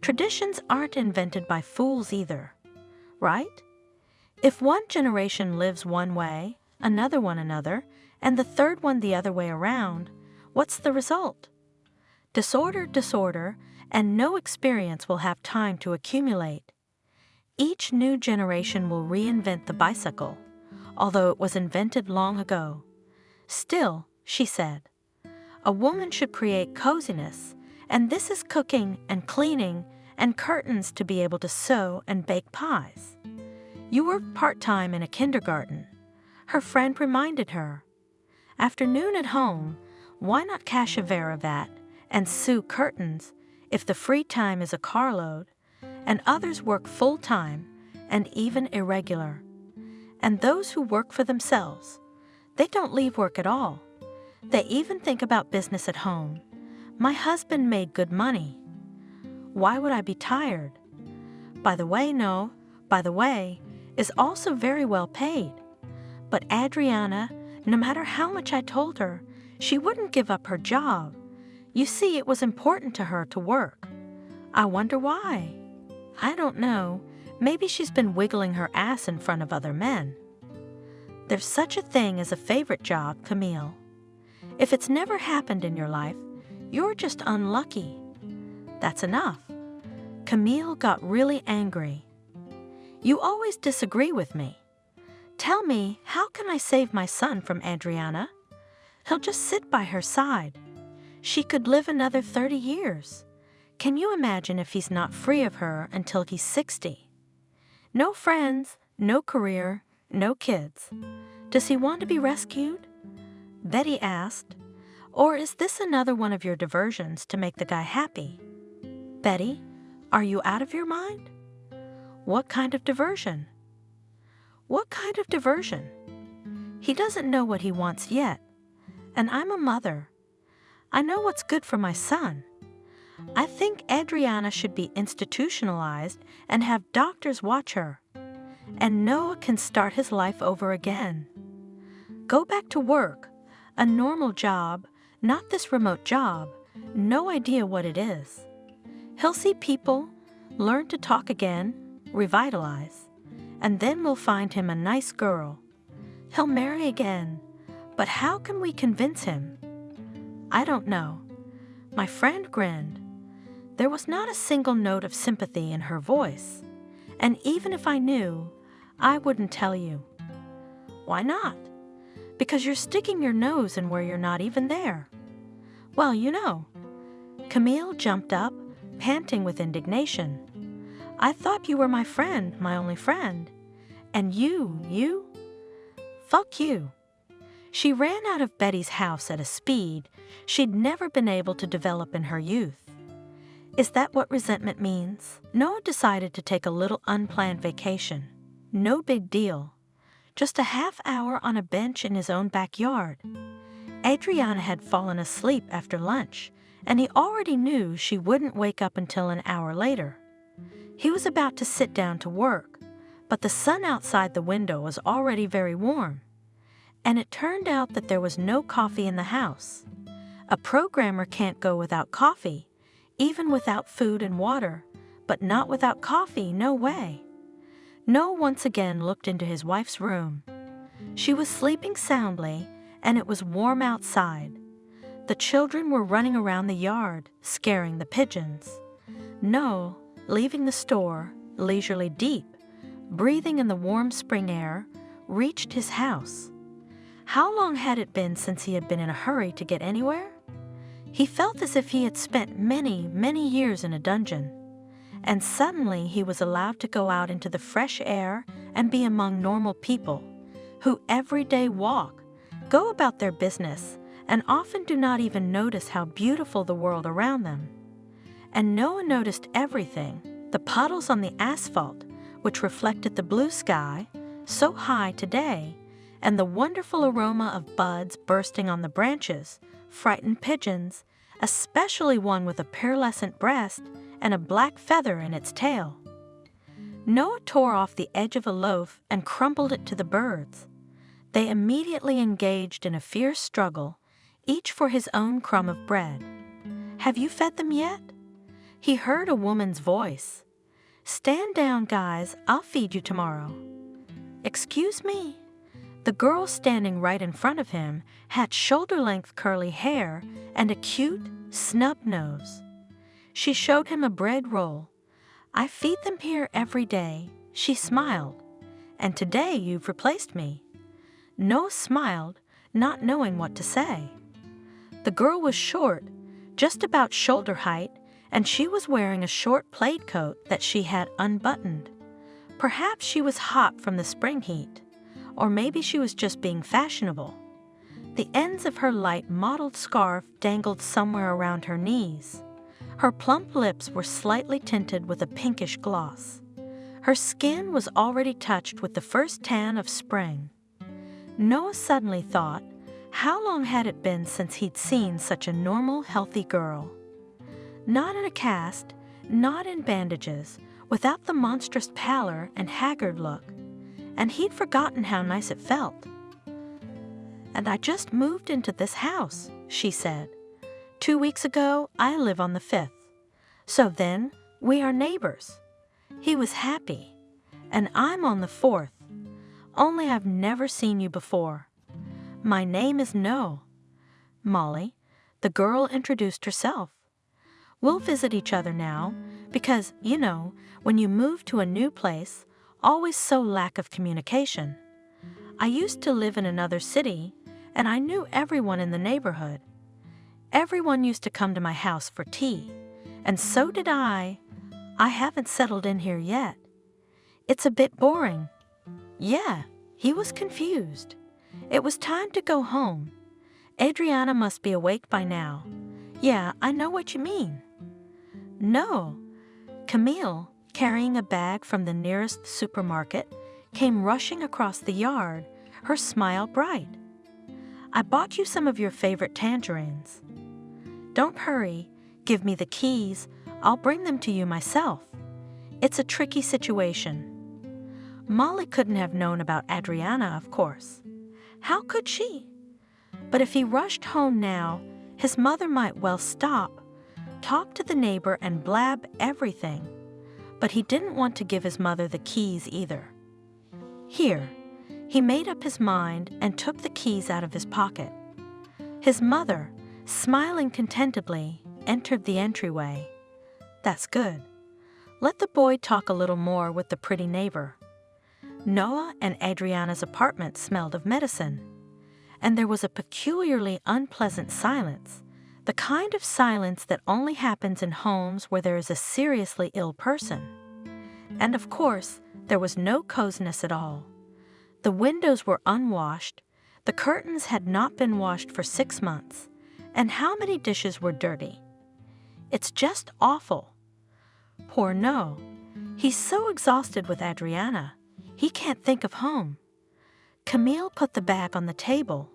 Traditions aren't invented by fools either, right? If one generation lives one way, another one another, and the third one the other way around, what's the result? Disorder, and no experience will have time to accumulate. Each new generation will reinvent the bicycle, although it was invented long ago. Still, she said, a woman should create coziness, and this is cooking and cleaning and curtains to be able to sew and bake pies. You work part-time in a kindergarten, her friend reminded her. Afternoon at home, why not cash a Verivat and sew curtains if the free time is a carload, and others work full-time and even irregular. And those who work for themselves, they don't leave work at all. They even think about business at home. My husband made good money. Why would I be tired? By the way, is also very well paid. But Adriana, no matter how much I told her, she wouldn't give up her job. You see, it was important to her to work. I wonder why. I don't know. Maybe she's been wiggling her ass in front of other men. There's such a thing as a favorite job, Camille. If it's never happened in your life, you're just unlucky. That's enough. Camille got really angry. You always disagree with me. Tell me, how can I save my son from Adriana? He'll just sit by her side. She could live another 30 years. Can you imagine if he's not free of her until he's 60? No friends, no career, no kids. Does he want to be rescued? Betty asked. Or is this another one of your diversions to make the guy happy? Betty, are you out of your mind? What kind of diversion? What kind of diversion? He doesn't know what he wants yet. And I'm a mother. I know what's good for my son. I think Adriana should be institutionalized and have doctors watch her. And Noah can start his life over again. Go back to work, a normal job, not this remote job, no idea what it is. He'll see people, learn to talk again, revitalize, and then we'll find him a nice girl. He'll marry again, but how can we convince him? I don't know. My friend grinned. There was not a single note of sympathy in her voice, and even if I knew, I wouldn't tell you. Why not? Because you're sticking your nose in where you're not even there. Well, you know. Camille jumped up, panting with indignation. I thought you were my friend, my only friend. And you? Fuck you. She ran out of Betty's house at a speed she'd never been able to develop in her youth. Is that what resentment means? Noah decided to take a little unplanned vacation. No big deal. Just a half hour on a bench in his own backyard. Adriana had fallen asleep after lunch, and he already knew she wouldn't wake up until an hour later. He was about to sit down to work, but the sun outside the window was already very warm. And it turned out that there was no coffee in the house. A programmer can't go without coffee, even without food and water, but not without coffee, no way. Noah once again looked into his wife's room. She was sleeping soundly, and it was warm outside. The children were running around the yard, scaring the pigeons. Noah, leaving the store, leisurely deep, breathing in the warm spring air, reached his house. How long had it been since he had been in a hurry to get anywhere? He felt as if he had spent many, many years in a dungeon. and suddenly he was allowed to go out into the fresh air and be among normal people who every day walk, go about their business, and often do not even notice how beautiful the world around them. And Noah noticed everything: the puddles on the asphalt, which reflected the blue sky, so high today, and the wonderful aroma of buds bursting on the branches, frightened pigeons, especially one with a pearlescent breast and a black feather in its tail. Noah tore off the edge of a loaf and crumbled it to the birds. They immediately engaged in a fierce struggle, each for his own crumb of bread. "Have you fed them yet?" He heard a woman's voice. "Stand down, guys, I'll feed you tomorrow." "Excuse me?" The girl standing right in front of him had shoulder-length curly hair and a cute, snub nose. She showed him a bread roll. "I feed them here every day," she smiled. "And today you've replaced me." Noah smiled, not knowing what to say. The girl was short, just about shoulder height, and she was wearing a short plaid coat that she had unbuttoned. Perhaps she was hot from the spring heat, or maybe she was just being fashionable. The ends of her light mottled scarf dangled somewhere around her knees. Her plump lips were slightly tinted with a pinkish gloss. Her skin was already touched with the first tan of spring. Noah suddenly thought, how long had it been since he'd seen such a normal, healthy girl? Not in a cast, not in bandages, without the monstrous pallor and haggard look, and he'd forgotten how nice it felt. "And I just moved into this house," she said. 2 weeks ago, I live on the 5th. So then, we are neighbors." He was happy. "And I'm on the 4th. Only I've never seen you before. My name is No. Molly," the girl introduced herself. "We'll visit each other now, because, you know, when you move to a new place, always so lack of communication. I used to live in another city, and I knew everyone in the neighborhood. Everyone used to come to my house for tea, and so did I. I haven't settled in here yet. It's a bit boring." Yeah, he was confused. It was time to go home. Adriana must be awake by now. "Yeah, I know what you mean." "No." Camille, carrying a bag from the nearest supermarket, came rushing across the yard, her smile bright. "I bought you some of your favorite tangerines." "Don't hurry. Give me the keys. I'll bring them to you myself. It's a tricky situation." Molly couldn't have known about Adriana, of course. How could she? But if he rushed home now, his mother might well stop, talk to the neighbor, and blab everything. But he didn't want to give his mother the keys either. "Here." He made up his mind and took the keys out of his pocket. His mother, smiling contentedly, entered the entryway. "That's good. Let the boy talk a little more with the pretty neighbor." Noah and Adriana's apartment smelled of medicine, and there was a peculiarly unpleasant silence, the kind of silence that only happens in homes where there is a seriously ill person. And of course, there was no coziness at all. The windows were unwashed, the curtains had not been washed for 6 months, and how many dishes were dirty? It's just awful. Poor Noah. He's so exhausted with Adriana. He can't think of home. Camille put the bag on the table,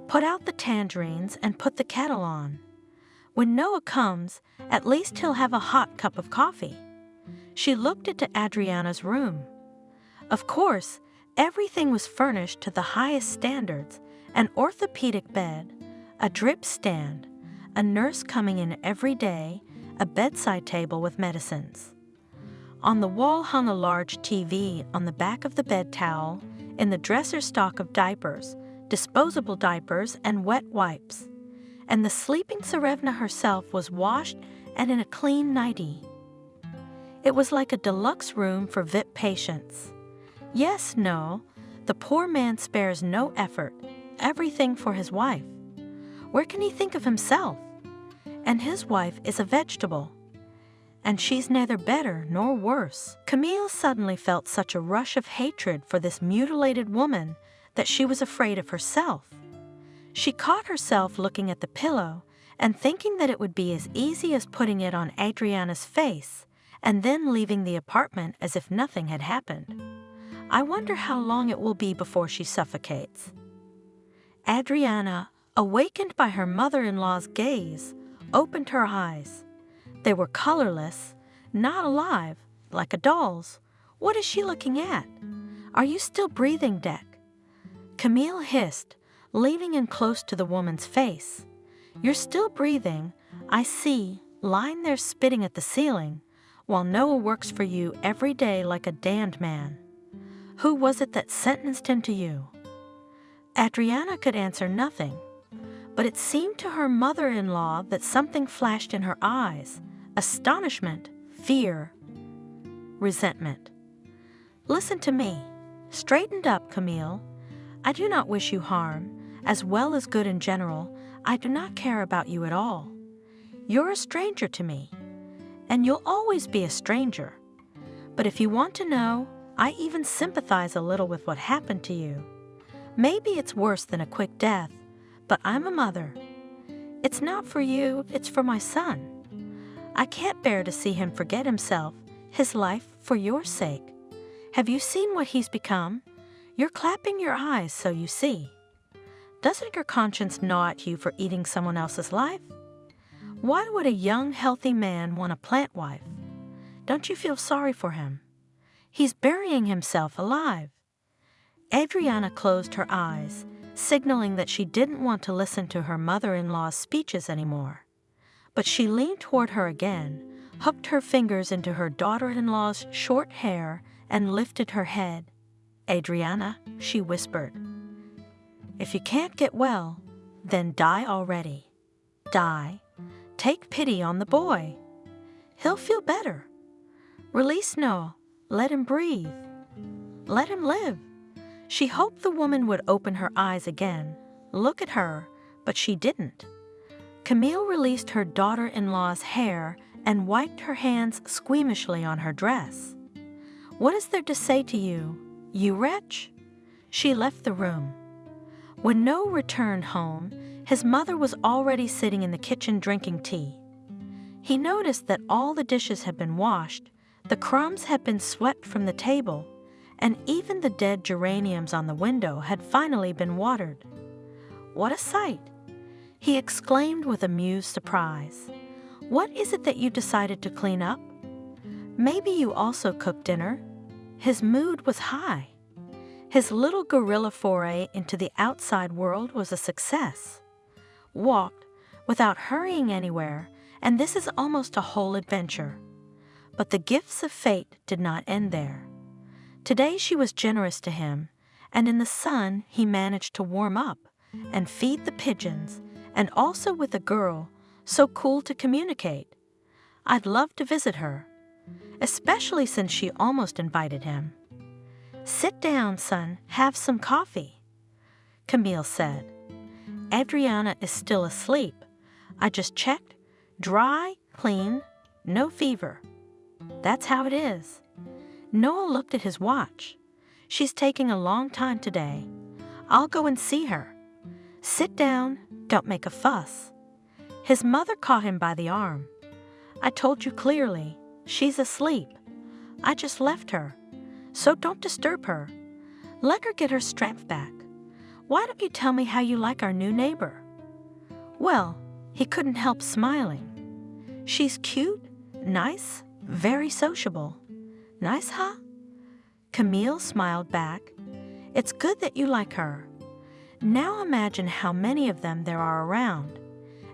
put out the tangerines, and put the kettle on. When Noah comes, at least he'll have a hot cup of coffee. She looked into Adriana's room. Of course, everything was furnished to the highest standards: an orthopedic bed, a drip stand, a nurse coming in every day, a bedside table with medicines. On the wall hung a large TV on the back of the bed towel, in the dresser stock of diapers, disposable diapers, and wet wipes. And the sleeping Tsarevna herself was washed and in a clean nightie. It was like a deluxe room for VIP patients. Yes, no, the poor man spares no effort, everything for his wife. Where can he think of himself? And his wife is a vegetable. and she's neither better nor worse. Camille suddenly felt such a rush of hatred for this mutilated woman that she was afraid of herself. She caught herself looking at the pillow and thinking that it would be as easy as putting it on Adriana's face and then leaving the apartment as if nothing had happened. I wonder how long it will be before she suffocates. Adriana, awakened by her mother-in-law's gaze, opened her eyes. They were colorless, not alive, like a doll's. What is she looking at? Are you still breathing, Deck? Camille hissed, leaning in close to the woman's face. You're still breathing, I see, lying there spitting at the ceiling, while Noah works for you every day like a damned man. Who was it that sentenced him to you? Adriana could answer nothing, but it seemed to her mother-in-law that something flashed in her eyes. Astonishment, fear, resentment. Listen to me. Straightened up, Camille. I do not wish you harm, as well as good in general. I do not care about you at all. You're a stranger to me, and you'll always be a stranger. But if you want to know, I even sympathize a little with what happened to you. Maybe it's worse than a quick death, but I'm a mother. It's not for you, it's for my son. I can't bear to see him forget himself, his life, for your sake. Have you seen what he's become? You're clapping your eyes so you see. Doesn't your conscience gnaw at you for eating someone else's life? Why would a young, healthy man want a plant wife? Don't you feel sorry for him? He's burying himself alive. Adriana closed her eyes, signaling that she didn't want to listen to her mother-in-law's speeches anymore. But she leaned toward her again, hooked her fingers into her daughter-in-law's short hair, and lifted her head. Adriana, she whispered, if you can't get well, then die already. Die. Take pity on the boy. He'll feel better. Release Noah. Let him breathe. Let him live. She hoped the woman would open her eyes again, look at her, but she didn't. Camille released her daughter-in-law's hair and wiped her hands squeamishly on her dress. What is there to say to you, you wretch? She left the room. When Noah returned home, his mother was already sitting in the kitchen drinking tea. He noticed that all the dishes had been washed, the crumbs had been swept from the table, and even the dead geraniums on the window had finally been watered. What a sight! He exclaimed with amused surprise. What is it that you decided to clean up? Maybe you also cooked dinner? His mood was high. His little guerrilla foray into the outside world was a success. Walked, without hurrying anywhere, and this is almost a whole adventure. But the gifts of fate did not end there. Today she was generous to him, and in the sun he managed to warm up and feed the pigeons, and also with a girl so cool to communicate. I'd love to visit her, especially since she almost invited him. Sit down, son, have some coffee, Camille said. Adriana is still asleep. I just checked. Dry, clean, no fever. That's how it is. Noah looked at his watch. She's taking a long time today. I'll go and see her. Sit down, don't make a fuss. His mother caught him by the arm. I told you clearly, she's asleep. I just left her, so don't disturb her. Let her get her strength back. Why don't you tell me how you like our new neighbor? Well, he couldn't help smiling. She's cute, nice, very sociable. Nice, huh? Camille smiled back. It's good that you like her. Now imagine how many of them there are around,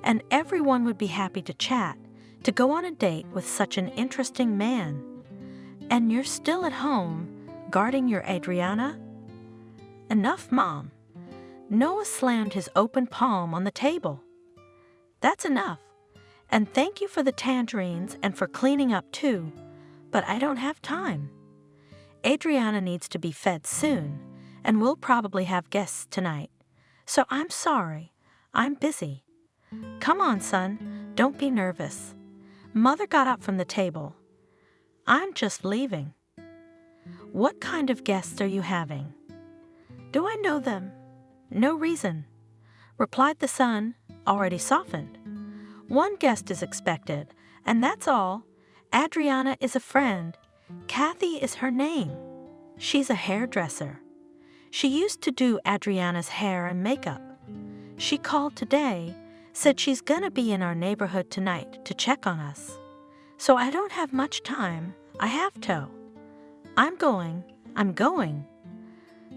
and everyone would be happy to chat, to go on a date with such an interesting man. And you're still at home, guarding your Adriana? Enough, Mom. Noah slammed his open palm on the table. That's enough. And thank you for the tangerines and for cleaning up too, but I don't have time. Adriana needs to be fed soon, and we'll probably have guests tonight. So I'm sorry. I'm busy. Come on, son. Don't be nervous. Mother got up from the table. I'm just leaving. What kind of guests are you having? Do I know them? No reason, replied the son, already softened. One guest is expected, and that's all. Adriana is a friend. Kathy is her name. She's a hairdresser. She used to do Adriana's hair and makeup. She called today, said she's gonna be in our neighborhood tonight to check on us. So I don't have much time. I have to. I'm going.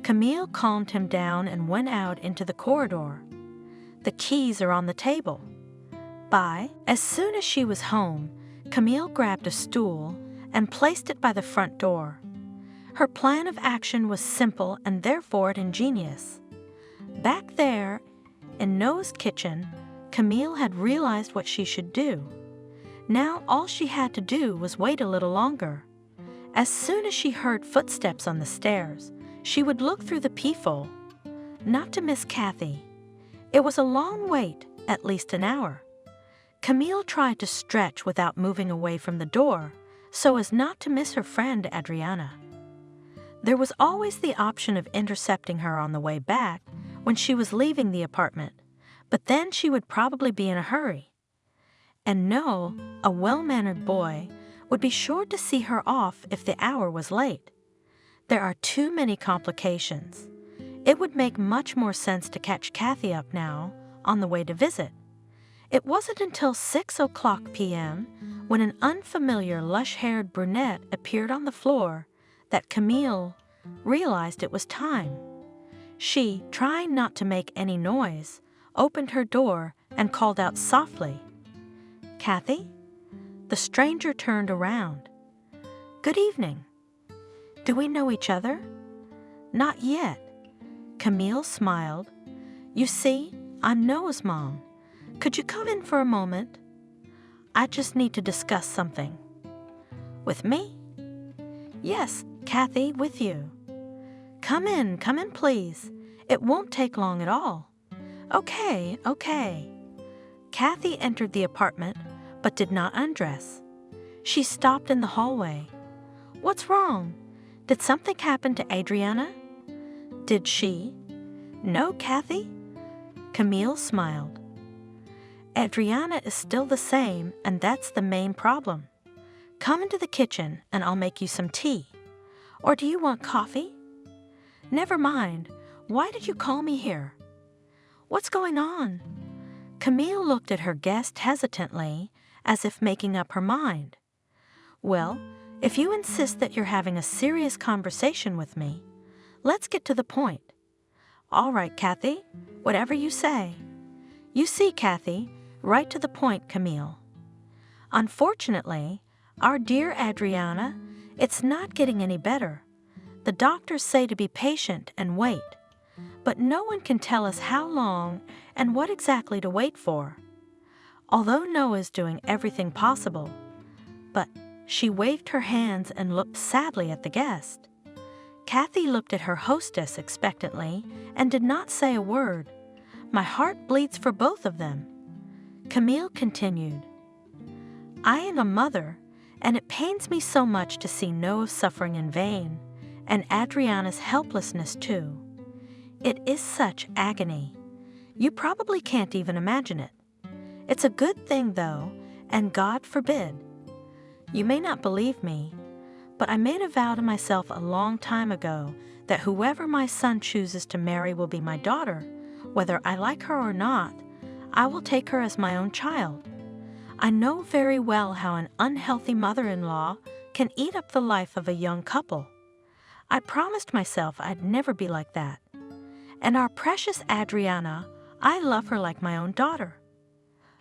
Camille calmed him down and went out into the corridor. The keys are on the table. Bye. As soon as she was home, Camille grabbed a stool and placed it by the front door. Her plan of action was simple and therefore ingenious. Back there, in Noah's kitchen, Camille had realized what she should do. Now all she had to do was wait a little longer. As soon as she heard footsteps on the stairs, she would look through the peephole. Not to miss Kathy. It was a long wait, at least an hour. Camille tried to stretch without moving away from the door, so as not to miss her friend Adriana. There was always the option of intercepting her on the way back when she was leaving the apartment, but then she would probably be in a hurry. And Noah, a well-mannered boy, would be sure to see her off if the hour was late. There are too many complications. It would make much more sense to catch Kathy up now, on the way to visit. It wasn't until 6:00 p.m., when an unfamiliar lush-haired brunette appeared on the floor, that Camille realized it was time. She, trying not to make any noise, opened her door and called out softly, "Kathy?" The stranger turned around. "Good evening. Do we know each other?" "Not yet." Camille smiled. "You see, I'm Noah's mom. Could you come in for a moment? I just need to discuss something." "With me?" "Yes, Kathy, with you." Come in, please. It won't take long at all." Okay. Kathy entered the apartment, but did not undress. She stopped in the hallway. "What's wrong? Did something happen to Adriana?" "Did she?" "No, Kathy." Camille smiled. "Adriana is still the same, and that's the main problem. Come into the kitchen, and I'll make you some tea. Or do you want coffee?" "Never mind. Why did you call me here?" "What's going on?" Camille looked at her guest hesitantly, as if making up her mind. "Well, if you insist that you're having a serious conversation with me, let's get to the point." "All right, Kathy. Whatever you say." "You see, Kathy, right to the point, Camille. Unfortunately, our dear Adriana, it's not getting any better. The doctors say to be patient and wait, but no one can tell us how long and what exactly to wait for. Although Noah's doing everything possible, but she waved her hands and looked sadly at the guest. Kathy looked at her hostess expectantly and did not say a word. My heart bleeds for both of them." Camille continued, "I am a mother, and it pains me so much to see Noah suffering in vain, and Adriana's helplessness too. It is such agony. You probably can't even imagine it. It's a good thing, though, and God forbid. You may not believe me, but I made a vow to myself a long time ago that whoever my son chooses to marry will be my daughter. Whether I like her or not, I will take her as my own child. I know very well how an unhealthy mother-in-law can eat up the life of a young couple. I promised myself I'd never be like that. And our precious Adriana, I love her like my own daughter."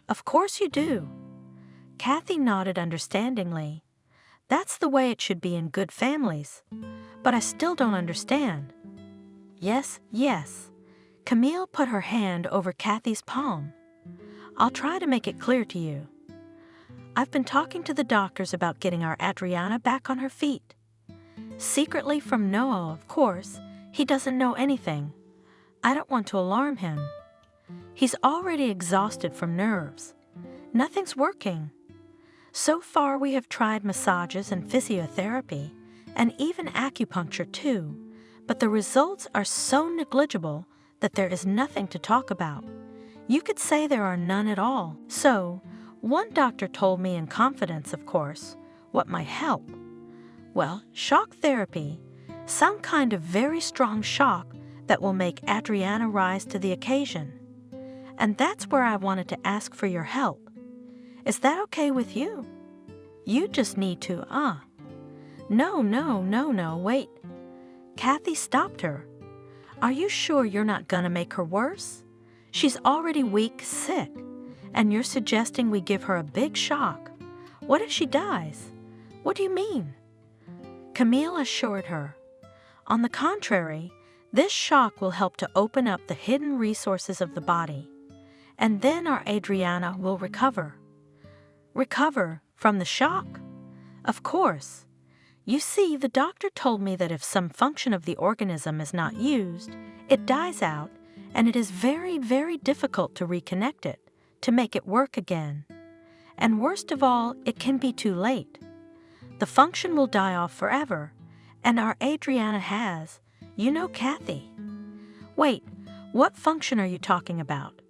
"Of course you do." Kathy nodded understandingly. "That's the way it should be in good families. But I still don't understand." Yes. Camille put her hand over Kathy's palm. "I'll try to make it clear to you. I've been talking to the doctors about getting our Adriana back on her feet. Secretly from Noah, of course. He doesn't know anything. I don't want to alarm him. He's already exhausted from nerves. Nothing's working. So far, we have tried massages and physiotherapy, and even acupuncture too, but the results are so negligible that there is nothing to talk about. You could say there are none at all. So, one doctor told me in confidence, of course, what might help. Well, shock therapy, some kind of very strong shock that will make Adriana rise to the occasion. And that's where I wanted to ask for your help. Is that okay with you? You just need to, No, wait. Kathy stopped her. Are you sure you're not gonna make her worse? She's already weak, sick, and you're suggesting we give her a big shock. What if she dies? What do you mean? Camille assured her. On the contrary, this shock will help to open up the hidden resources of the body, and then our Adriana will recover. Recover from the shock? Of course. You see, the doctor told me that if some function of the organism is not used, it dies out, and it is very, very difficult to reconnect it, to make it work again. And worst of all, it can be too late. The function will die off forever, and our Adriana has, Kathy. Wait, what function are you talking about?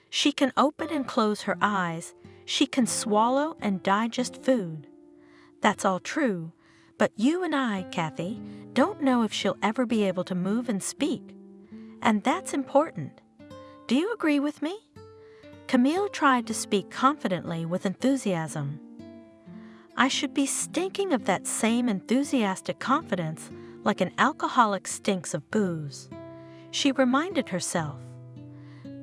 She can open and close her eyes, she can swallow and digest food. That's all true, but you and I, Kathy, don't know if she'll ever be able to move and speak. And that's important. Do you agree with me? Camille tried to speak confidently with enthusiasm. I should be stinking of that same enthusiastic confidence like an alcoholic stinks of booze. She reminded herself.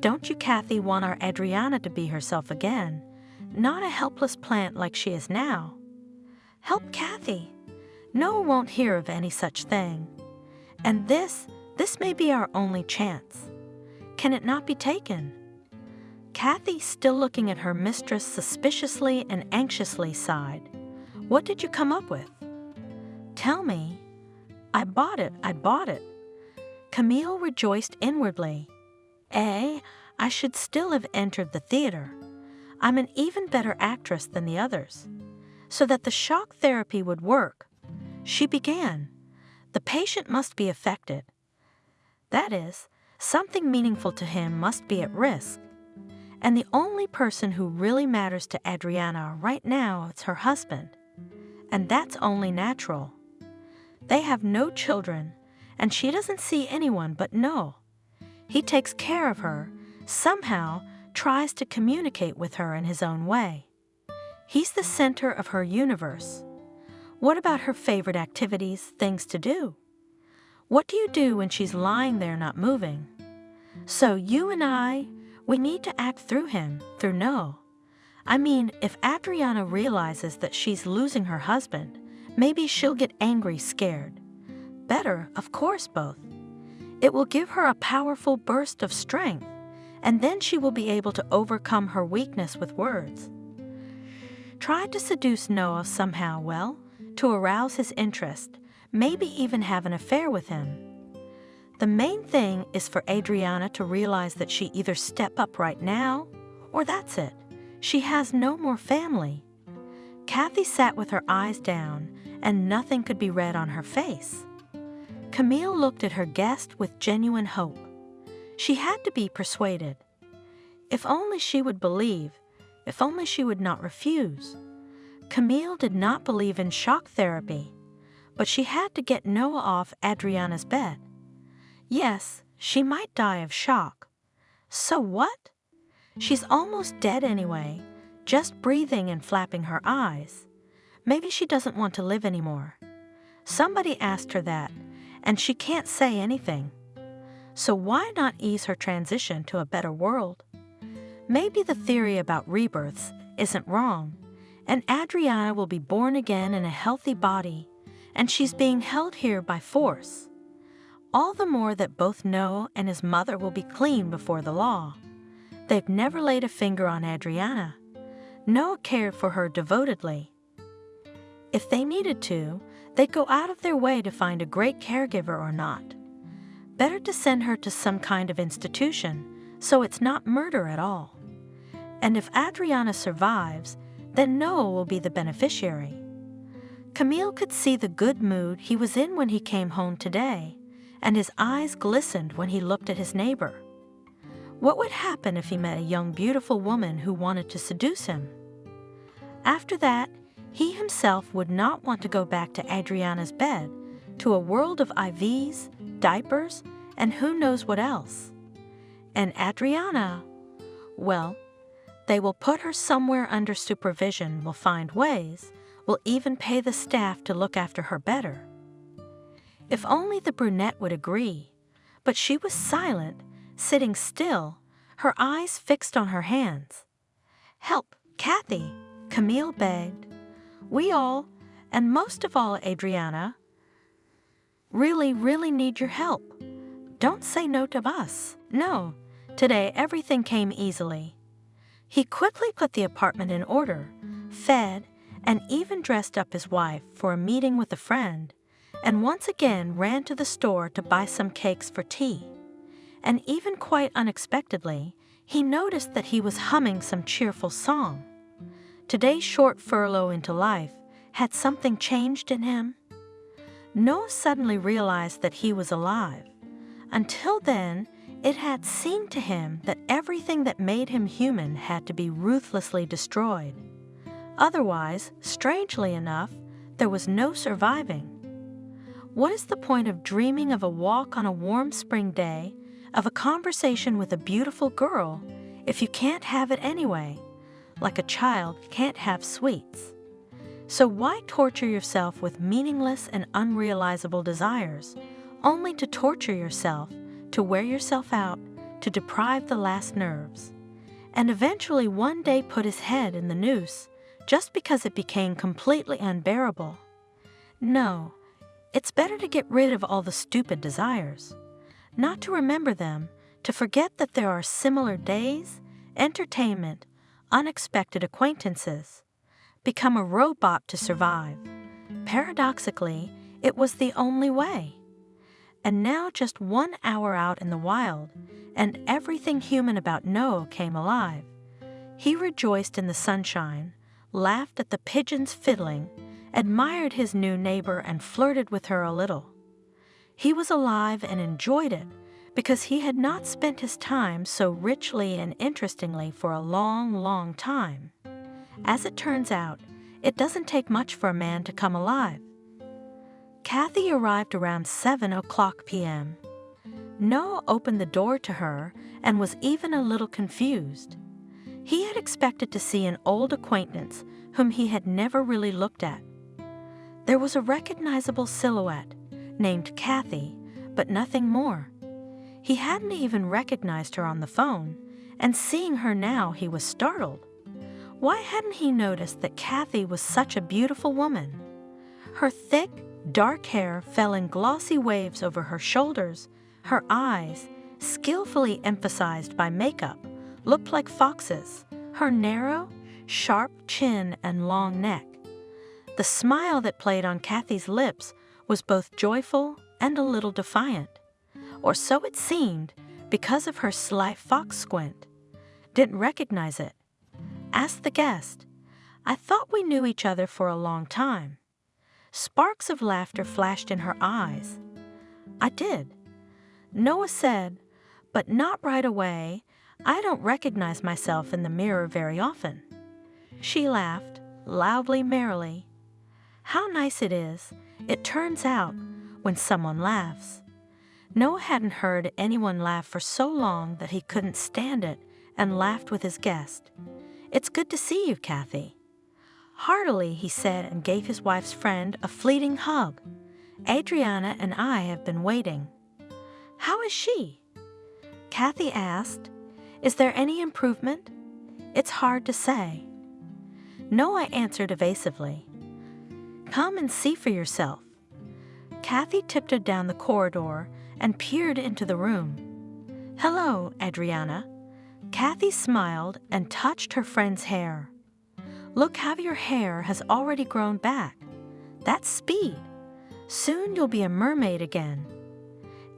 Don't you, Kathy, want our Adriana to be herself again, not a helpless plant like she is now? Help Kathy. Noah won't hear of any such thing. And this may be our only chance. Can it not be taken? Kathy, still looking at her mistress suspiciously and anxiously, sighed. What did you come up with? Tell me. I bought it. Camille rejoiced inwardly. I should still have entered the theater. I'm an even better actress than the others. So that the shock therapy would work, she began. The patient must be affected. That is, something meaningful to him must be at risk. And the only person who really matters to Adriana right now is her husband. And that's only natural. They have no children, and she doesn't see anyone but Noah. He takes care of her, somehow tries to communicate with her in his own way. He's the center of her universe. What about her favorite activities, things to do? What do you do when she's lying there not moving? So you and we need to act through him, through Noah. I mean, if Adriana realizes that she's losing her husband, maybe she'll get angry, scared. Better, of course, both. It will give her a powerful burst of strength, and then she will be able to overcome her weakness with words. Try to seduce Noah somehow, to arouse his interest, maybe even have an affair with him. The main thing is for Adriana to realize that she either step up right now, or that's it. She has no more family. Kathy sat with her eyes down, and nothing could be read on her face. Camille looked at her guest with genuine hope. She had to be persuaded. If only she would believe, if only she would not refuse. Camille did not believe in shock therapy, but she had to get Noah off Adriana's bed. Yes, she might die of shock. So what? She's almost dead anyway, just breathing and flapping her eyes. Maybe she doesn't want to live anymore. Somebody asked her that, and she can't say anything. So why not ease her transition to a better world? Maybe the theory about rebirths isn't wrong, and Adriana will be born again in a healthy body, and she's being held here by force. All the more that both Noah and his mother will be clean before the law. They've never laid a finger on Adriana. Noah cared for her devotedly. If they needed to, they'd go out of their way to find a great caregiver or not. Better to send her to some kind of institution, so it's not murder at all. And if Adriana survives, then Noah will be the beneficiary. Camille could see the good mood he was in when he came home today, and his eyes glistened when he looked at his neighbor. What would happen if he met a young, beautiful woman who wanted to seduce him? After that, he himself would not want to go back to Adriana's bed, to a world of IVs, diapers, and who knows what else. And Adriana, well, they will put her somewhere under supervision, will find ways, will even pay the staff to look after her better. If only the brunette would agree, but she was silent, sitting still, her eyes fixed on her hands. "Help, Kathy," Camille begged. "We all, and most of all Adriana, really need your help. Don't say no to us. No, today everything came easily." He quickly put the apartment in order, fed, and even dressed up his wife for a meeting with a friend, and once again ran to the store to buy some cakes for tea. And even quite unexpectedly, he noticed that he was humming some cheerful song. Today's short furlough into life had something changed in him. Noah suddenly realized that he was alive. Until then, it had seemed to him that everything that made him human had to be ruthlessly destroyed. Otherwise, strangely enough, there was no surviving. What is the point of dreaming of a walk on a warm spring day, of a conversation with a beautiful girl, if you can't have it anyway, like a child can't have sweets? So why torture yourself with meaningless and unrealizable desires, only to torture yourself, to wear yourself out, to deprive the last nerves, and eventually one day put his head in the noose just because it became completely unbearable? No, it's better to get rid of all the stupid desires, not to remember them, to forget that there are similar days, entertainment, unexpected acquaintances. Become a robot to survive. Paradoxically, it was the only way. And now just 1 hour out in the wild, and everything human about Noah came alive. He rejoiced in the sunshine, laughed at the pigeons fiddling, admired his new neighbor and flirted with her a little. He was alive and enjoyed it because he had not spent his time so richly and interestingly for a long time. As it turns out, it doesn't take much for a man to come alive. Kathy arrived around 7:00 p.m. Noah opened the door to her and was even a little confused. He had expected to see an old acquaintance whom he had never really looked at. There was a recognizable silhouette, named Kathy, but nothing more. He hadn't even recognized her on the phone, and seeing her now he was startled. Why hadn't he noticed that Kathy was such a beautiful woman? Her thick, dark hair fell in glossy waves over her shoulders. Her eyes, skillfully emphasized by makeup, looked like foxes. Her narrow, sharp chin and long neck. The smile that played on Kathy's lips was both joyful and a little defiant. Or so it seemed, because of her slight fox squint. Didn't recognize it. Asked the guest, "I thought we knew each other for a long time." Sparks of laughter flashed in her eyes. "I did." Noah said, "But not right away. I don't recognize myself in the mirror very often." She laughed, loudly, merrily. How nice it is, it turns out, when someone laughs. Noah hadn't heard anyone laugh for so long that he couldn't stand it and laughed with his guest. "It's good to see you, Kathy." Heartily, he said, and gave his wife's friend a fleeting hug. "Adriana and I have been waiting." "How is she?" Kathy asked. "Is there any improvement?" "It's hard to say." Noah answered evasively. "Come and see for yourself." Kathy tiptoed down the corridor and peered into the room. "Hello, Adriana." Kathy smiled and touched her friend's hair. "Look how your hair has already grown back. That's speed. Soon you'll be a mermaid again."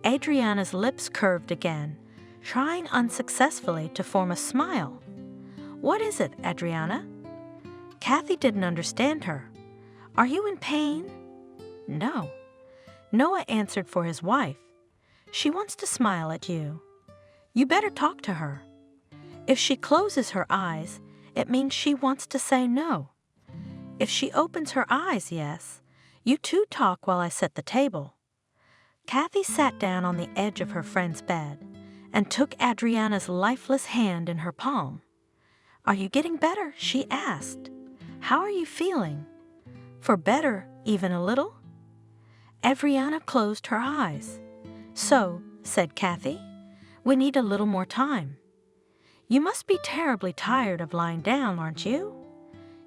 Adriana's lips curved again, trying unsuccessfully to form a smile. "What is it, Adriana?" Kathy didn't understand her. Are you in pain? No. Noah answered for his wife. She wants to smile at you. You better talk to her. If she closes her eyes, it means she wants to say no. If she opens her eyes, yes, you two talk while I set the table. Kathy sat down on the edge of her friend's bed and took Adriana's lifeless hand in her palm. Are you getting better? She asked. How are you feeling? For better, even a little? Adriana closed her eyes. So, said Kathy, we need a little more time. You must be terribly tired of lying down, aren't you?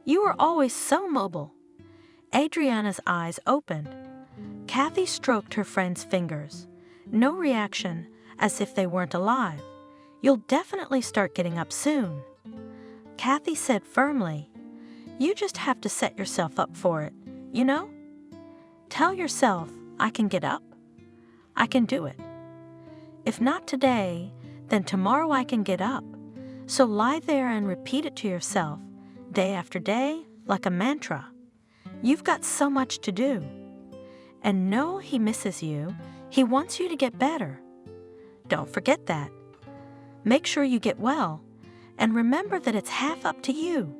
You are always so mobile. Adriana's eyes opened. Kathy stroked her friend's fingers. No reaction, as if they weren't alive. You'll definitely start getting up soon. Kathy said firmly, you just have to set yourself up for it, you know? Tell yourself, I can get up. I can do it. If not today, then tomorrow I can get up. So lie there and repeat it to yourself, day after day, like a mantra. You've got so much to do. And no, he misses you. He wants you to get better. Don't forget that. Make sure you get well, and remember that it's half up to you.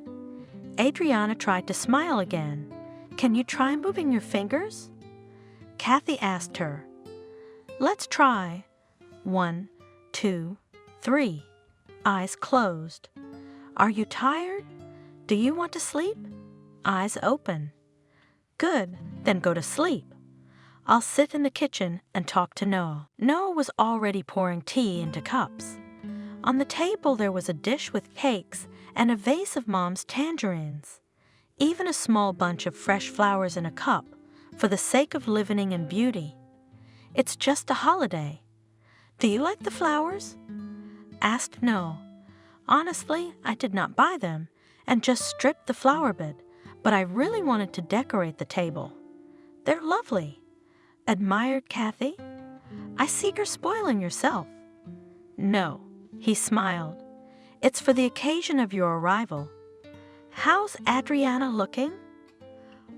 Adriana tried to smile again. Can you try moving your fingers? Kathy asked her. Let's try. 1, 2, 3. Eyes closed. Are you tired? Do you want to sleep? Eyes open. Good, then go to sleep. I'll sit in the kitchen and talk to Noah. Noah was already pouring tea into cups. On the table there was a dish with cakes and a vase of Mom's tangerines. Even a small bunch of fresh flowers in a cup, for the sake of living in beauty. It's just a holiday. Do you like the flowers? Asked Noah. Honestly, I did not buy them and just stripped the flower bed, but I really wanted to decorate the table. They're lovely. Admired Kathy. I see you're spoiling yourself. No, he smiled. It's for the occasion of your arrival. How's Adriana looking?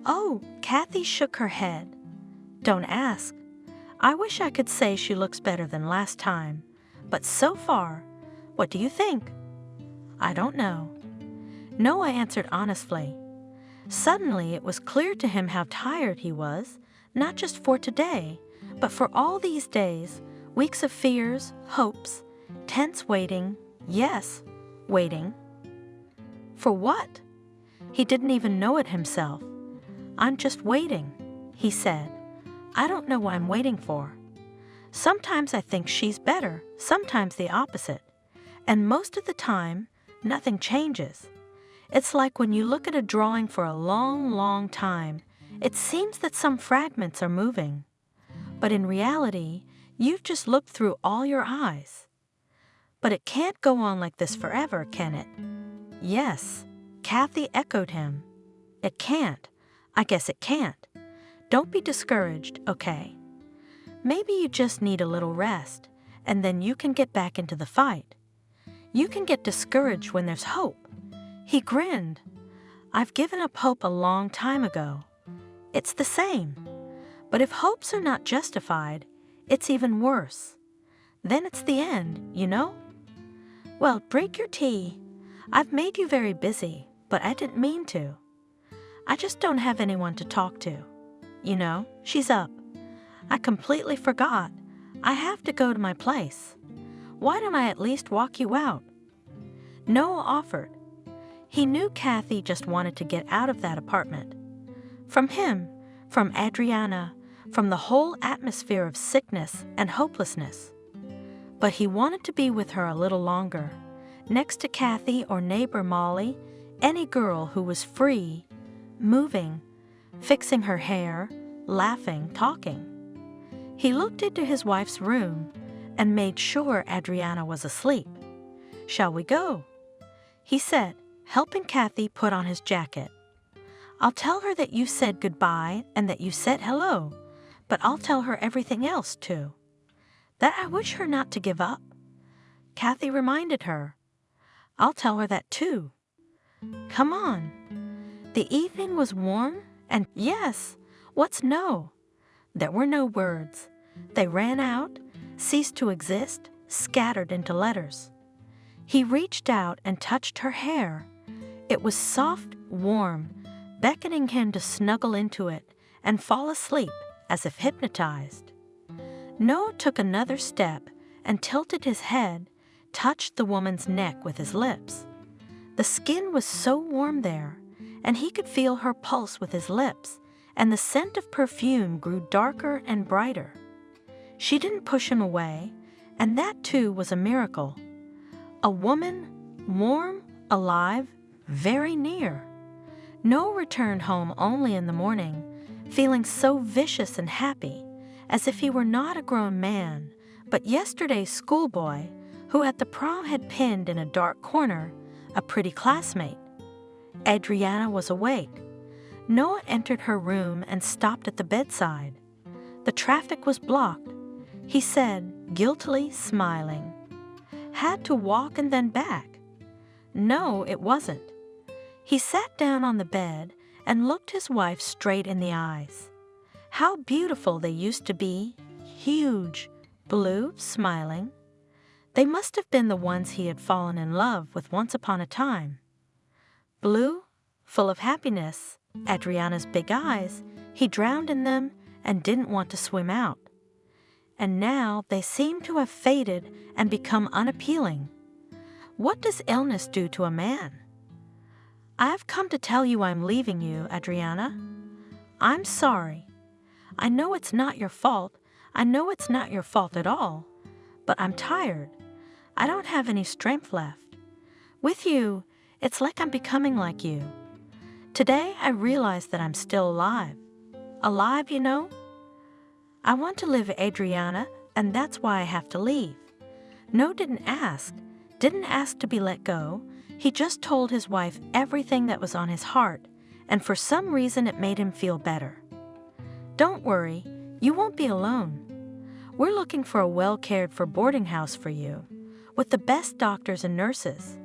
Oh, Kathy shook her head. Don't ask. I wish I could say she looks better than last time, but so far, what do you think? I don't know. Noah answered honestly. Suddenly it was clear to him how tired he was, not just for today, but for all these days, weeks of fears, hopes, tense waiting, yes, waiting. For what? He didn't even know it himself. I'm just waiting, he said. I don't know what I'm waiting for. Sometimes I think she's better, sometimes the opposite. And most of the time, nothing changes. It's like when you look at a drawing for a long, long time, it seems that some fragments are moving. But in reality, you've just looked through all your eyes. But it can't go on like this forever, can it? Yes, Kathy echoed him. It can't. I guess it can't. Don't be discouraged, okay? Maybe you just need a little rest, and then you can get back into the fight. You can get discouraged when there's hope. He grinned. I've given up hope a long time ago. It's the same. But if hopes are not justified, it's even worse. Then it's the end, you know? Well, drink your tea. I've made you very busy, but I didn't mean to. I just don't have anyone to talk to. You know, she's up. I completely forgot. I have to go to my place. Why don't I at least walk you out? Noah offered. He knew Kathy just wanted to get out of that apartment. From him, from Adriana, from the whole atmosphere of sickness and hopelessness. But he wanted to be with her a little longer, next to Kathy or neighbor Molly, any girl who was free, moving, fixing her hair, laughing, talking. He looked into his wife's room and made sure Adriana was asleep. Shall we go? He said, helping Kathy put on his jacket. I'll tell her that you said goodbye and that you said hello, but I'll tell her everything else too. That I wish her not to give up. Kathy reminded her. I'll tell her that too. Come on. The evening was warm, and yes, what's no? There were no words. They ran out, ceased to exist, scattered into letters. He reached out and touched her hair. It was soft, warm, beckoning him to snuggle into it and fall asleep as if hypnotized. Noah took another step and tilted his head, touched the woman's neck with his lips. The skin was so warm there, and he could feel her pulse with his lips, and the scent of perfume grew darker and brighter. She didn't push him away, and that too was a miracle. A woman, warm, alive, very near. Noah returned home only in the morning, feeling so vicious and happy, as if he were not a grown man, but yesterday's schoolboy who at the prom had pinned in a dark corner a pretty classmate. Adriana was awake. Noah entered her room and stopped at the bedside. The traffic was blocked. He said, guiltily smiling, "Had to walk and then back." No, it wasn't. He sat down on the bed and looked his wife straight in the eyes. How beautiful they used to be, huge, blue, smiling. They must have been the ones he had fallen in love with once upon a time. Blue, full of happiness, Adriana's big eyes, he drowned in them and didn't want to swim out. And now they seem to have faded and become unappealing. What does illness do to a man? "I've come to tell you I'm leaving you, Adriana. I'm sorry. I know it's not your fault. I know it's not your fault at all. But I'm tired. I don't have any strength left. With you, it's like I'm becoming like you. Today I realize that I'm still alive. Alive, you know? I want to live, Adriana, and that's why I have to leave." No didn't ask to be let go. He just told his wife everything that was on his heart, and for some reason it made him feel better. "Don't worry, you won't be alone. We're looking for a well-cared-for boarding house for you, with the best doctors and nurses.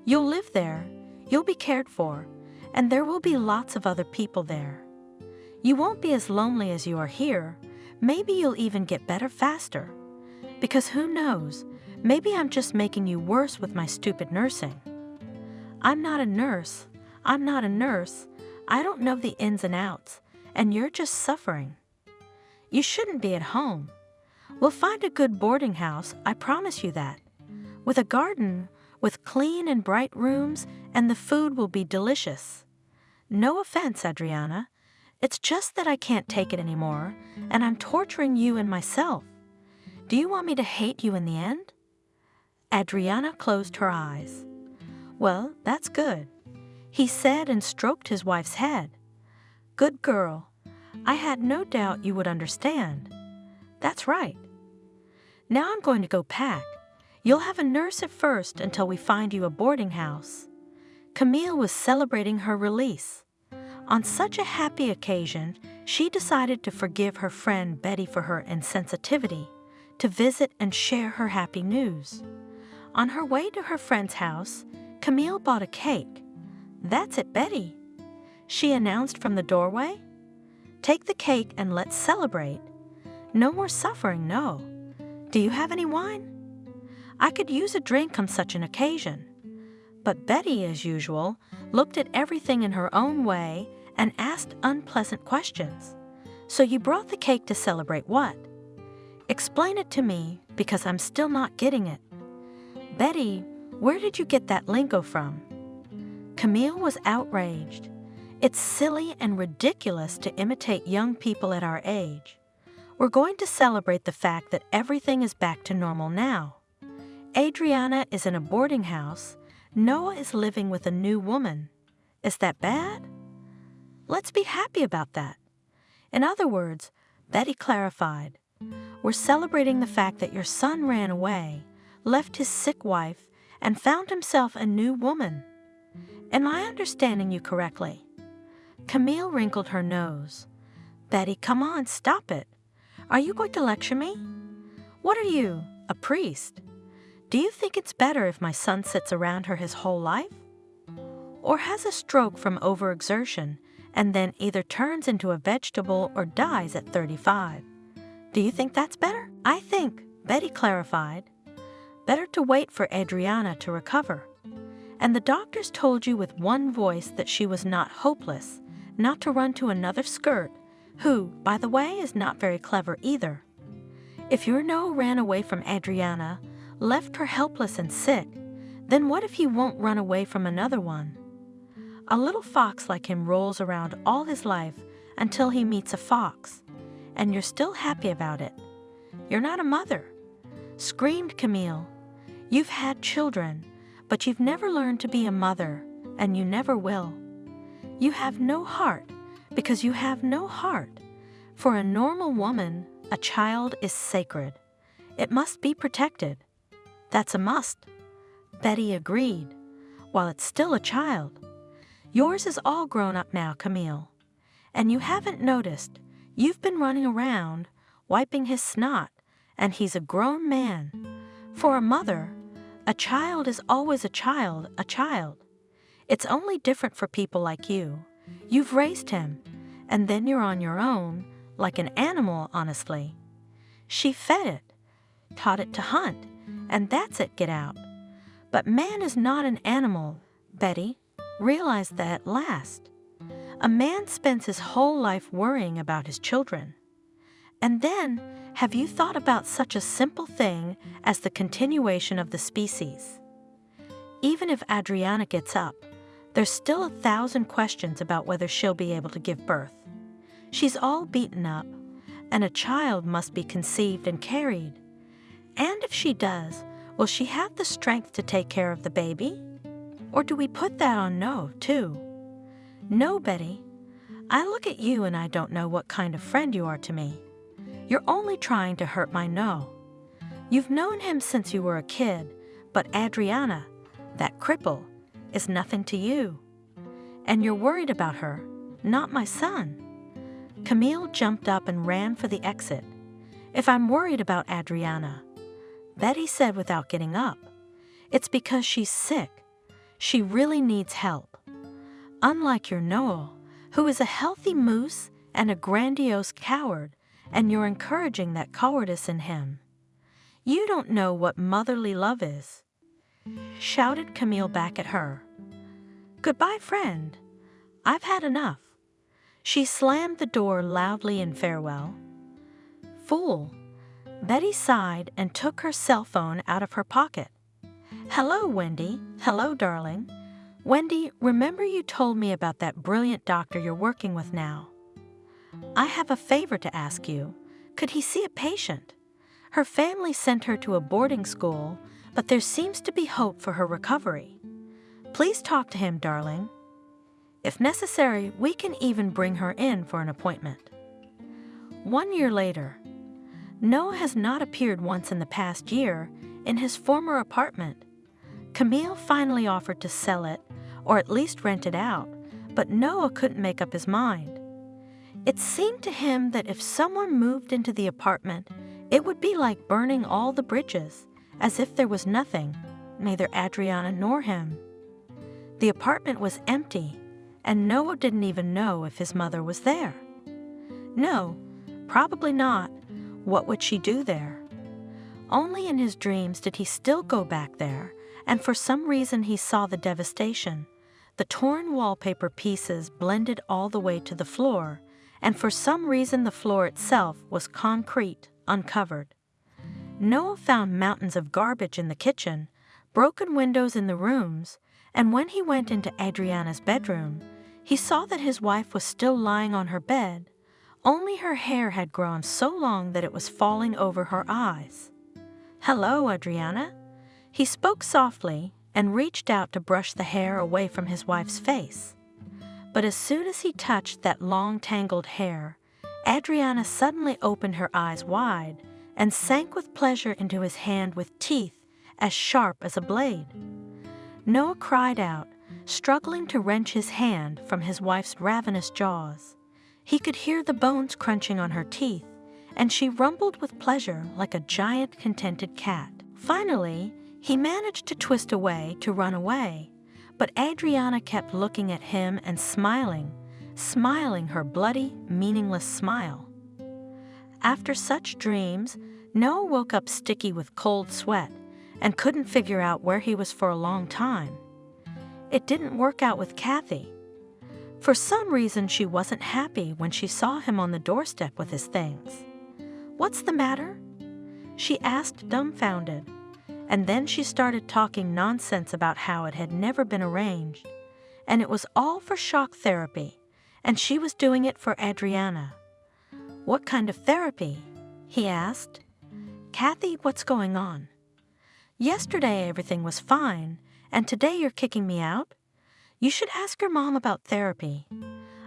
You'll live there, you'll be cared for, and there will be lots of other people there. You won't be as lonely as you are here. Maybe you'll even get better faster. Because who knows, maybe I'm just making you worse with my stupid nursing. I'm not a nurse. I don't know the ins and outs, and you're just suffering. You shouldn't be at home. We'll find a good boarding house, I promise you that. With a garden, with clean and bright rooms, and the food will be delicious. No offense, Adriana. It's just that I can't take it anymore, and I'm torturing you and myself. Do you want me to hate you in the end?" Adriana closed her eyes. "Well, that's good," he said and stroked his wife's head. "Good girl. I had no doubt you would understand. That's right. Now I'm going to go pack. You'll have a nurse at first until we find you a boarding house." Camille was celebrating her release. On such a happy occasion, she decided to forgive her friend Betty for her insensitivity, to visit and share her happy news. On her way to her friend's house, Camille bought a cake. "That's it, Betty," she announced from the doorway. "Take the cake and let's celebrate. No more suffering, no. Do you have any wine? I could use a drink on such an occasion." But Betty, as usual, looked at everything in her own way and asked unpleasant questions. "So you brought the cake to celebrate what? Explain it to me, because I'm still not getting it. Betty, where did you get that lingo from?" Camille was outraged. It's silly and ridiculous to imitate young people at our age. We're going to celebrate the fact that everything is back to normal now. Adriana is in a boarding house. Noah is living with a new woman. Is that bad? Let's be happy about that. In other words, Betty clarified, we're celebrating the fact that your son ran away, left his sick wife, and found himself a new woman. Am I understanding you correctly? Camille wrinkled her nose. Betty, come on, stop it. Are you going to lecture me? What are you, a priest? Do you think it's better if my son sits around her his whole life? or has a stroke from overexertion and then either turns into a vegetable or dies at 35. Do you think that's better? I think, Betty clarified, better to wait for Adriana to recover. And the doctors told you with one voice that she was not hopeless, not to run to another skirt, who, by the way, is not very clever either. If your Noah ran away from Adriana, left her helpless and sick, then what if he won't run away from another one? A little fox like him rolls around all his life until he meets a fox, and you're still happy about it. You're not a mother, screamed Camille. You've had children, but you've never learned to be a mother, and you never will. You have no heart, because you have no heart. For a normal woman, a child is sacred. It must be protected. That's a must. Betty agreed. While it's still a child. Yours is all grown up now, Camille. And you haven't noticed. You've been running around, wiping his snot, and he's a grown man. For a mother, a child is always a child, a child. It's only different for people like you. You've raised him, and then you're on your own, like an animal, honestly. She fed it, taught it to hunt, and that's it, get out. But man is not an animal, Betty. Realize that at last. A man spends his whole life worrying about his children. And then, have you thought about such a simple thing as the continuation of the species? Even if Adriana gets up, there's still 1,000 questions about whether she'll be able to give birth. She's all beaten up, and a child must be conceived and carried. And if she does, will she have the strength to take care of the baby? Or do we put that on no, too? No, Betty. I look at you and I don't know what kind of friend you are to me. You're only trying to hurt my no. You've known him since you were a kid, but Adriana, that cripple, is nothing to you. And you're worried about her, not my son. Camille jumped up and ran for the exit. If I'm worried about Adriana, Betty said without getting up, it's because she's sick. She really needs help. Unlike your Noel, who is a healthy moose and a grandiose coward, and you're encouraging that cowardice in him. You don't know what motherly love is, shouted Camille back at her. Goodbye, friend. I've had enough. She slammed the door loudly in farewell. Fool. Betty sighed and took her cell phone out of her pocket. Hello, Wendy. Hello, darling. Wendy, remember you told me about that brilliant doctor you're working with now? I have a favor to ask you. Could he see a patient? Her family sent her to a boarding school, but there seems to be hope for her recovery. Please talk to him, darling. If necessary, we can even bring her in for an appointment. 1 year later. Noah has not appeared once in the past year in his former apartment. Camille finally offered to sell it, or at least rent it out, but Noah couldn't make up his mind. It seemed to him that if someone moved into the apartment, it would be like burning all the bridges, as if there was nothing, neither Adriana nor him. The apartment was empty, and Noah didn't even know if his mother was there. No, probably not. What would she do there? Only in his dreams did he still go back there, and for some reason he saw the devastation. The torn wallpaper pieces blended all the way to the floor, and for some reason the floor itself was concrete, uncovered. Noah found mountains of garbage in the kitchen, broken windows in the rooms, and when he went into Adriana's bedroom, he saw that his wife was still lying on her bed, only her hair had grown so long that it was falling over her eyes. Hello, Adriana. He spoke softly and reached out to brush the hair away from his wife's face. But as soon as he touched that long tangled hair, Adriana suddenly opened her eyes wide and sank with pleasure into his hand with teeth as sharp as a blade. Noah cried out, struggling to wrench his hand from his wife's ravenous jaws. He could hear the bones crunching on her teeth, and she rumbled with pleasure like a giant contented cat. Finally, he managed to twist away to run away, But Adriana kept looking at him and smiling her bloody, meaningless smile. After such dreams, Noah woke up sticky with cold sweat and couldn't figure out where he was for a long time. It didn't work out with Kathy. For some reason, she wasn't happy when she saw him on the doorstep with his things. "What's the matter?" she asked, dumbfounded. And then she started talking nonsense about how it had never been arranged, and it was all for shock therapy, and she was doing it for Adriana. "What kind of therapy?" he asked. "Kathy, what's going on? Yesterday everything was fine, and today you're kicking me out? You should ask your mom about therapy."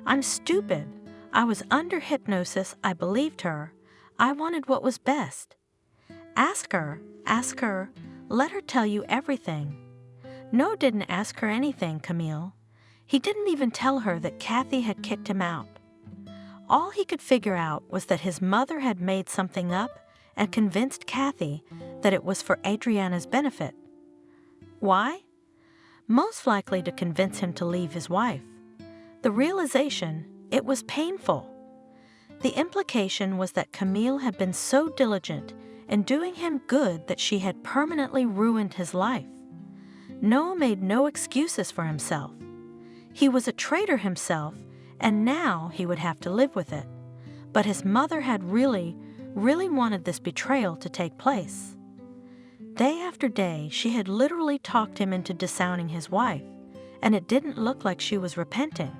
"I'm stupid. I was under hypnosis. I believed her. I wanted what was best." Ask her. Let her tell you everything." No didn't ask her anything, Camille. He didn't even tell her that Kathy had kicked him out. All he could figure out was that his mother had made something up and convinced Kathy that it was for Adriana's benefit. Why? Most likely to convince him to leave his wife. The realization, it was painful. The implication was that Camille had been so diligent in doing him good that she had permanently ruined his life. Noah made no excuses for himself. He was a traitor himself, and now he would have to live with it. But his mother had really wanted this betrayal to take place. Day after day, she had literally talked him into disowning his wife, and it didn't look like she was repenting.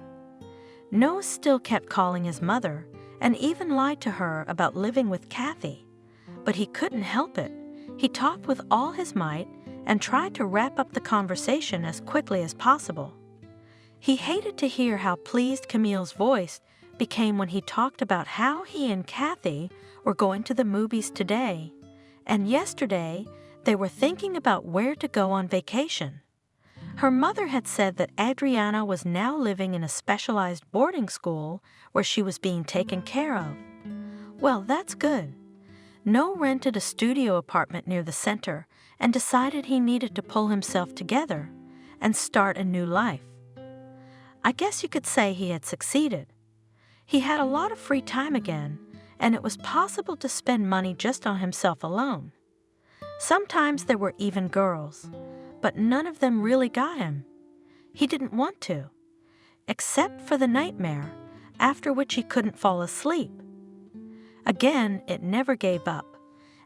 Noah still kept calling his mother, and even lied to her about living with Kathy. But he couldn't help it. He talked with all his might and tried to wrap up the conversation as quickly as possible. He hated to hear how pleased Camille's voice became when he talked about how he and Kathy were going to the movies today, and yesterday they were thinking about where to go on vacation. Her mother had said that Adriana was now living in a specialized boarding school where she was being taken care of. Well, that's good. Noah rented a studio apartment near the center and decided he needed to pull himself together and start a new life. I guess you could say he had succeeded. He had a lot of free time again, and it was possible to spend money just on himself alone. Sometimes there were even girls, but none of them really got him. He didn't want to, except for the nightmare, after which he couldn't fall asleep. Again, it never gave up,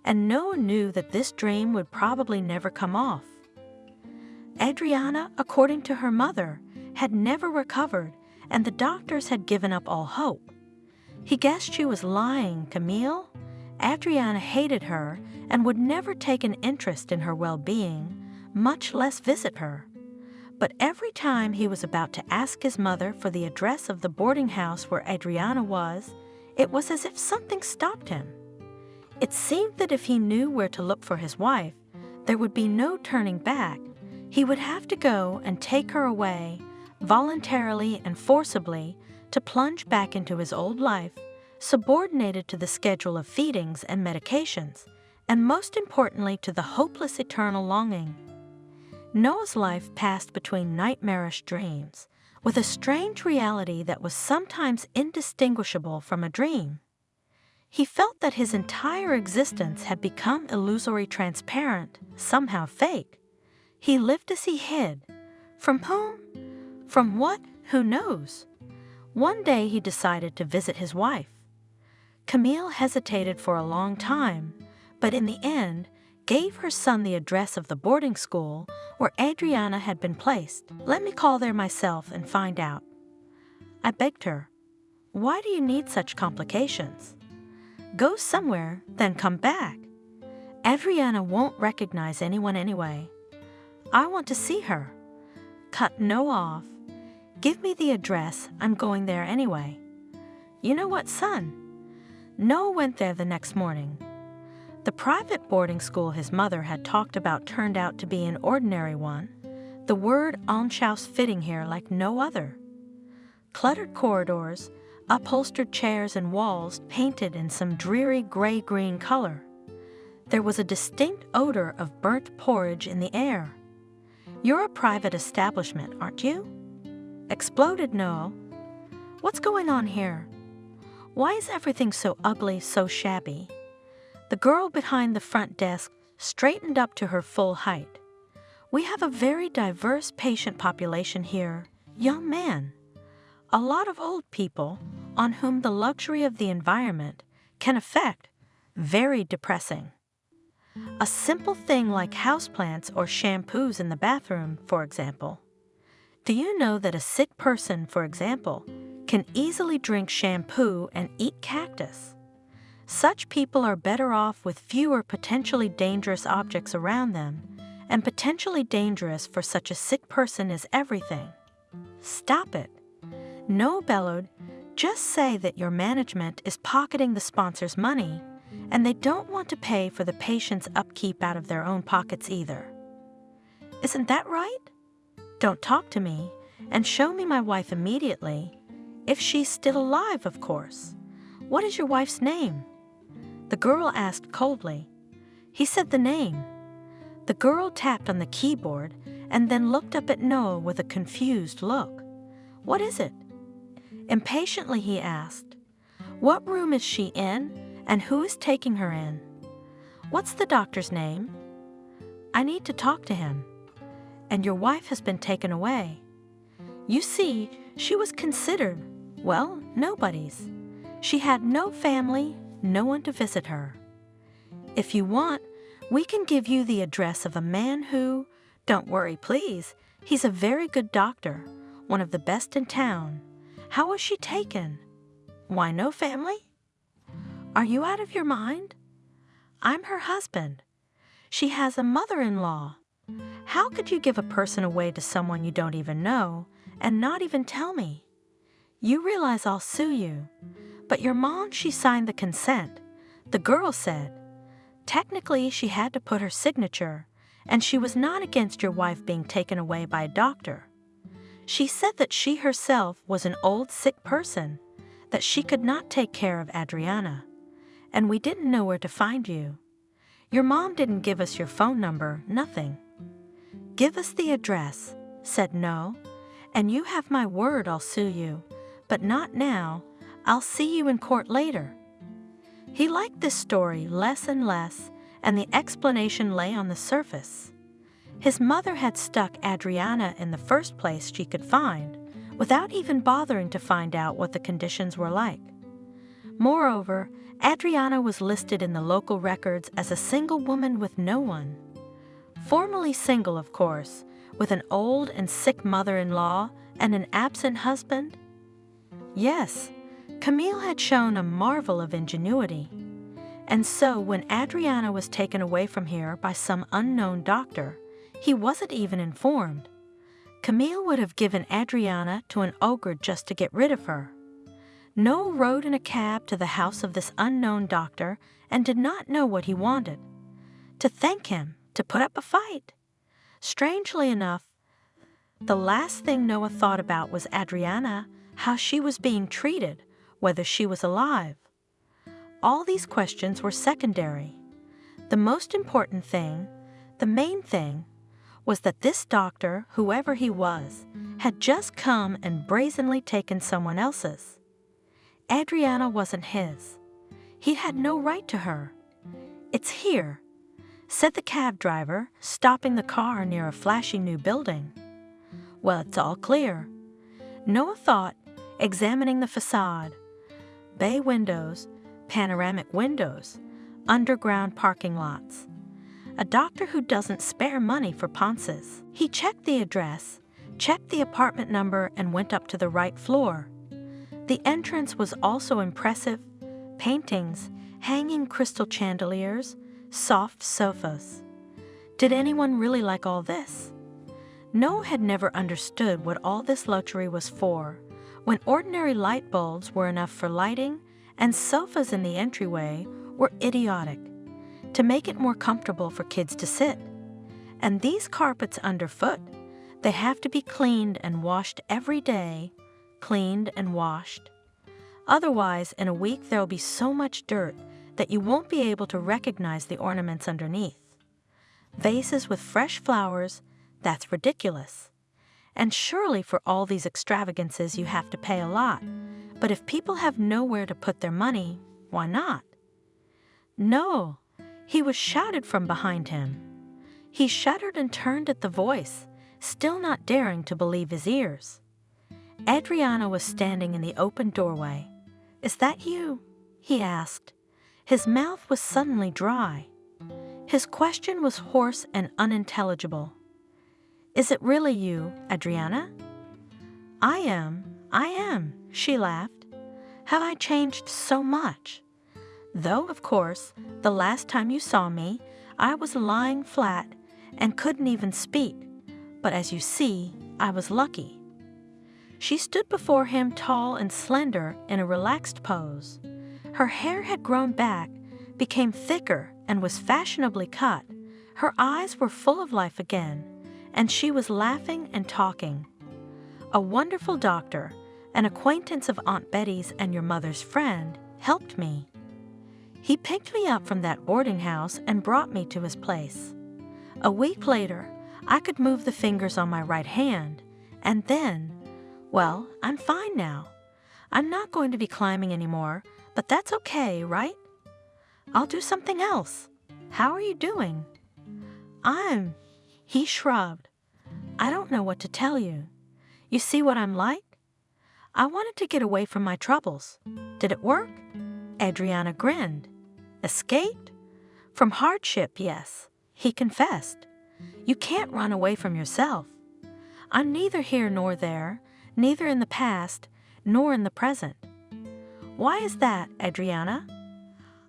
and Noah knew that this dream would probably never come off. Adriana, according to her mother, had never recovered, and the doctors had given up all hope. He guessed she was lying, Camille. Adriana hated her and would never take an interest in her well-being, much less visit her. But every time he was about to ask his mother for the address of the boarding house where Adriana was, it was as if something stopped him. It seemed that if he knew where to look for his wife, there would be no turning back. He would have to go and take her away, voluntarily and forcibly, to plunge back into his old life, subordinated to the schedule of feedings and medications, and most importantly to the hopeless eternal longing. Noah's life passed between nightmarish dreams, with a strange reality that was sometimes indistinguishable from a dream. He felt that his entire existence had become illusory transparent, somehow fake. He lived as he hid. From whom? From what? Who knows? One day he decided to visit his wife. Camille hesitated for a long time, but in the end gave her son the address of the boarding school where Adriana had been placed. "Let me call there myself and find out." I begged her. "Why do you need such complications? Go somewhere, then come back. Adriana won't recognize anyone anyway. I want to see her. Cut Noah off. Give me the address, I'm going there anyway." You know what, son? Noah went there the next morning. The private boarding school his mother had talked about turned out to be an ordinary one, the word Anschau's fitting here like no other. Cluttered corridors, upholstered chairs and walls painted in some dreary gray-green color. There was a distinct odor of burnt porridge in the air. You're a private establishment, aren't you? Exploded Noel. What's going on here? Why is everything so ugly, so shabby? The girl behind the front desk straightened up to her full height. We have a very diverse patient population here, young man. A lot of old people on whom the luxury of the environment can affect very depressing. A simple thing like houseplants or shampoos in the bathroom, for example. Do you know that a sick person, for example, can easily drink shampoo and eat cactus? Such people are better off with fewer potentially dangerous objects around them, and potentially dangerous for such a sick person is everything. Stop it. No, bellowed. Just say that your management is pocketing the sponsor's money, and they don't want to pay for the patient's upkeep out of their own pockets either. Isn't that right? Don't talk to me, and show me my wife immediately. If she's still alive, of course. What is your wife's name? The girl asked coldly. He said the name. The girl tapped on the keyboard and then looked up at Noah with a confused look. What is it? Impatiently he asked. What room is she in, and who is taking her in? What's the doctor's name? I need to talk to him. And your wife has been taken away. You see, she was considered, well, nobody's. She had no family, no one to visit her. If you want, we can give you the address of a man who, don't worry, please, he's a very good doctor, one of the best in town. How was she taken? Why, no family? Are you out of your mind? I'm her husband. She has a mother-in-law. How could you give a person away to someone you don't even know and not even tell me? You realize I'll sue you. But your mom, she signed the consent. The girl said. Technically, she had to put her signature, and she was not against your wife being taken away by a doctor. She said that she herself was an old sick person, that she could not take care of Adriana, and we didn't know where to find you. Your mom didn't give us your phone number, nothing. Give us the address, said No, and you have my word I'll sue you, but not now. I'll see you in court later. He liked this story less and less, and the explanation lay on the surface. His mother had stuck Adriana in the first place she could find, without even bothering to find out what the conditions were like. Moreover, Adriana was listed in the local records as a single woman with no one. Formally single, of course, with an old and sick mother-in-law and an absent husband. Yes, Camille had shown a marvel of ingenuity. And so when Adriana was taken away from here by some unknown doctor, he wasn't even informed. Camille would have given Adriana to an ogre just to get rid of her. Noel rode in a cab to the house of this unknown doctor and did not know what he wanted. To thank him, to put up a fight. Strangely enough, the last thing Noah thought about was Adriana, how she was being treated, whether she was alive. All these questions were secondary. The most important thing, the main thing, was that this doctor, whoever he was, had just come and brazenly taken someone else's. Adriana wasn't his. He had no right to her. It's here, said the cab driver, stopping the car near a flashy new building. Well, it's all clear. Noah thought, examining the facade. Bay windows, panoramic windows, underground parking lots. A doctor who doesn't spare money for ponces. He checked the address, checked the apartment number, and went up to the right floor. The entrance was also impressive. Paintings, hanging crystal chandeliers, soft sofas. Did anyone really like all this? Noah had never understood what all this luxury was for, when ordinary light bulbs were enough for lighting and sofas in the entryway were idiotic, to make it more comfortable for kids to sit. And these carpets underfoot, they have to be cleaned and washed every day, cleaned and washed. Otherwise, in a week there'll be so much dirt that you won't be able to recognize the ornaments underneath. Vases with fresh flowers, That's ridiculous. And surely for all these extravagances you have to pay a lot. But if people have nowhere to put their money, why not? No, he was shouted from behind him. He shuddered and turned at the voice, still not daring to believe his ears. Adriana was standing in the open doorway. "Is that you?" he asked. His mouth was suddenly dry. His question was hoarse and unintelligible. "Is it really you, Adriana?" I am, she laughed. "Have I changed so much? Though, of course, the last time you saw me, I was lying flat and couldn't even speak. But as you see, I was lucky." She stood before him tall and slender in a relaxed pose. Her hair had grown back, became thicker, and was fashionably cut. Her eyes were full of life again, and she was laughing and talking. "A wonderful doctor, an acquaintance of Aunt Betty's and your mother's friend, helped me. He picked me up from that boarding house and brought me to his place. A week later, I could move the fingers on my right hand, and then, well, I'm fine now. I'm not going to be climbing anymore, but that's okay, right? I'll do something else. How are you doing?" He shrugged. "I don't know what to tell you. You see what I'm like? I wanted to get away from my troubles. Did it work?" Adriana grinned. "Escaped? From hardship, yes," he confessed. "You can't run away from yourself. I'm neither here nor there, neither in the past, nor in the present." "Why is that, Adriana?"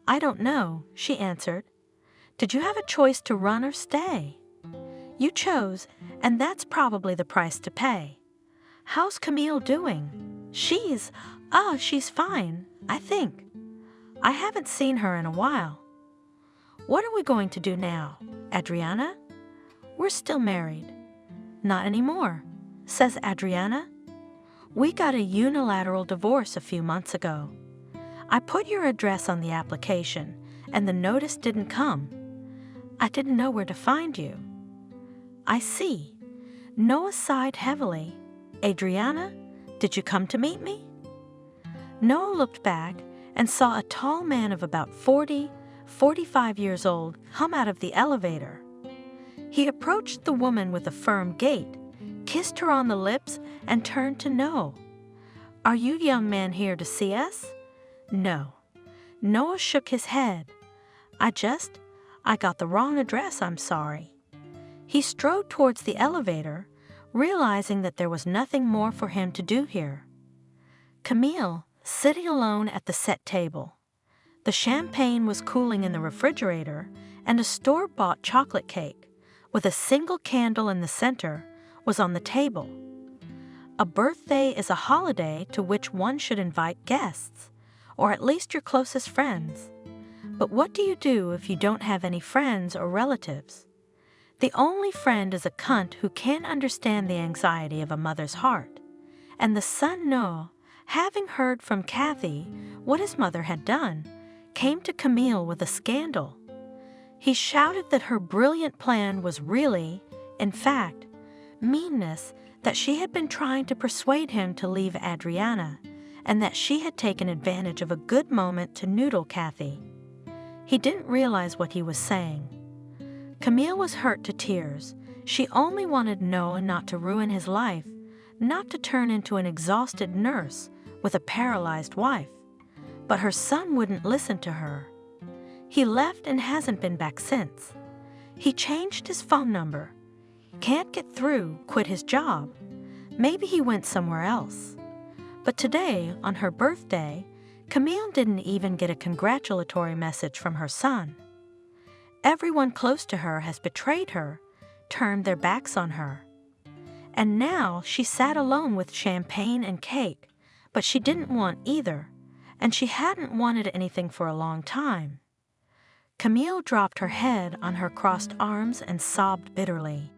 "I don't know," she answered. "Did you have a choice to run or stay? You chose, and that's probably the price to pay. How's Camille doing?" She's fine, I think. I haven't seen her in a while." "What are we going to do now, Adriana?" "We're still married." "Not anymore," says Adriana. "We got a unilateral divorce a few months ago. I put your address on the application, and the notice didn't come. I didn't know where to find you." "I see." Noah sighed heavily. "Adriana, did you come to meet me?" Noah looked back and saw a tall man of about 45 years old come out of the elevator. He approached the woman with a firm gait, kissed her on the lips, and turned to Noah. "Are you young man here to see us?" "No." Noah shook his head. I got the wrong address, I'm sorry." He strode towards the elevator, realizing that there was nothing more for him to do here. Camille, sitting alone at the set table. The champagne was cooling in the refrigerator, and a store-bought chocolate cake, with a single candle in the center, was on the table. A birthday is a holiday to which one should invite guests, or at least your closest friends. But what do you do if you don't have any friends or relatives? The only friend is a cunt who can't understand the anxiety of a mother's heart. And the son Noah, having heard from Kathy what his mother had done, came to Camille with a scandal. He shouted that her brilliant plan was really, in fact, meanness, that she had been trying to persuade him to leave Adriana, and that she had taken advantage of a good moment to noodle Kathy. He didn't realize what he was saying. Camille was hurt to tears. She only wanted Noah not to ruin his life, not to turn into an exhausted nurse with a paralyzed wife. But her son wouldn't listen to her. He left and hasn't been back since. He changed his phone number. Can't get through, quit his job. Maybe he went somewhere else. But today, on her birthday, Camille didn't even get a congratulatory message from her son. Everyone close to her has betrayed her, turned their backs on her. And now she sat alone with champagne and cake, but she didn't want either, and she hadn't wanted anything for a long time. Camille dropped her head on her crossed arms and sobbed bitterly.